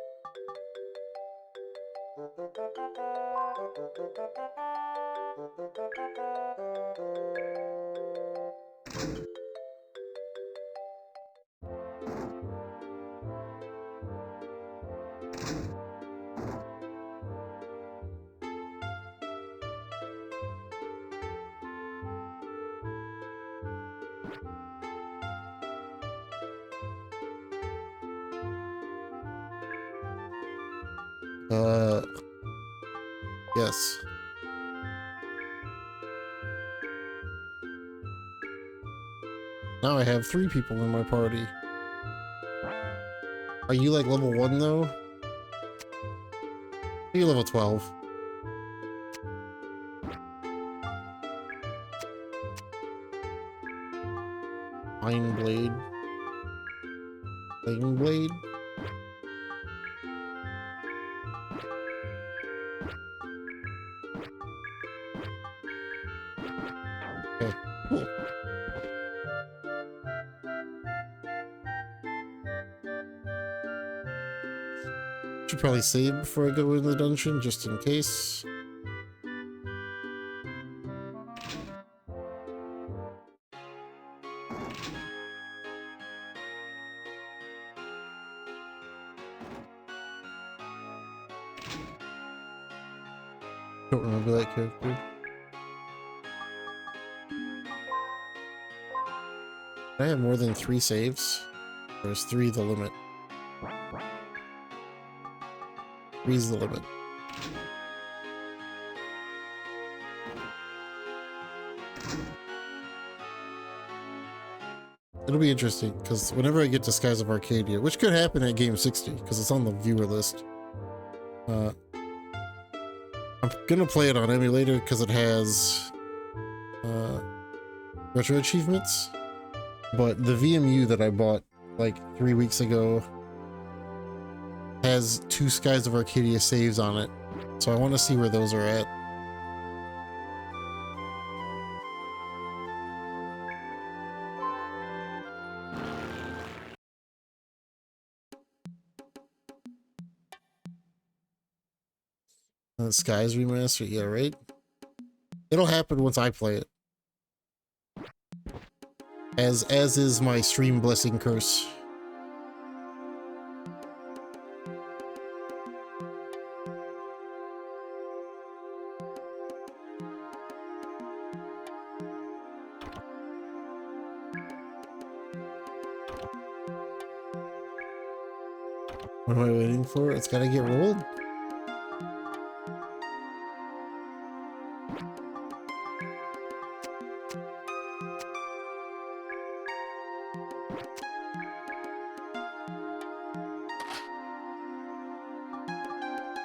Speaker 1: Yes. Now I have 3 people in my party. Are you like level 1 though? You're level 12. Iron Blade. Lightning Blade. Okay, cool. Should probably save before I go in the dungeon, just in case. Don't remember that character. I have more than 3 saves? Or is 3 the limit? 3's the limit. It'll be interesting, because whenever I get to Skies of Arcadia, which could happen at Game 60, because it's on the viewer list, I'm gonna play it on emulator, because it has retro achievements, but the VMU that I bought like 3 weeks ago has 2 Skies of Arcadia saves on it, so I want to see where those are at. Skies remaster, yeah, right? It'll happen once I play it. As is my stream blessing curse. What am I waiting for? It's gotta get rolled?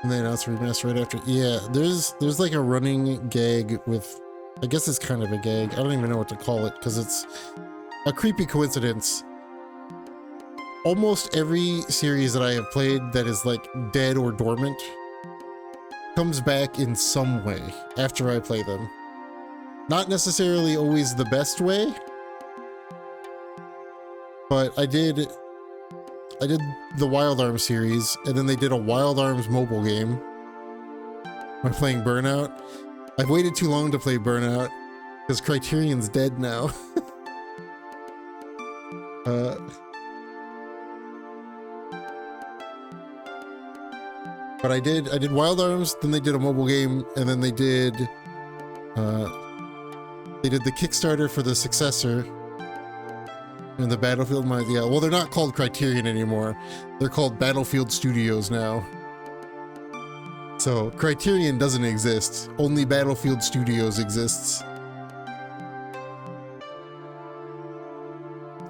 Speaker 1: And they announced remaster right after. Yeah, there's like a running gag with, I guess it's kind of a gag. I don't even know what to call it because it's a creepy coincidence. Almost every series that I have played that is like dead or dormant comes back in some way after I play them. Not necessarily always the best way, but I did the Wild Arms series, and then they did a Wild Arms mobile game. I'm playing Burnout. I've waited too long to play Burnout because Criterion's dead now. But I did Wild Arms, then they did a mobile game, and then they did the Kickstarter for the successor and the Battlefield mine. Yeah, well, they're not called Criterion anymore. They're called Battlefield Studios now. So Criterion doesn't exist. Only Battlefield Studios exists.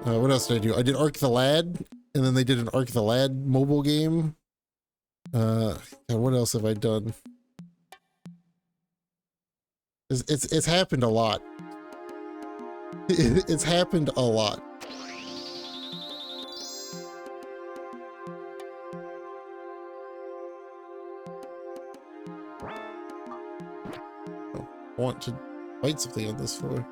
Speaker 1: What else did I do? I did Ark the Lad, and then they did an Ark the Lad mobile game. God, what else have I done? It's happened a lot. It's happened a lot. I want to fight something on this floor.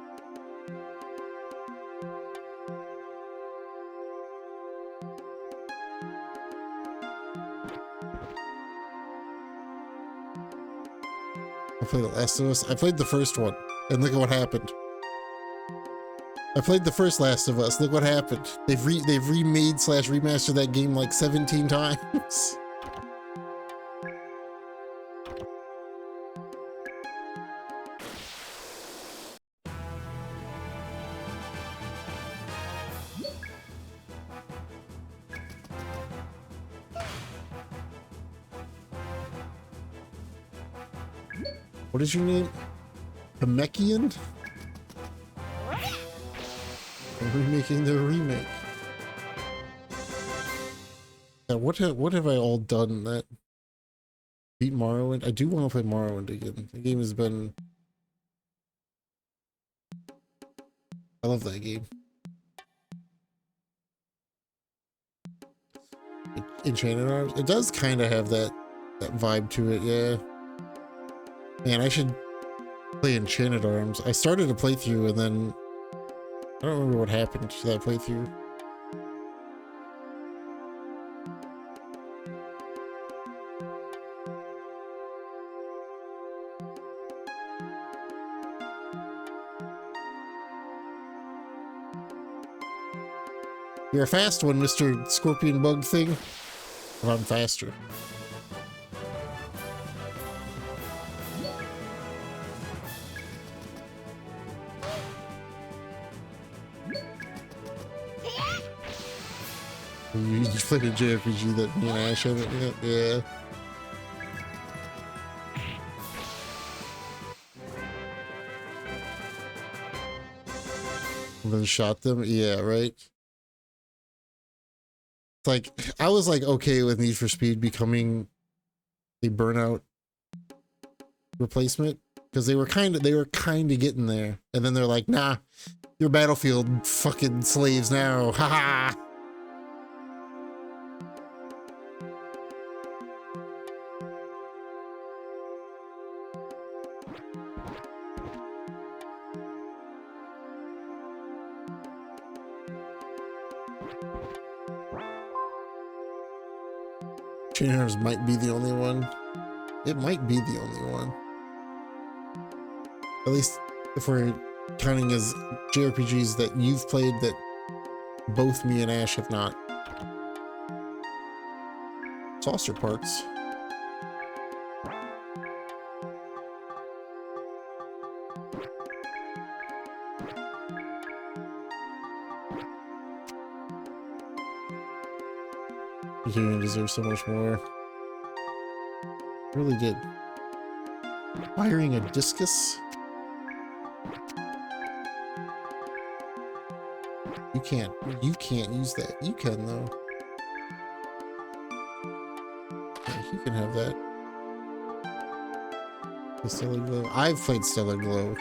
Speaker 1: I played The Last of Us. I played the first one, and look at what happened. I played the first Last of Us. Look what happened. They've remade / remastered that game like 17 times. What is your name? Hamekian? They're remaking their remake. Yeah, what have I all done that beat Morrowind? I do want to play Morrowind again. The game has been... I love that game. Enchanted Arms? It does kind of have that vibe to it, yeah. Man, I should play Enchanted Arms. I started a playthrough and then I don't remember what happened to that playthrough. You're a fast one, Mr. Scorpion Bug thing. But I'm faster. You just played a JRPG that me and Ash haven't yet? Yeah. And then shot them? Yeah, right? It's like, I was like okay with Need for Speed becoming a Burnout replacement. Because they were kind of getting there. And then they're like, nah, you're Battlefield fucking slaves now. Haha. Trainers might be the only one. It might be the only one. At least if we're counting as JRPGs that you've played that both me and Ash have not. Saucer parts. You deserve so much more. Really did. Firing a discus? You can't use that. You can though. Yeah, you can have that. Stellar Glow. I've played Stellar Glow.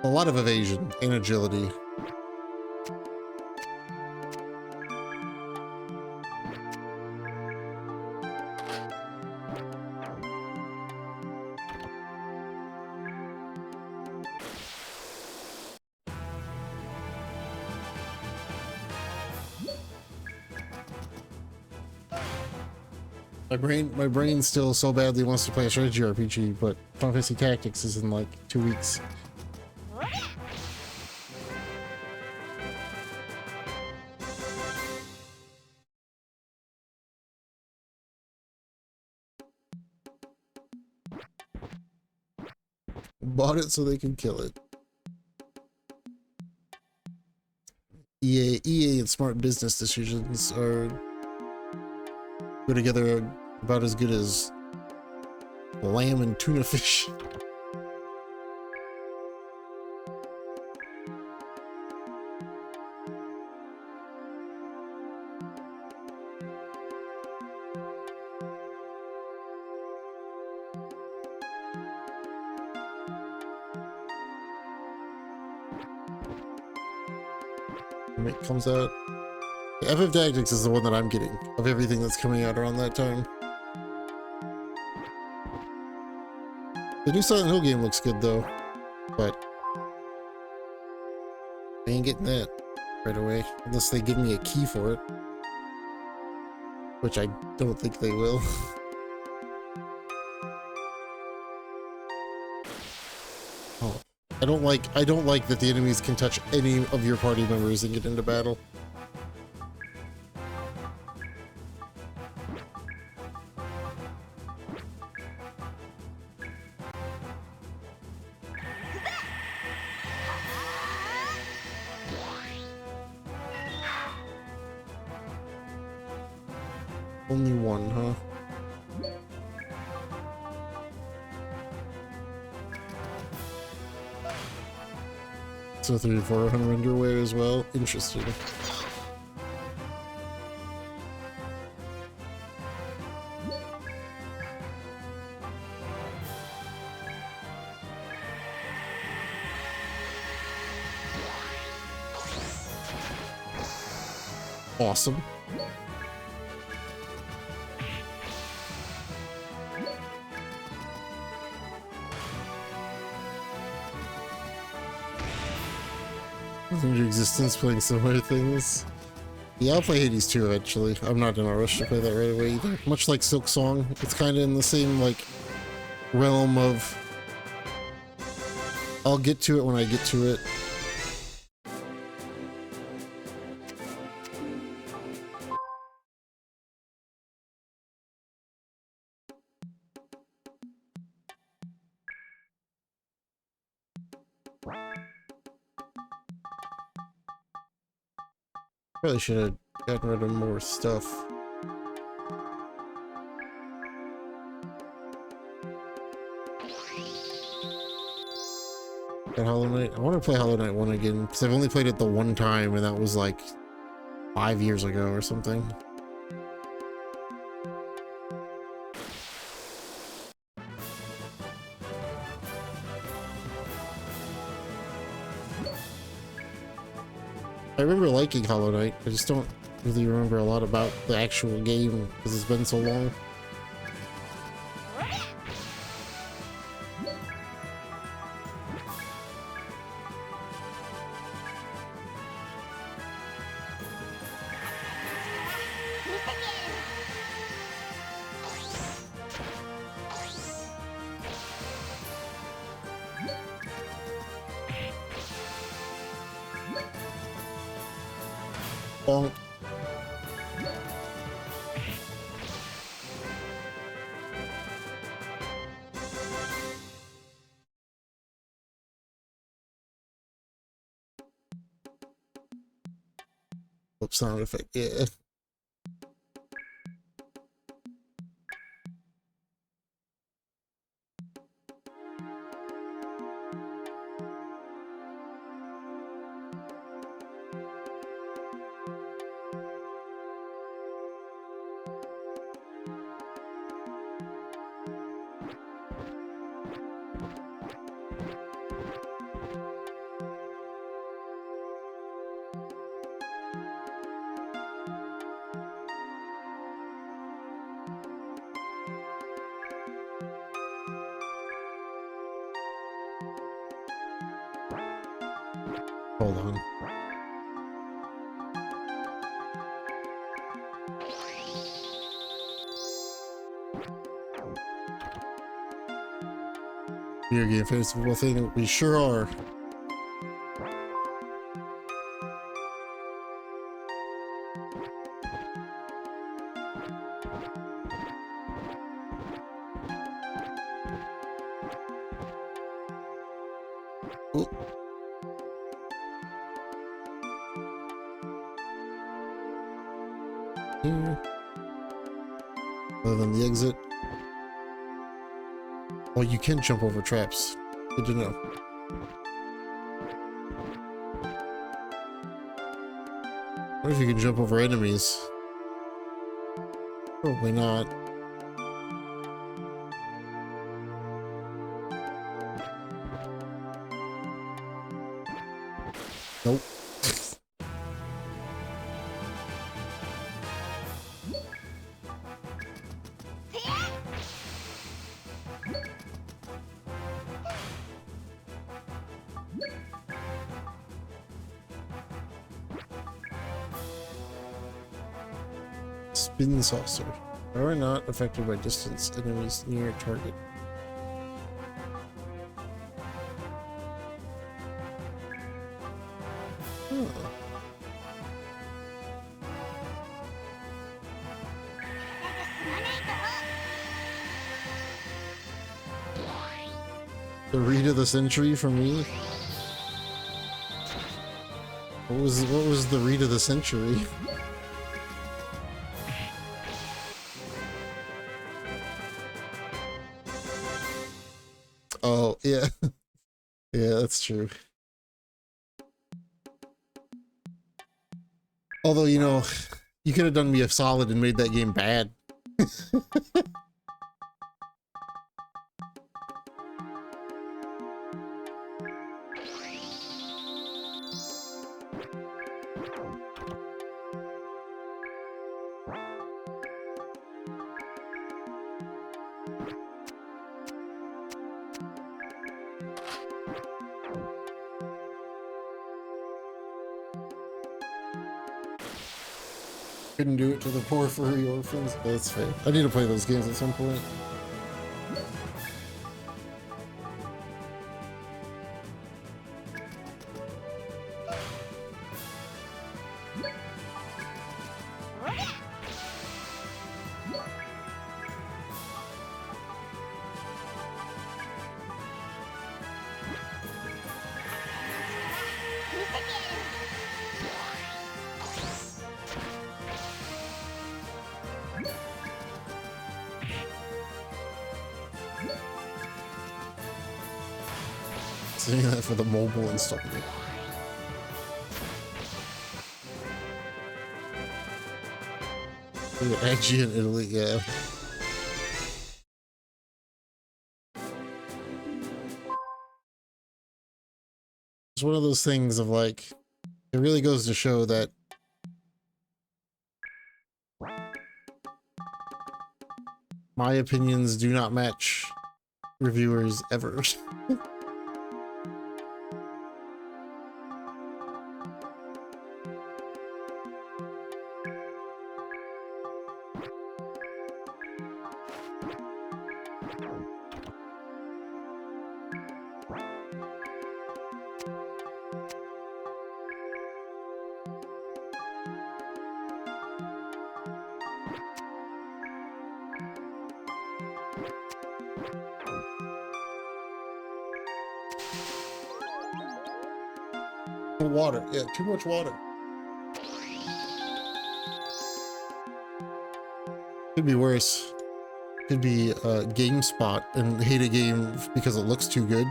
Speaker 1: A lot of evasion and agility. My brain still so badly wants to play a strategy RPG, but Final Fantasy Tactics is in like 2 weeks. Bought it so they can kill it. EA and smart business decisions are go together about as good as lamb and tuna fish. When it comes out, FF Tactics is the one that I'm getting of everything that's coming out around that time. The new Silent Hill game looks good though, but I ain't getting that right away unless they give me a key for it, which I don't think they will. Oh, I don't like that the enemies can touch any of your party members and get into battle. Only one, huh? So 3-400 underwear as well. Interesting. Awesome. Your existence playing similar things. Yeah, I'll play Hades 2 eventually. I'm not in a rush to play that right away either. Much like Silk Song, it's kind of in the same like realm of I'll get to it when I get to it. Probably should have gotten rid of more stuff. That Hollow Knight. I want to play Hollow Knight 1 again because I've only played it the one time and that was like 5 years ago or something. I remember liking Hollow Knight. I just don't really remember a lot about the actual game because it's been so long. Bonk. Flip sound effect, yeah. Hold on. Video game fantasy football thing, we sure are. Ooh. Here. Other than the exit. Oh, you can jump over traps. Good to know. What if you can jump over enemies? Probably not. Nope. Spin saucer. Are not affected by distance. Enemies near target. Huh. The read of the century for me? What was the read of the century? Oh, yeah. Yeah, that's true. Although, you know, you could have done me a solid and made that game bad. Couldn't do it to the poor furry orphans. That's fair. I need to play those games at some point. Seeing that for the mobile installment. Actually in Italy, yeah. It's one of those things of like, it really goes to show that my opinions do not match reviewers ever. Water, yeah, too much water. Could be worse. Could be GameSpot and hate a game because it looks too good.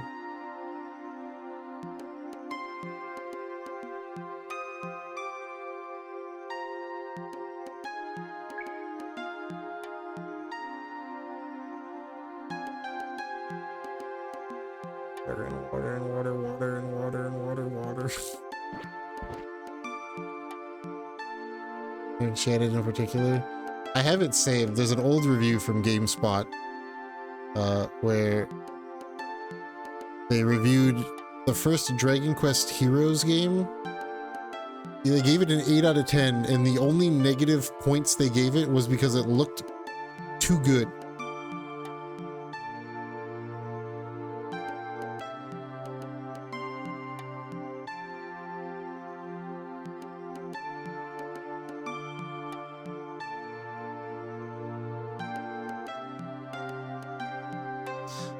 Speaker 1: Water and water and water, water and water and water, water. And Shannon in particular. I have it saved. There's an old review from GameSpot where They reviewed the first Dragon Quest Heroes game. They gave it an 8 out of 10, and the only negative points they gave it was because it looked too good.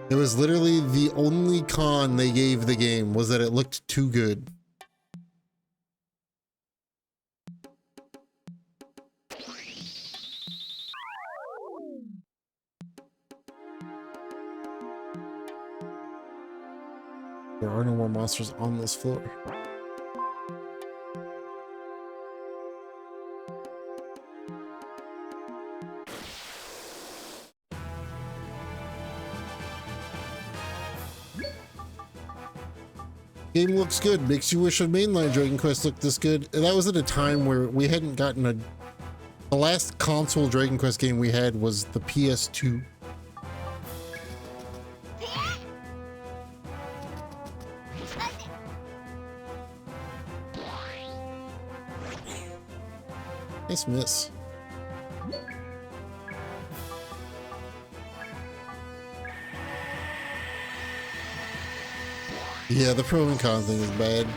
Speaker 1: It was literally the only con they gave the game, was that it looked too good. There are no more monsters on this floor. Game looks good. Makes you wish a mainline Dragon Quest looked this good. And that was at a time where we hadn't gotten a... The last console Dragon Quest game we had was the PS2. Nice miss. Yeah, the pro and con thing is bad.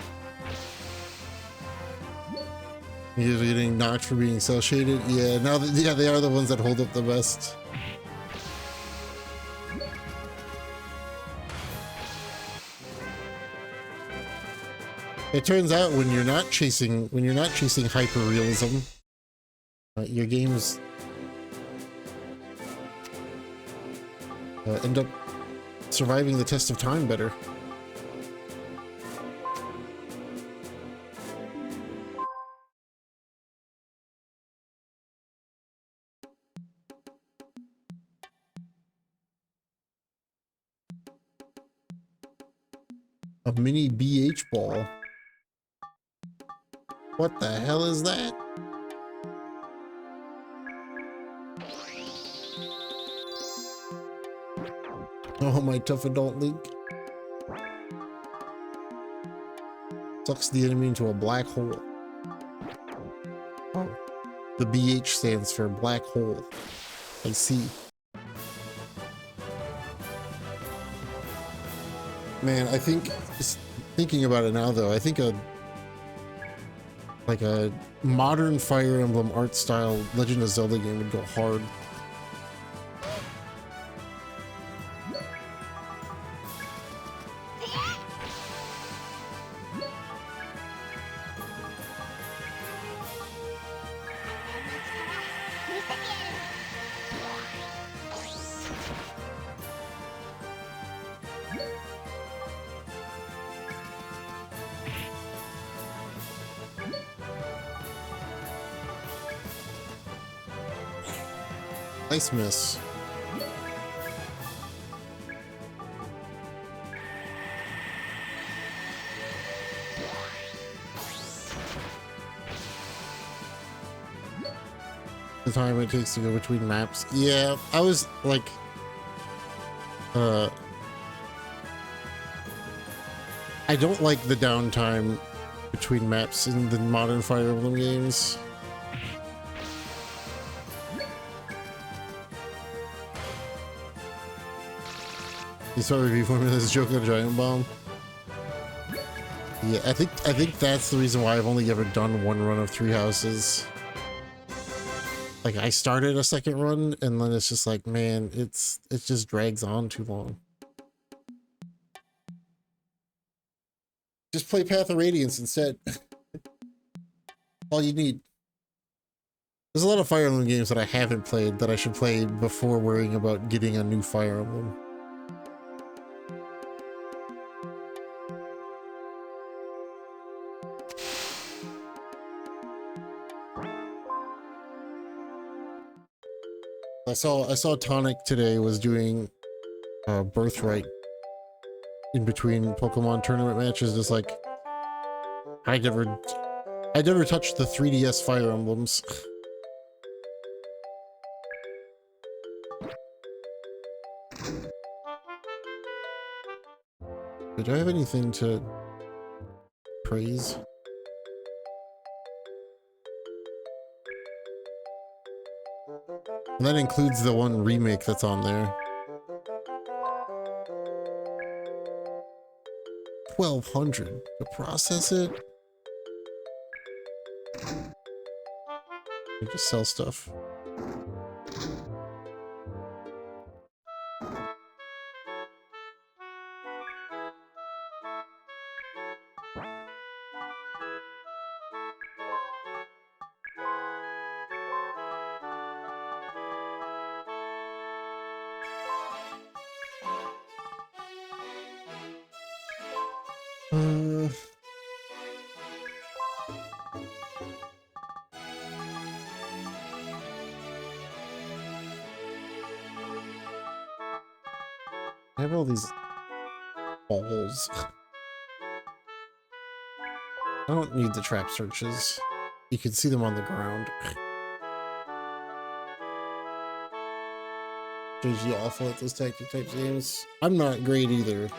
Speaker 1: You're getting knocked for being cell shaded. Yeah, now that, yeah, they are the ones that hold up the best. It turns out when you're not chasing hyper realism, your games end up surviving the test of time better. A mini BH ball. What the hell is that? Oh, my tough adult Link. Sucks the enemy into a black hole. Oh. The BH stands for black hole. I see. Man, I think, just thinking about it now though, I think a modern Fire Emblem art style Legend of Zelda game would go hard. Nice miss. The time it takes to go between maps. Yeah, I was like, I don't like the downtime between maps in the modern Fire Emblem games. You saw a review for me this joke on Giant Bomb. Yeah, I think that's the reason why I've only ever done one run of Three Houses. Like, I started a second run and then it's just like, man, it just drags on too long. Just play Path of Radiance instead. All you need. There's a lot of Fire Emblem games that I haven't played that I should play before worrying about getting a new Fire Emblem. I saw Tonic today was doing Birthright in between Pokemon tournament matches. Just like, I never touched the 3DS Fire Emblems. Do I have anything to praise? And that includes the one remake that's on there. 1,200 to process it. I just sell stuff. I have all these balls. I don't need the trap searches. You can see them on the ground. JG awful at those tactic type games. I'm not great either.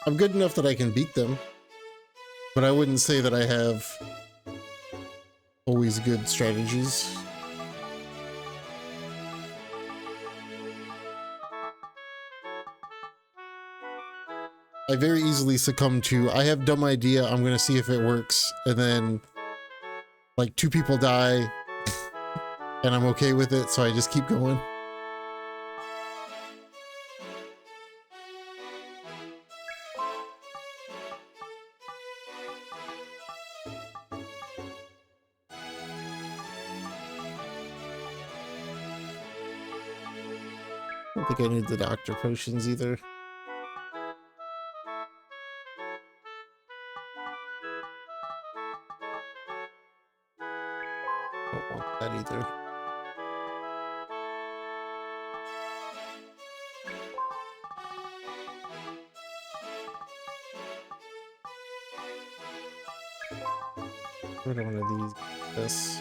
Speaker 1: I'm good enough that I can beat them, but I wouldn't say that I have always good strategies. I very easily succumb to, I have dumb idea, I'm gonna see if it works, and then like 2 people die and I'm okay with it, so I just keep going. I don't think I need the doctor potions either. Don't want that either. What one of these? This.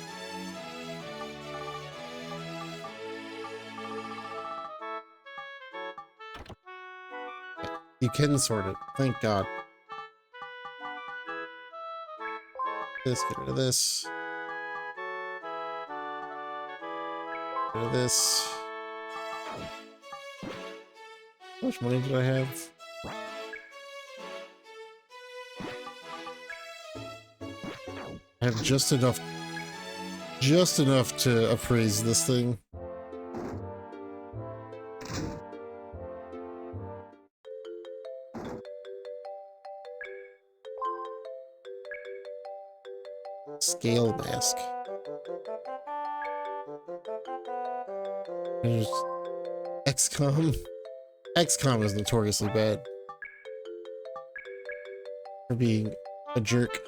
Speaker 1: You can sort it. Thank God. This, get rid of this. Get rid of this. How much money did I have? I have just enough to appraise this thing. Scale mask. There's XCOM. XCOM is notoriously bad for being a jerk.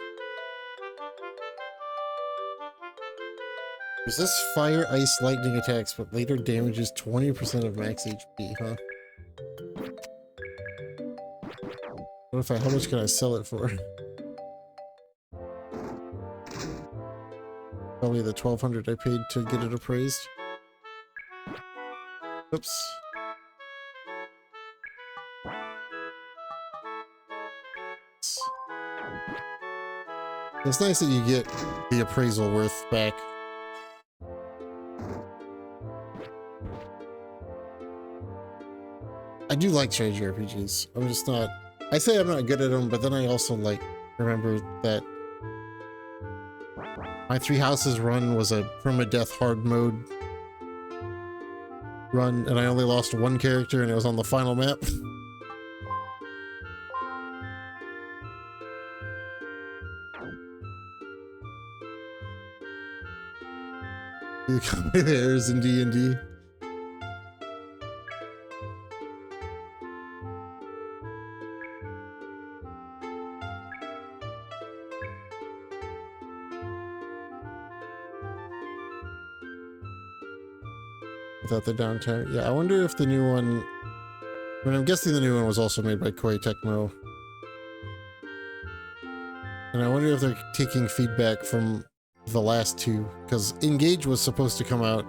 Speaker 1: Resist fire, ice, lightning attacks, but later damages 20% of max HP, huh? What if how much can I sell it for? Probably the 1,200 I paid to get it appraised. Oops. It's nice that you get the appraisal worth back. I do like strategy RPGs. I'm just not... I say I'm not good at them, but then I also like remember that my 3 Houses run was a permadeath hard mode run, and I only lost 1 character, and it was on the final map. You come with errors in D&D. Without the downtime. Yeah, I wonder if the new one... I mean, I'm guessing the new one was also made by Koei Tecmo. And I wonder if they're taking feedback from the last 2, because Engage was supposed to come out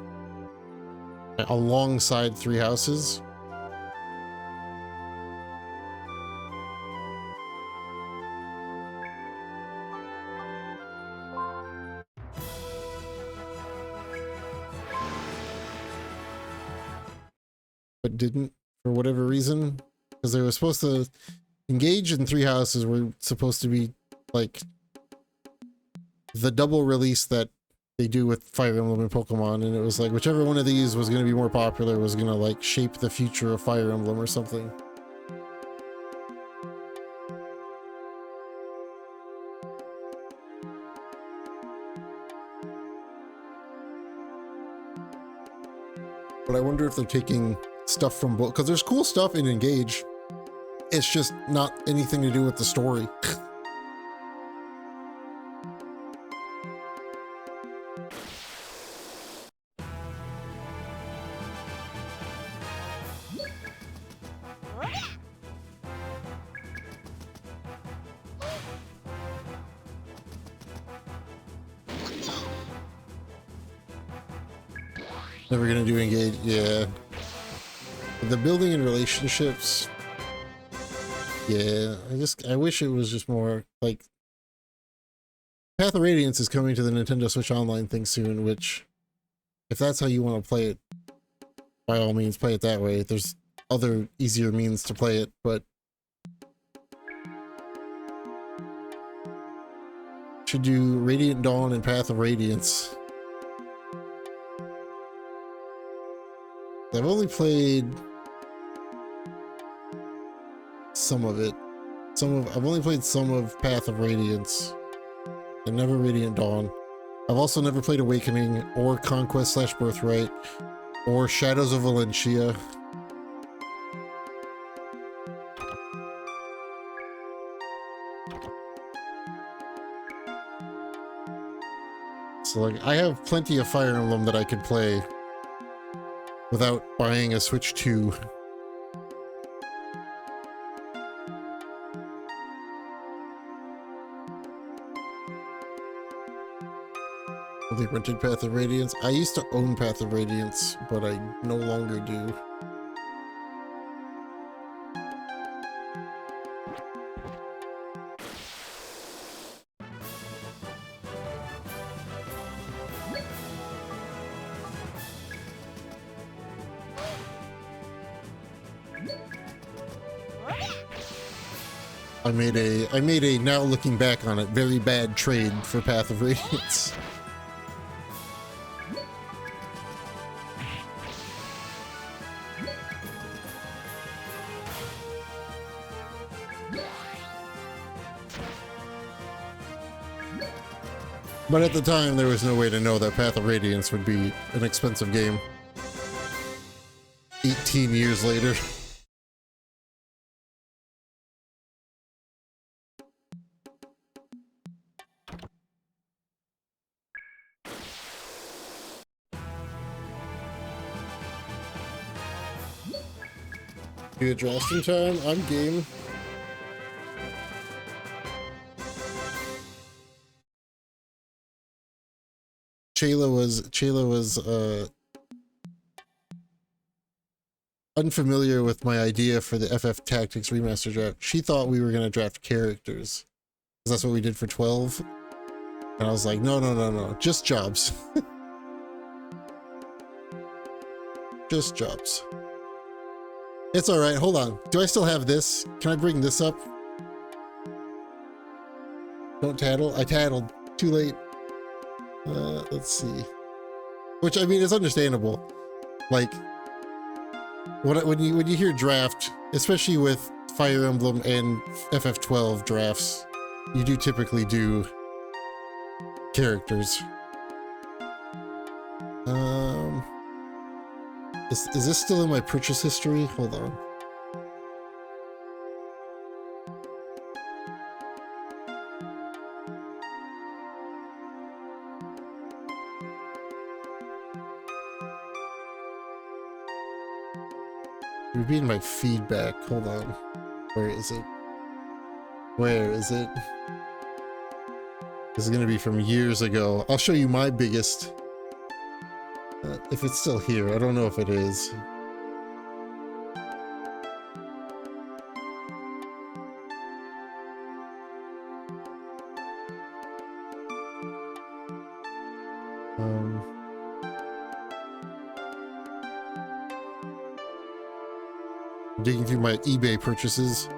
Speaker 1: alongside 3 Houses. but didn't for whatever reason. Because they were supposed to engage in 3 houses were supposed to be like the double release that they do with Fire Emblem and Pokemon, and it was like whichever one of these was going to be more popular was going to like shape the future of Fire Emblem or something. But I wonder if they're taking stuff from both, because there's cool stuff in Engage. It's just not anything to do with the story. Never gonna do Engage, yeah. The building and relationships, yeah. I wish it was just more like Path of Radiance is coming to the Nintendo Switch Online thing soon, which if that's how you want to play it, by all means play it that way. There's other easier means to play it, but should do Radiant Dawn and Path of Radiance. I've only played some of it. I've only played some of Path of Radiance and never Radiant Dawn. I've also never played Awakening or Conquest / Birthright or Shadows of Valencia. So like I have plenty of Fire Emblem that I could play without buying a Switch 2. They rented Path of Radiance. I used to own Path of Radiance, but I no longer do. I made a now looking back on it very bad trade for Path of Radiance. But at the time, there was no way to know that Path of Radiance would be an expensive game. 18 years later. You get dressed in time? I'm game. Chayla was unfamiliar with my idea for the FF Tactics remaster draft. She thought we were gonna draft characters, because that's what we did for 12. And I was like, no, just jobs. Just jobs. It's all right. Hold on. Do I still have this? Can I bring this up? Don't tattle. I tattled. Too late. Let's see. Which, I mean, is understandable. Like, when you hear draft, especially with Fire Emblem and FF12 drafts, you do typically do characters. Is this still in my purchase history? Hold on. You're being my feedback. Hold on. Where is it? Where is it? This is gonna be from years ago. I'll show you my biggest. If it's still here, I don't know if it is. Digging through my eBay purchases.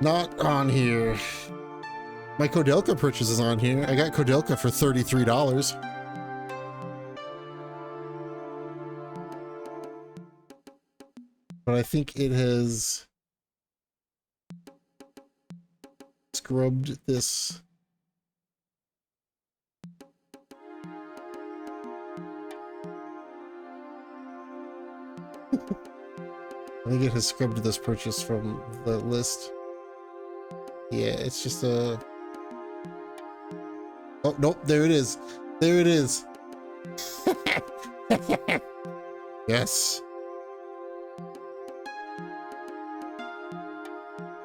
Speaker 1: Not on here. My Kodelka purchase is on here. I got Kodelka for $33. But I think it has scrubbed this. I think it has scrubbed this purchase from the list. Yeah, it's just a... Oh, nope, there it is. There it is. Yes.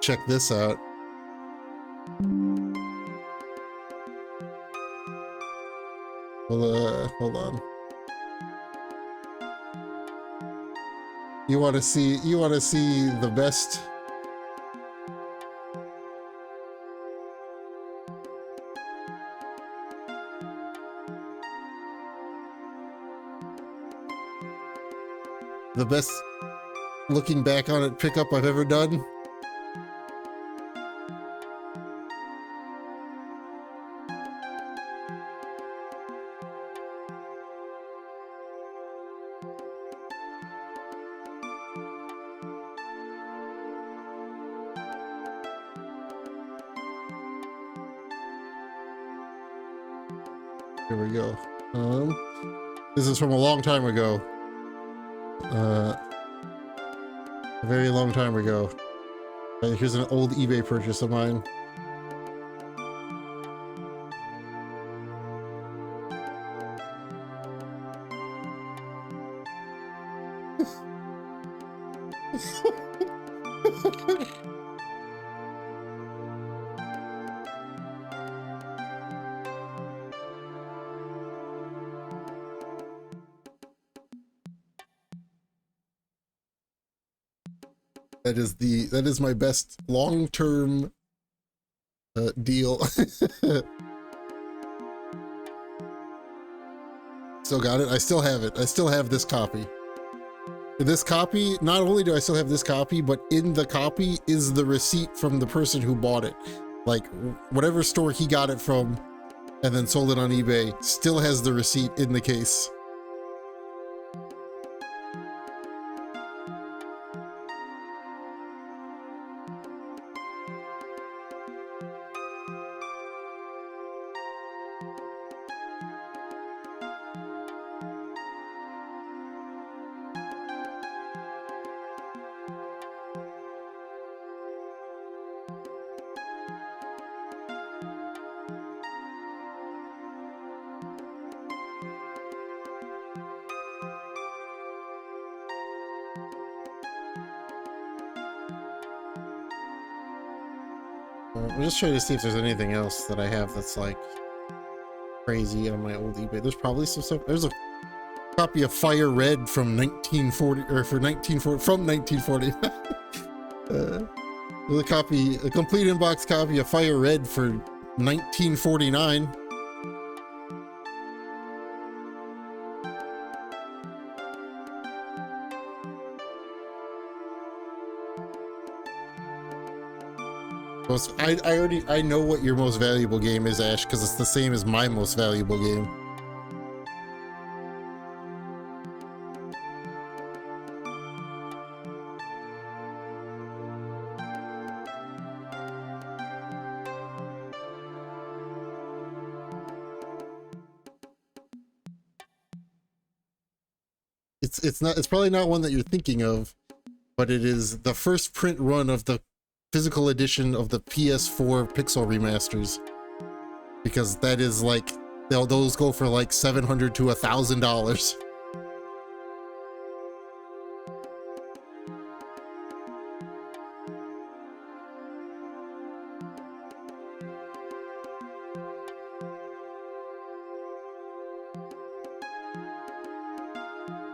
Speaker 1: Check this out. Hold on. You want to see the best? The best looking back on it pickup I've ever done? Here we go. This is from a long time ago. A very long time ago. Here's an old eBay purchase of mine. That is my best long-term deal. Still got it. I still have it. I still have this copy. This copy, not only do I still have this copy, but in the copy is the receipt from the person who bought it. Like whatever store he got it from and then sold it on eBay still has the receipt in the case. I'm just trying to see if there's anything else that I have that's like crazy on my old eBay. There's probably some stuff. There's a copy of Fire Red from 1940, or for 1940, from 1940. There's a complete inbox copy of Fire Red for 1949. I know what your most valuable game is, Ash, because it's the same as my most valuable game. It's probably not one that you're thinking of, but it is the first print run of the physical edition of the PS4 Pixel remasters, because that is like those go for like $700 to $1,000.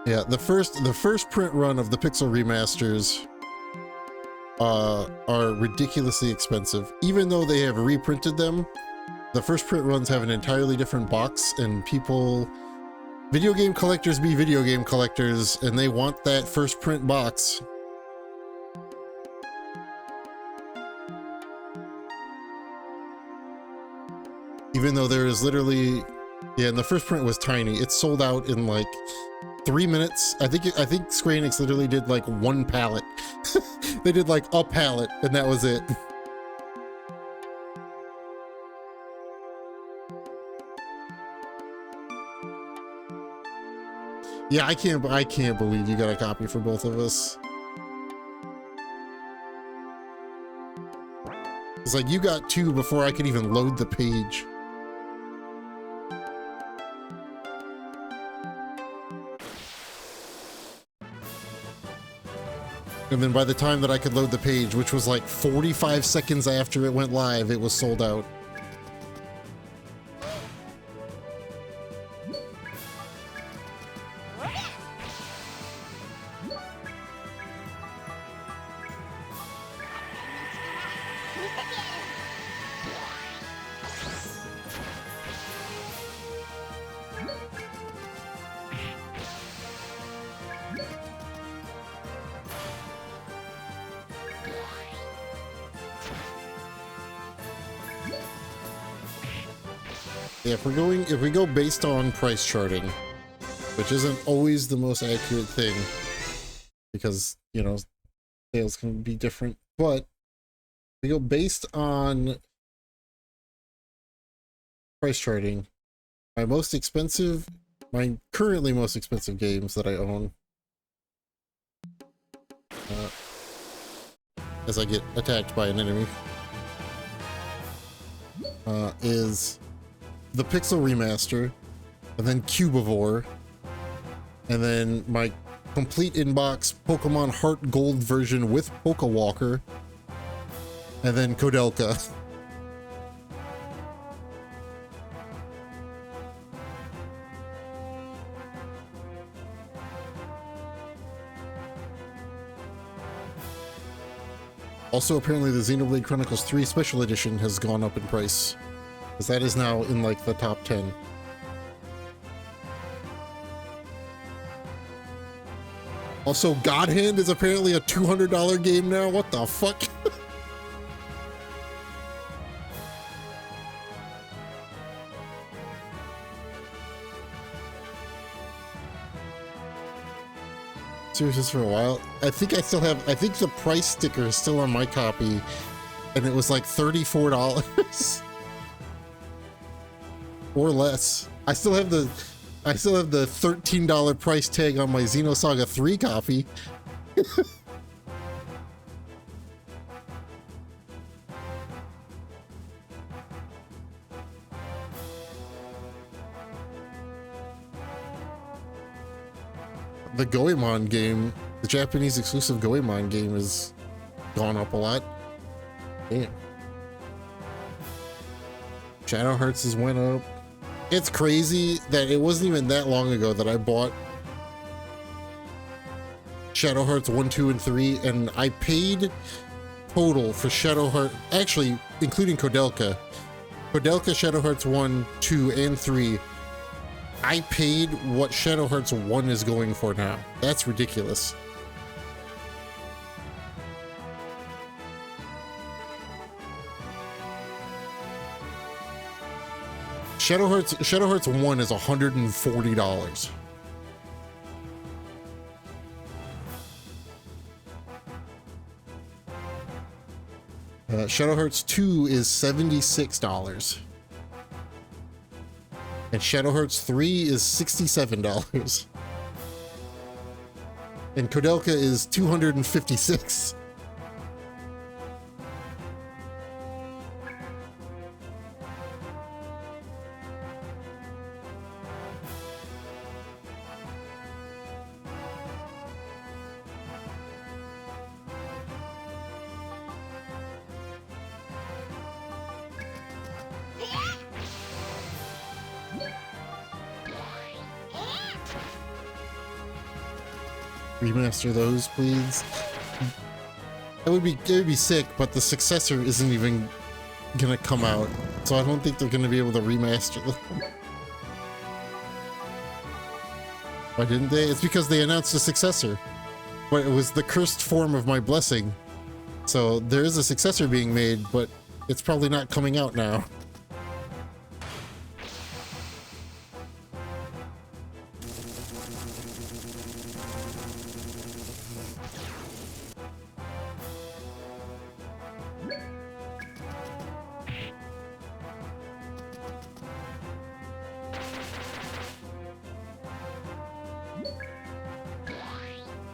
Speaker 1: Yeah, the first print run of the Pixel remasters are ridiculously expensive. Even though they have reprinted them, the first print runs have an entirely different box, and video game collectors be video game collectors, and they want that first print box. Even though there is literally, yeah, and the first print was tiny. It sold out in like 3 minutes. I think Square Enix literally did like one pallet. They did like a pallet, and that was it. Yeah, I can't believe you got a copy for both of us. It's like you got two before I could even load the page. And then by the time that I could load the page, which was like 45 seconds after it went live, it was sold out. Yeah, if we go based on price charting, which isn't always the most accurate thing, because, you know, sales can be different, but if we go based on price charting, my currently most expensive games that I own, as I get attacked by an enemy, is the Pixel Remaster, and then Cubivore, and then my complete inbox Pokemon Heart Gold version with Pokewalker, and then Kodelka. Also, apparently the Xenoblade Chronicles 3 Special Edition has gone up in price, because that is now in like the top 10. Also, God Hand is apparently a $200 game now. What the fuck? Serious for a while. I think the price sticker is still on my copy, and it was like $34 or less. I still have the $13 price tag on my Xenosaga 3 copy. The Goemon game, the Japanese exclusive Goemon game, has gone up a lot. Damn. Shadow Hearts has went up. It's crazy that it wasn't even that long ago that I bought Shadow Hearts 1, 2, and 3, and I paid total for Shadow Heart, actually including Kodelka, Shadow Hearts 1, 2, and 3. I paid what Shadow Hearts 1 is going for now. That's ridiculous. Shadow Hearts 1 is $140. Shadow Hearts 2 is $76. And Shadow Hearts 3 is $67. And Kodelka is $256. Remaster those, please. it would be sick, but the successor isn't even gonna come out, so I don't think they're gonna be able to remaster them. Why didn't they? It's because they announced a successor, but it was the cursed form of my blessing. So there is a successor being made, but it's probably not coming out now.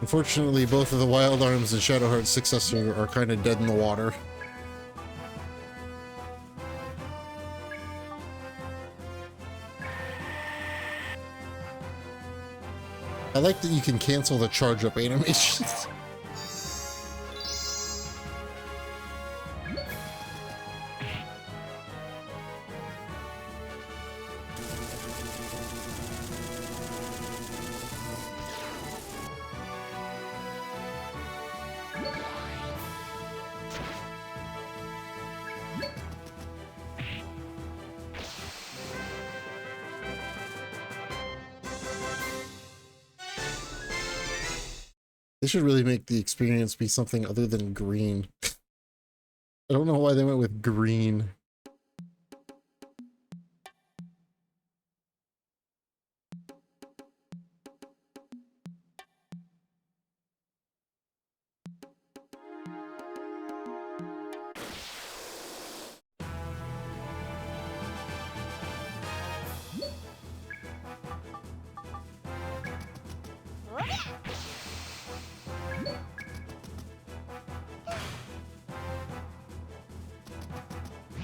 Speaker 1: Unfortunately, both of the Wild Arms and Shadowheart's successor are kind of dead in the water. I like that you can cancel the charge up animations. They should really make the experience be something other than green. I don't know why they went with green.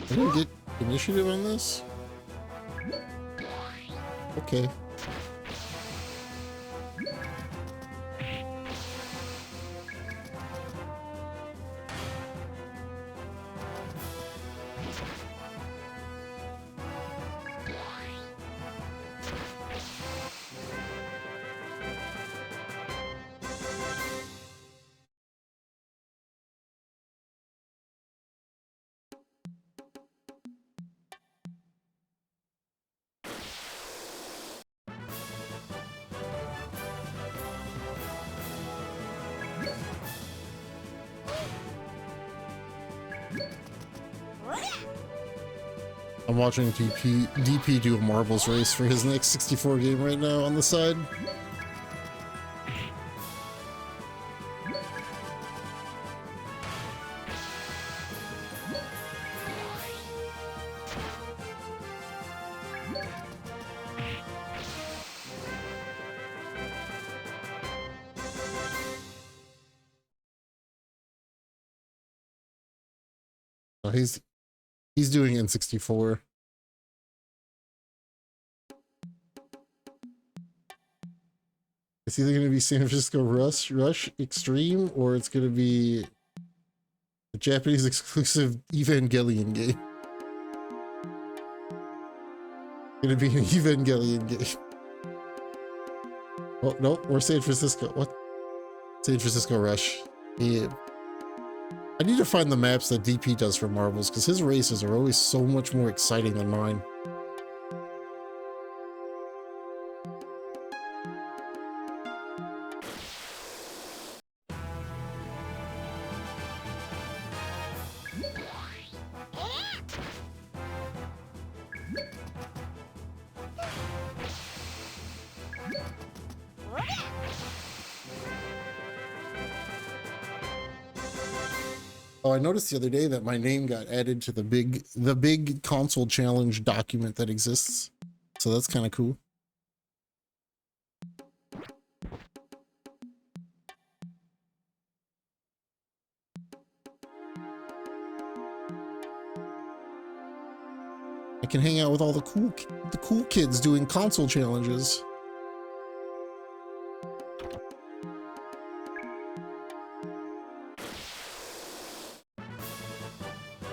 Speaker 1: I didn't get initiative on this? Okay. I'm watching DP do a marbles race for his next 64 game right now on the side. Oh, he's doing N64. It's either going to be San Francisco Rush Extreme, or it's going to be a Japanese exclusive Evangelion game. Going to be an Evangelion game. Oh, no, or San Francisco. What? San Francisco Rush. Yeah. I need to find the maps that DP does for marbles, because his races are always so much more exciting than mine. Oh, I noticed the other day that my name got added to the big console challenge document that exists. So that's kind of cool. I can hang out with all the cool kids doing console challenges.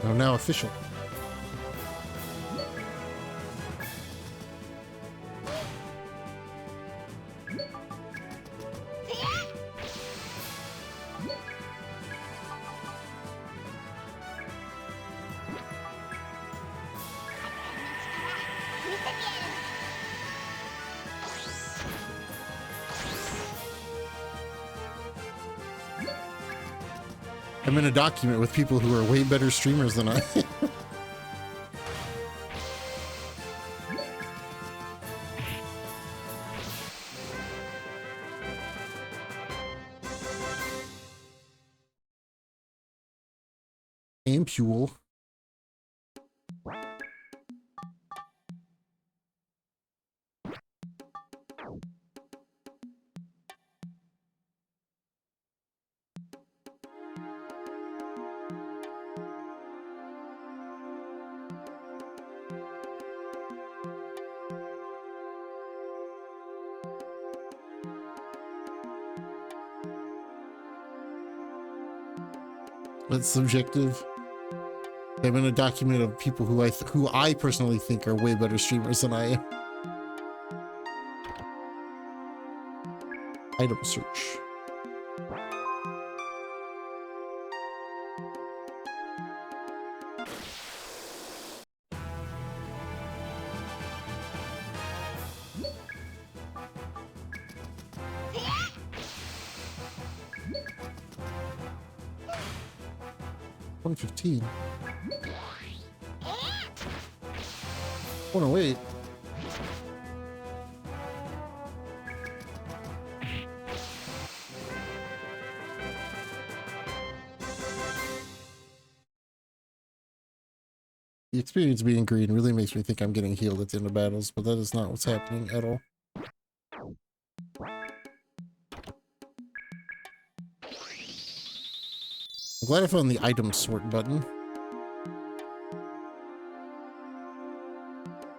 Speaker 1: I'm now official. I'm in a document with people who are way better streamers than I. Ampule. That's subjective. I'm in a document of people who I personally think are way better streamers than I am. Item search. $115. Oh no, wait. The experience being green really makes me think I'm getting healed at the end of battles, but that is not what's happening at all. I'm glad I found the item sort button.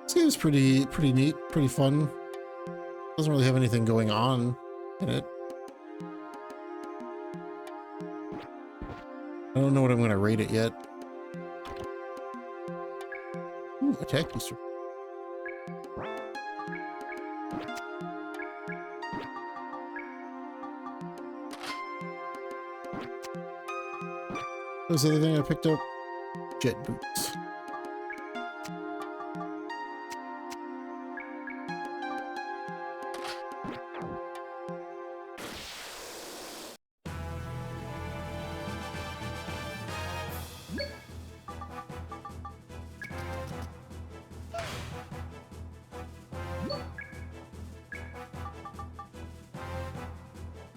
Speaker 1: Seems pretty neat, pretty fun. Doesn't really have anything going on in it. I don't know what I'm going to rate it yet. Ooh, attack booster. What was the other thing I picked up? Jet boots.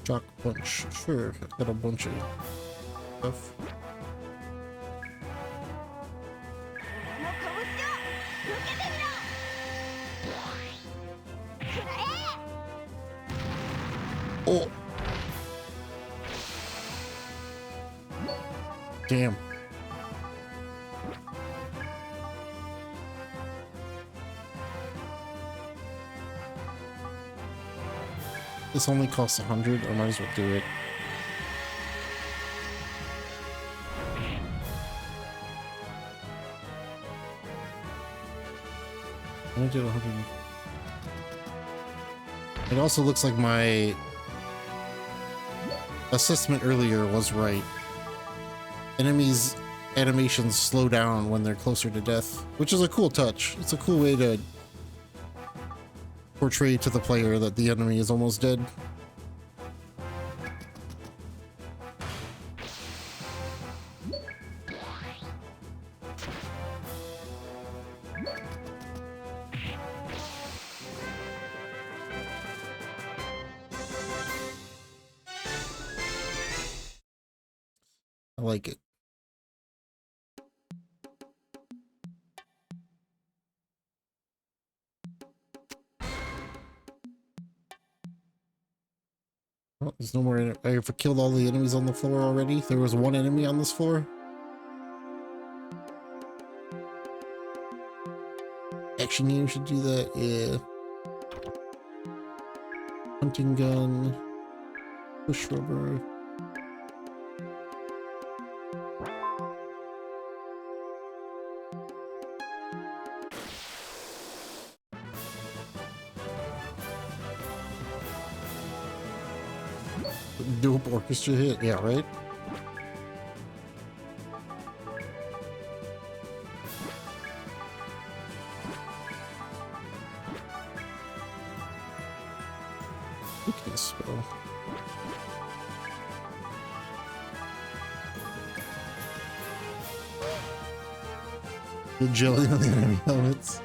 Speaker 1: Shock punch. Sure, I've got a bunch of stuff. Oh! Damn. This only costs 100. I might as well do it. I did 100. It also looks like my assessment earlier was right. Enemies' animations slow down when they're closer to death, which is a cool touch. It's a cool way to portray to the player that the enemy is almost dead. I like it. Well, there's no more. I've killed all the enemies on the floor already. There was one enemy on this floor. Action game should do that. Yeah. Hunting gun. Push rubber. Dope orchestra hit, yeah, right? Weakness spell. The jelly on the enemy helmets.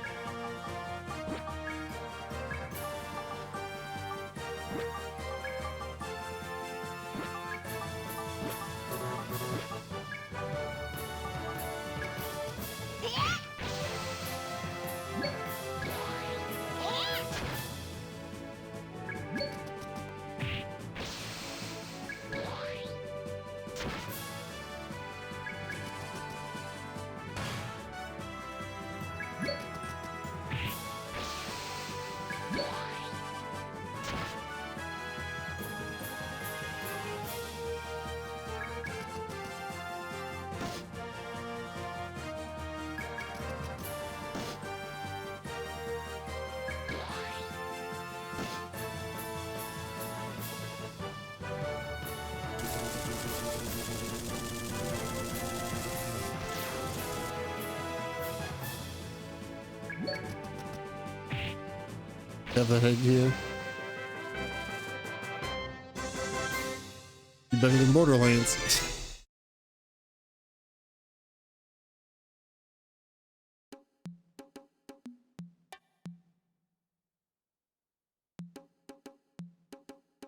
Speaker 1: Have that idea. You better than Borderlands.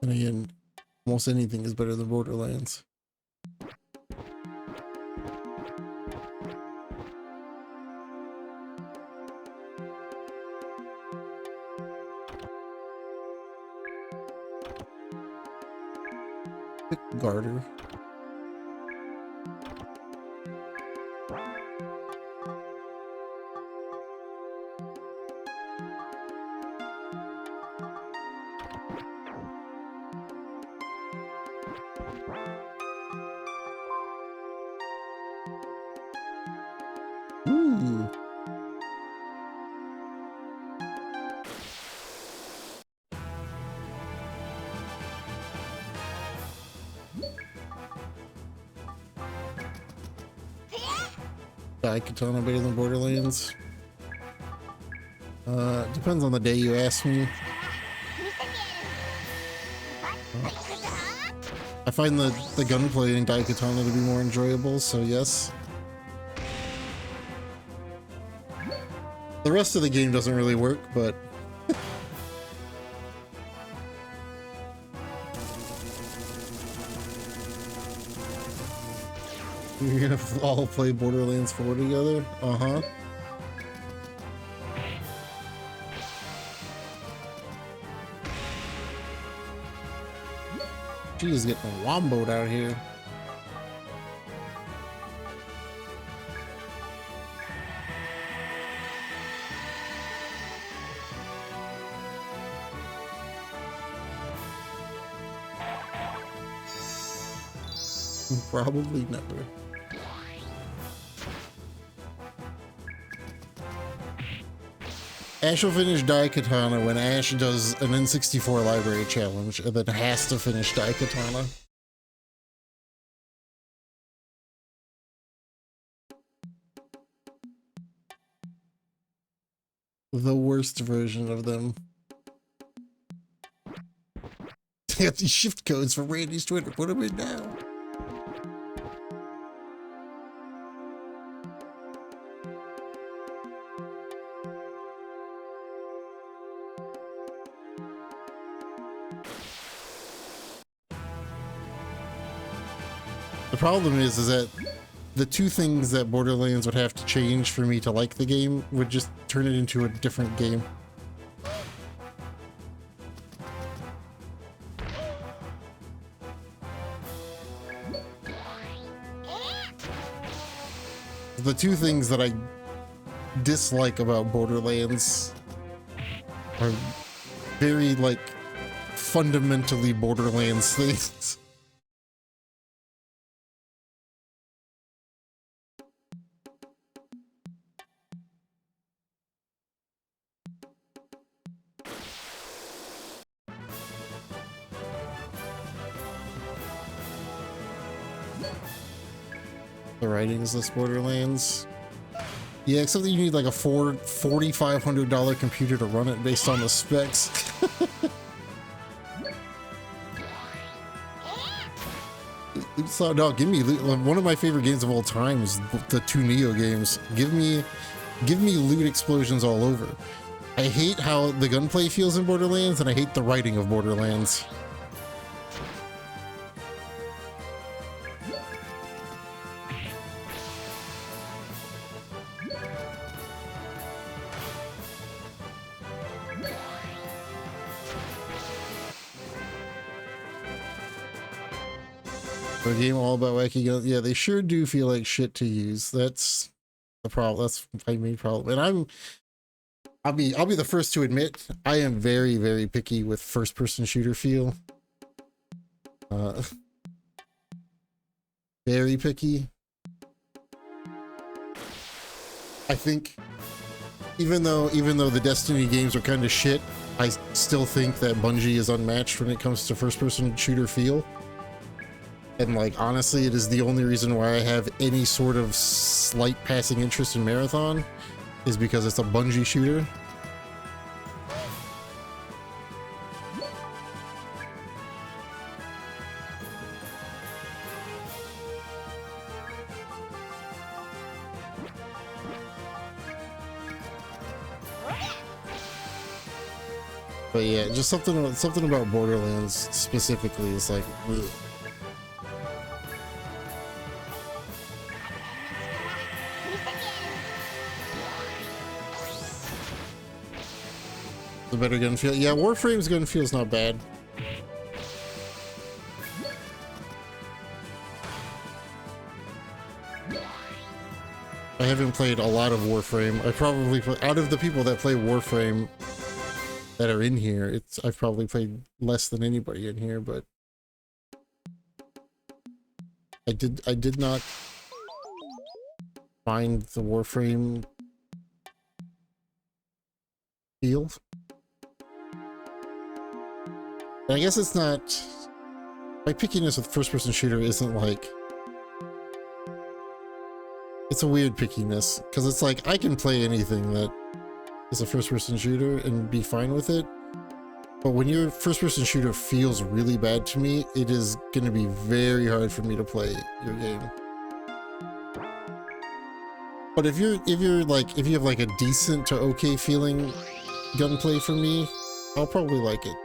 Speaker 1: And again, almost anything is better than Borderlands. Garter. Ooh. Daikatana better than Borderlands? Depends on the day you ask me. I find the gunplay in Daikatana to be more enjoyable, so yes. The rest of the game doesn't really work, but... You're gonna all play Borderlands 4 together? Uh-huh. She is getting womboed out here. Probably never. Ash will finish Daikatana when Ash does an N64 library challenge and then has to finish Daikatana. The worst version of them. They got these shift codes from Randy's Twitter. Put them in now. The problem is that the two things that Borderlands would have to change for me to like the game would just turn it into a different game. The two things that I dislike about Borderlands are very, like, fundamentally Borderlands things. The writings of this Borderlands. Yeah, except that you need like a $4,500 computer to run it based on the specs. So no, give me one of my favorite games of all time is the two Neo games. Give me loot explosions all over. I hate how the gunplay feels in Borderlands, and I hate the writing of Borderlands. A game all about wacky guns. Yeah, they sure do feel like shit to use. That's the problem. That's my main problem. And I'll be the first to admit I am very, very picky with first person shooter feel. Very picky. I think even though the Destiny games are kind of shit, I still think that Bungie is unmatched when it comes to first person shooter feel. And like, honestly, it is the only reason why I have any sort of slight passing interest in Marathon is because it's a Bungie shooter. But yeah, just something about Borderlands specifically is like, ugh. The better gun feel. Yeah, Warframe's gun feel's not bad. I haven't played a lot of Warframe. I probably out of the people that play Warframe that are in here, I've probably played less than anybody in here, but I did not find the Warframe feel. I guess it's not, my pickiness with first person shooter isn't like, it's a weird pickiness, because it's like I can play anything that is a first person shooter and be fine with it, but when your first person shooter feels really bad to me, it is going to be very hard for me to play your game. But if you have like a decent to okay feeling gunplay for me, I'll probably like it.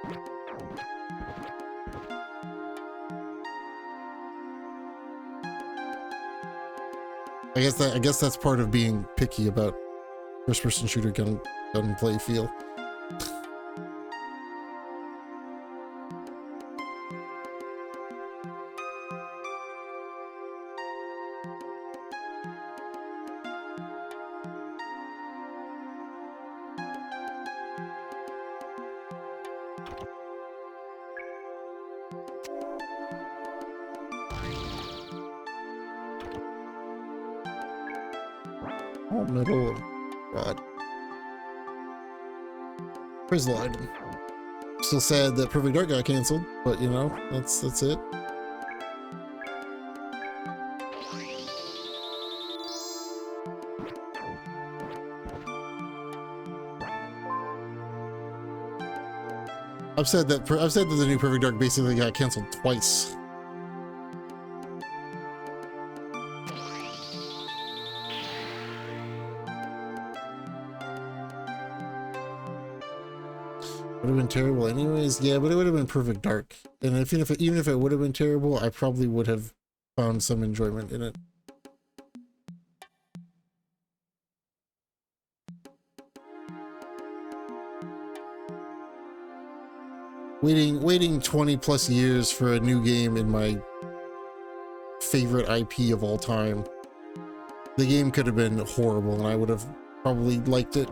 Speaker 1: I guess that's part of being picky about first-person shooter gunplay feel. Oh, metal. God. Praise the Lord. Still sad that Perfect Dark got canceled, but you know, that's it. I've said that the new Perfect Dark basically got canceled twice. Would have been terrible anyways. Yeah, but it would have been Perfect Dark. And even if it would have been terrible, I probably would have found some enjoyment in it. Waiting 20 plus years for a new game in my favorite IP of all time. The game could have been horrible and I would have probably liked it.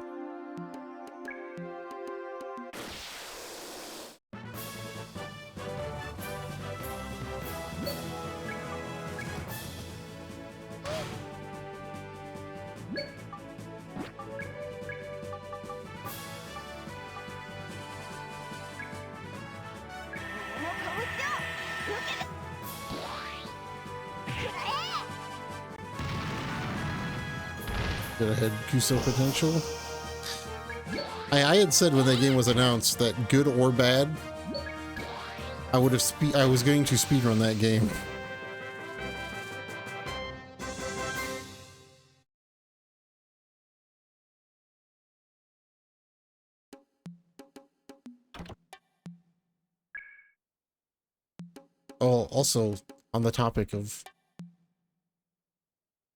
Speaker 1: That I had Kuso potential. I had said when that game was announced that good or bad, I was going to speedrun that game. Oh, also on the topic of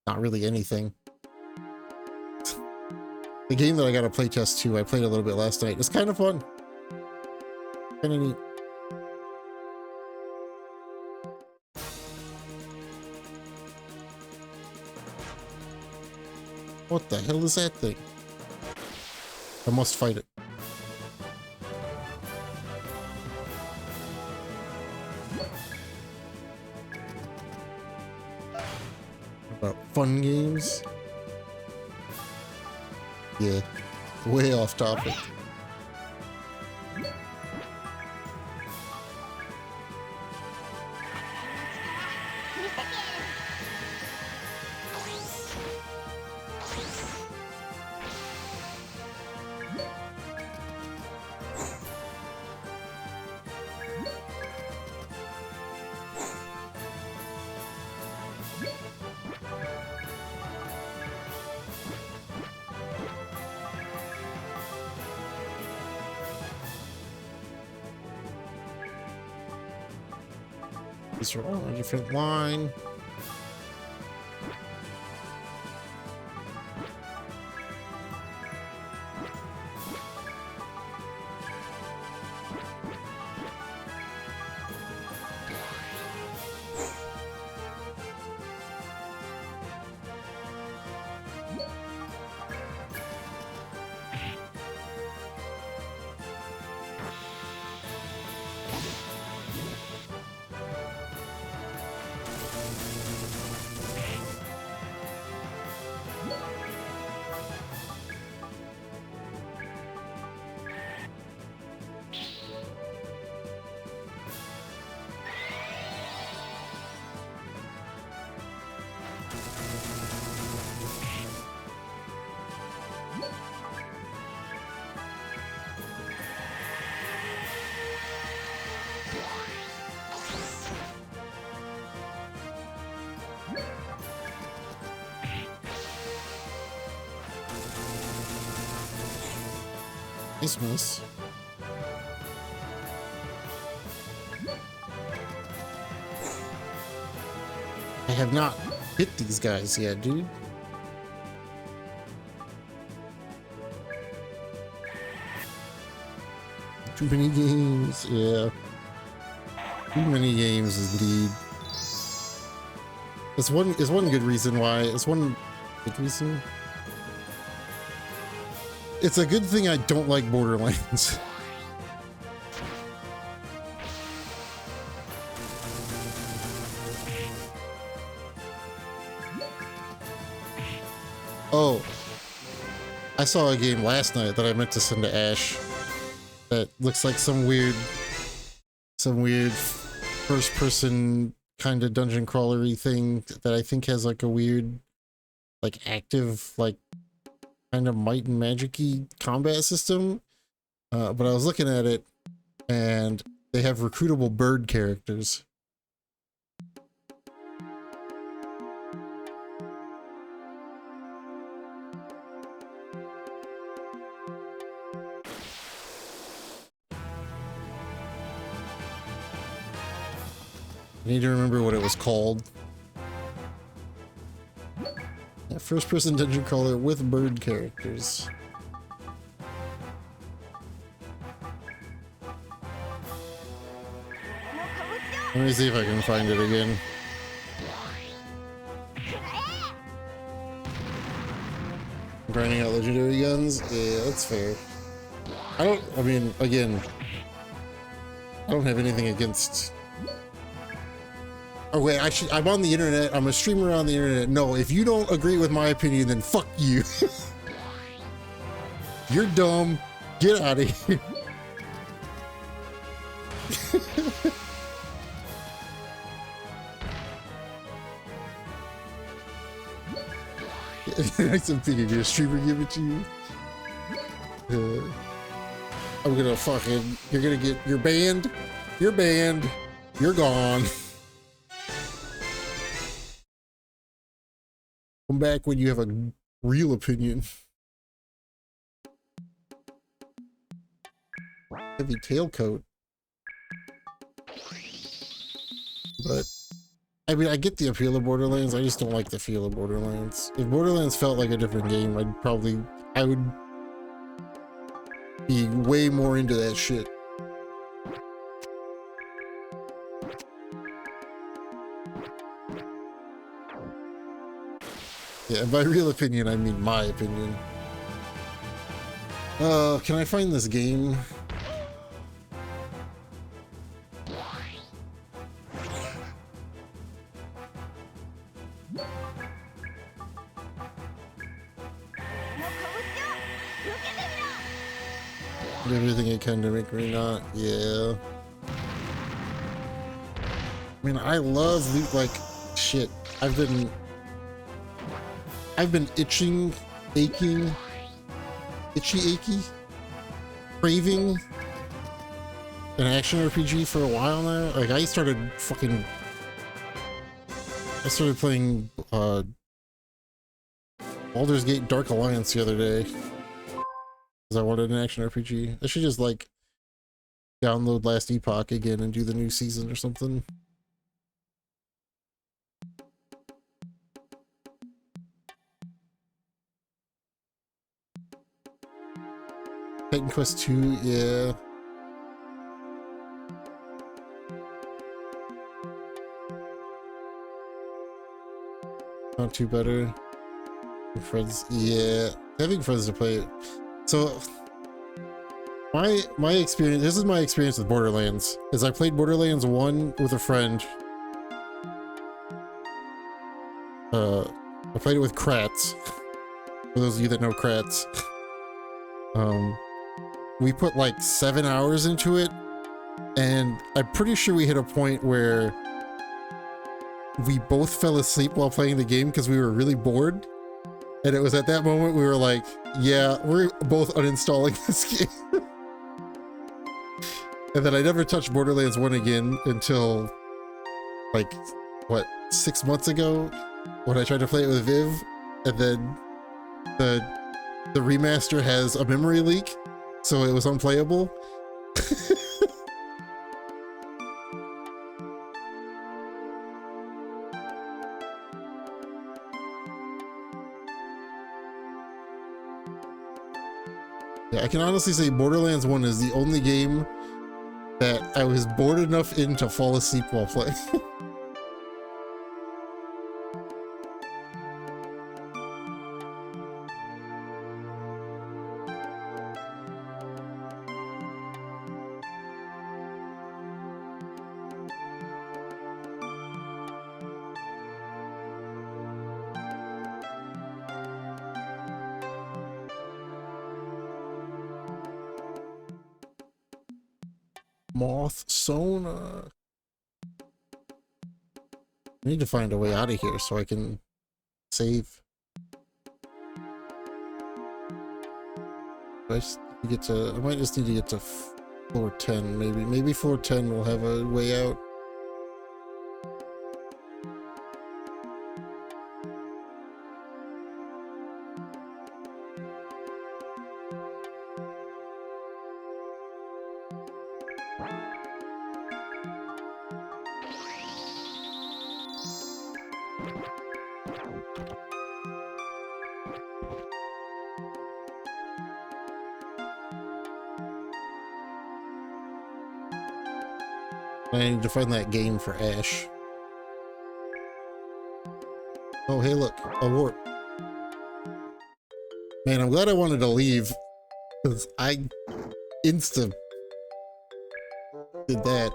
Speaker 1: not really anything. The game that I got a playtest to, I played a little bit last night. It's kind of fun. Kind of neat. What the hell is that thing? I must fight it. About fun games? Yeah, way off topic. These are all a different line. Miss. I have not hit these guys yet, dude. Too many games, yeah. Too many games, indeed. It's one good reason why. It's one good reason. It's a good thing I don't like Borderlands. Oh, I saw a game last night that I meant to send to Ash that looks like some weird first-person kind of dungeon crawlery thing that I think has like a weird, like active, like kind of might and magic-y combat system. But I was looking at it, and they have recruitable bird characters. I need to remember what it was called. Yeah, first-person dungeon crawler with bird characters. Let me see if I can find it again. Grinding out legendary guns? Yeah, that's fair. I mean, again, I don't have anything against... Oh wait, I'm on the internet. I'm a streamer on the internet. No, if you don't agree with my opinion, then fuck you. You're dumb. Get out of here. I'm thinking your streamer give it to you. I'm gonna fucking... You're gonna get... You're banned. You're banned. You're gone. Come back when you have a real opinion. Heavy tailcoat. but I mean, I get the appeal of Borderlands. I just don't like the feel of Borderlands. If Borderlands felt like a different game, I would be way more into that shit. Yeah, by real opinion, I mean my opinion. Can I find this game? Everything it can to make me not, yeah. I mean, I love loot like shit. I've been itchy, craving an action RPG for a while now. Like I started playing Baldur's Gate Dark Alliance the other day because I wanted an action RPG. I should just like download Last Epoch again and do the new season or something. Titan Quest 2, yeah. Not too better. Friends, yeah. Having friends to play it. So my experience, this is my experience with Borderlands, is I played Borderlands 1 with a friend. I played it with Kratz. For those of you that know Kratz. We put like 7 hours into it, and I'm pretty sure we hit a point where we both fell asleep while playing the game because we were really bored. And it was at that moment we were like, yeah, we're both uninstalling this game. And then I never touched Borderlands 1 again until like, what, 6 months ago when I tried to play it with Viv. And then the remaster has a memory leak, so it was unplayable. Yeah, I can honestly say Borderlands 1 is the only game that I was bored enough in to fall asleep while playing. Moth Sona. I need to find a way out of here so I can save. I might just need to get to floor 10, maybe. Maybe floor 10 will have a way out. I need to find that game for Ash. Oh, hey, look, a warp. Man, I'm glad I wanted to leave, because I insta did that.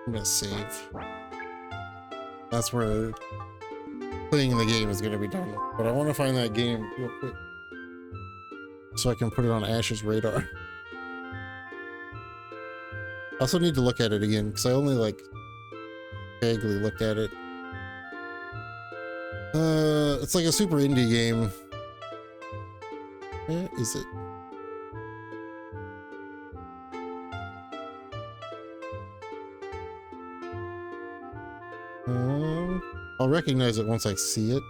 Speaker 1: I'm gonna save. That's where playing the game is gonna be done. But I want to find that game real quick so I can put it on Ash's radar. I also need to look at it again because I only like vaguely looked at it. It's like a super indie game. Where is it? I'll recognize it once I see it,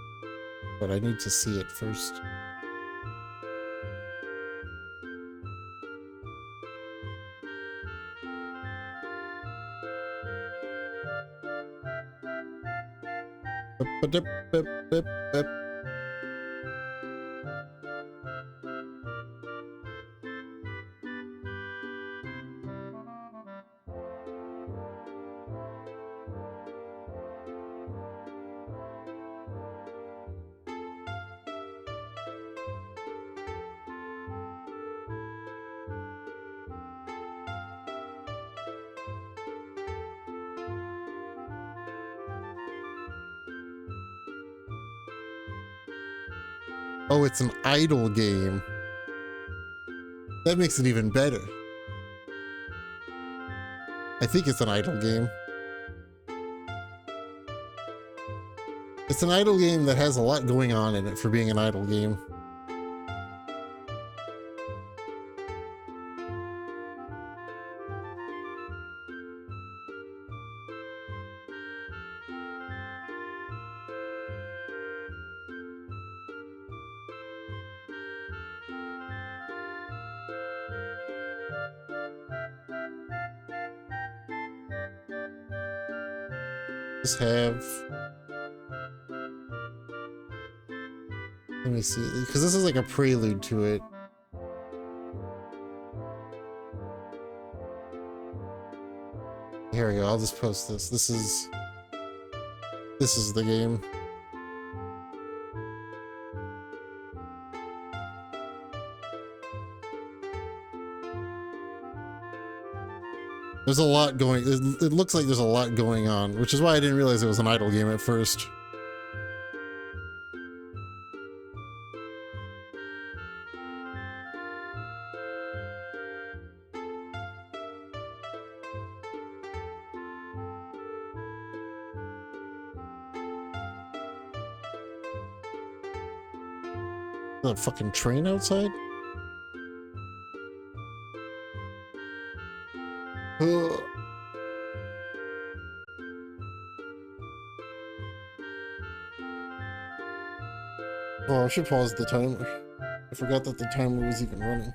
Speaker 1: but I need to see it first. Oh, it's an idle game. That makes it even better. I think it's an idle game. It's an idle game that has a lot going on in it for being an idle game. Just have... Let me see, because this is like a prelude to it. Here we go, I'll just post this. This is the game. There's a lot going, it looks like there's a lot going on, which is why I didn't realize it was an idle game at first. The fucking train outside? Ugh. Oh, I should pause the timer. I forgot that the timer was even running.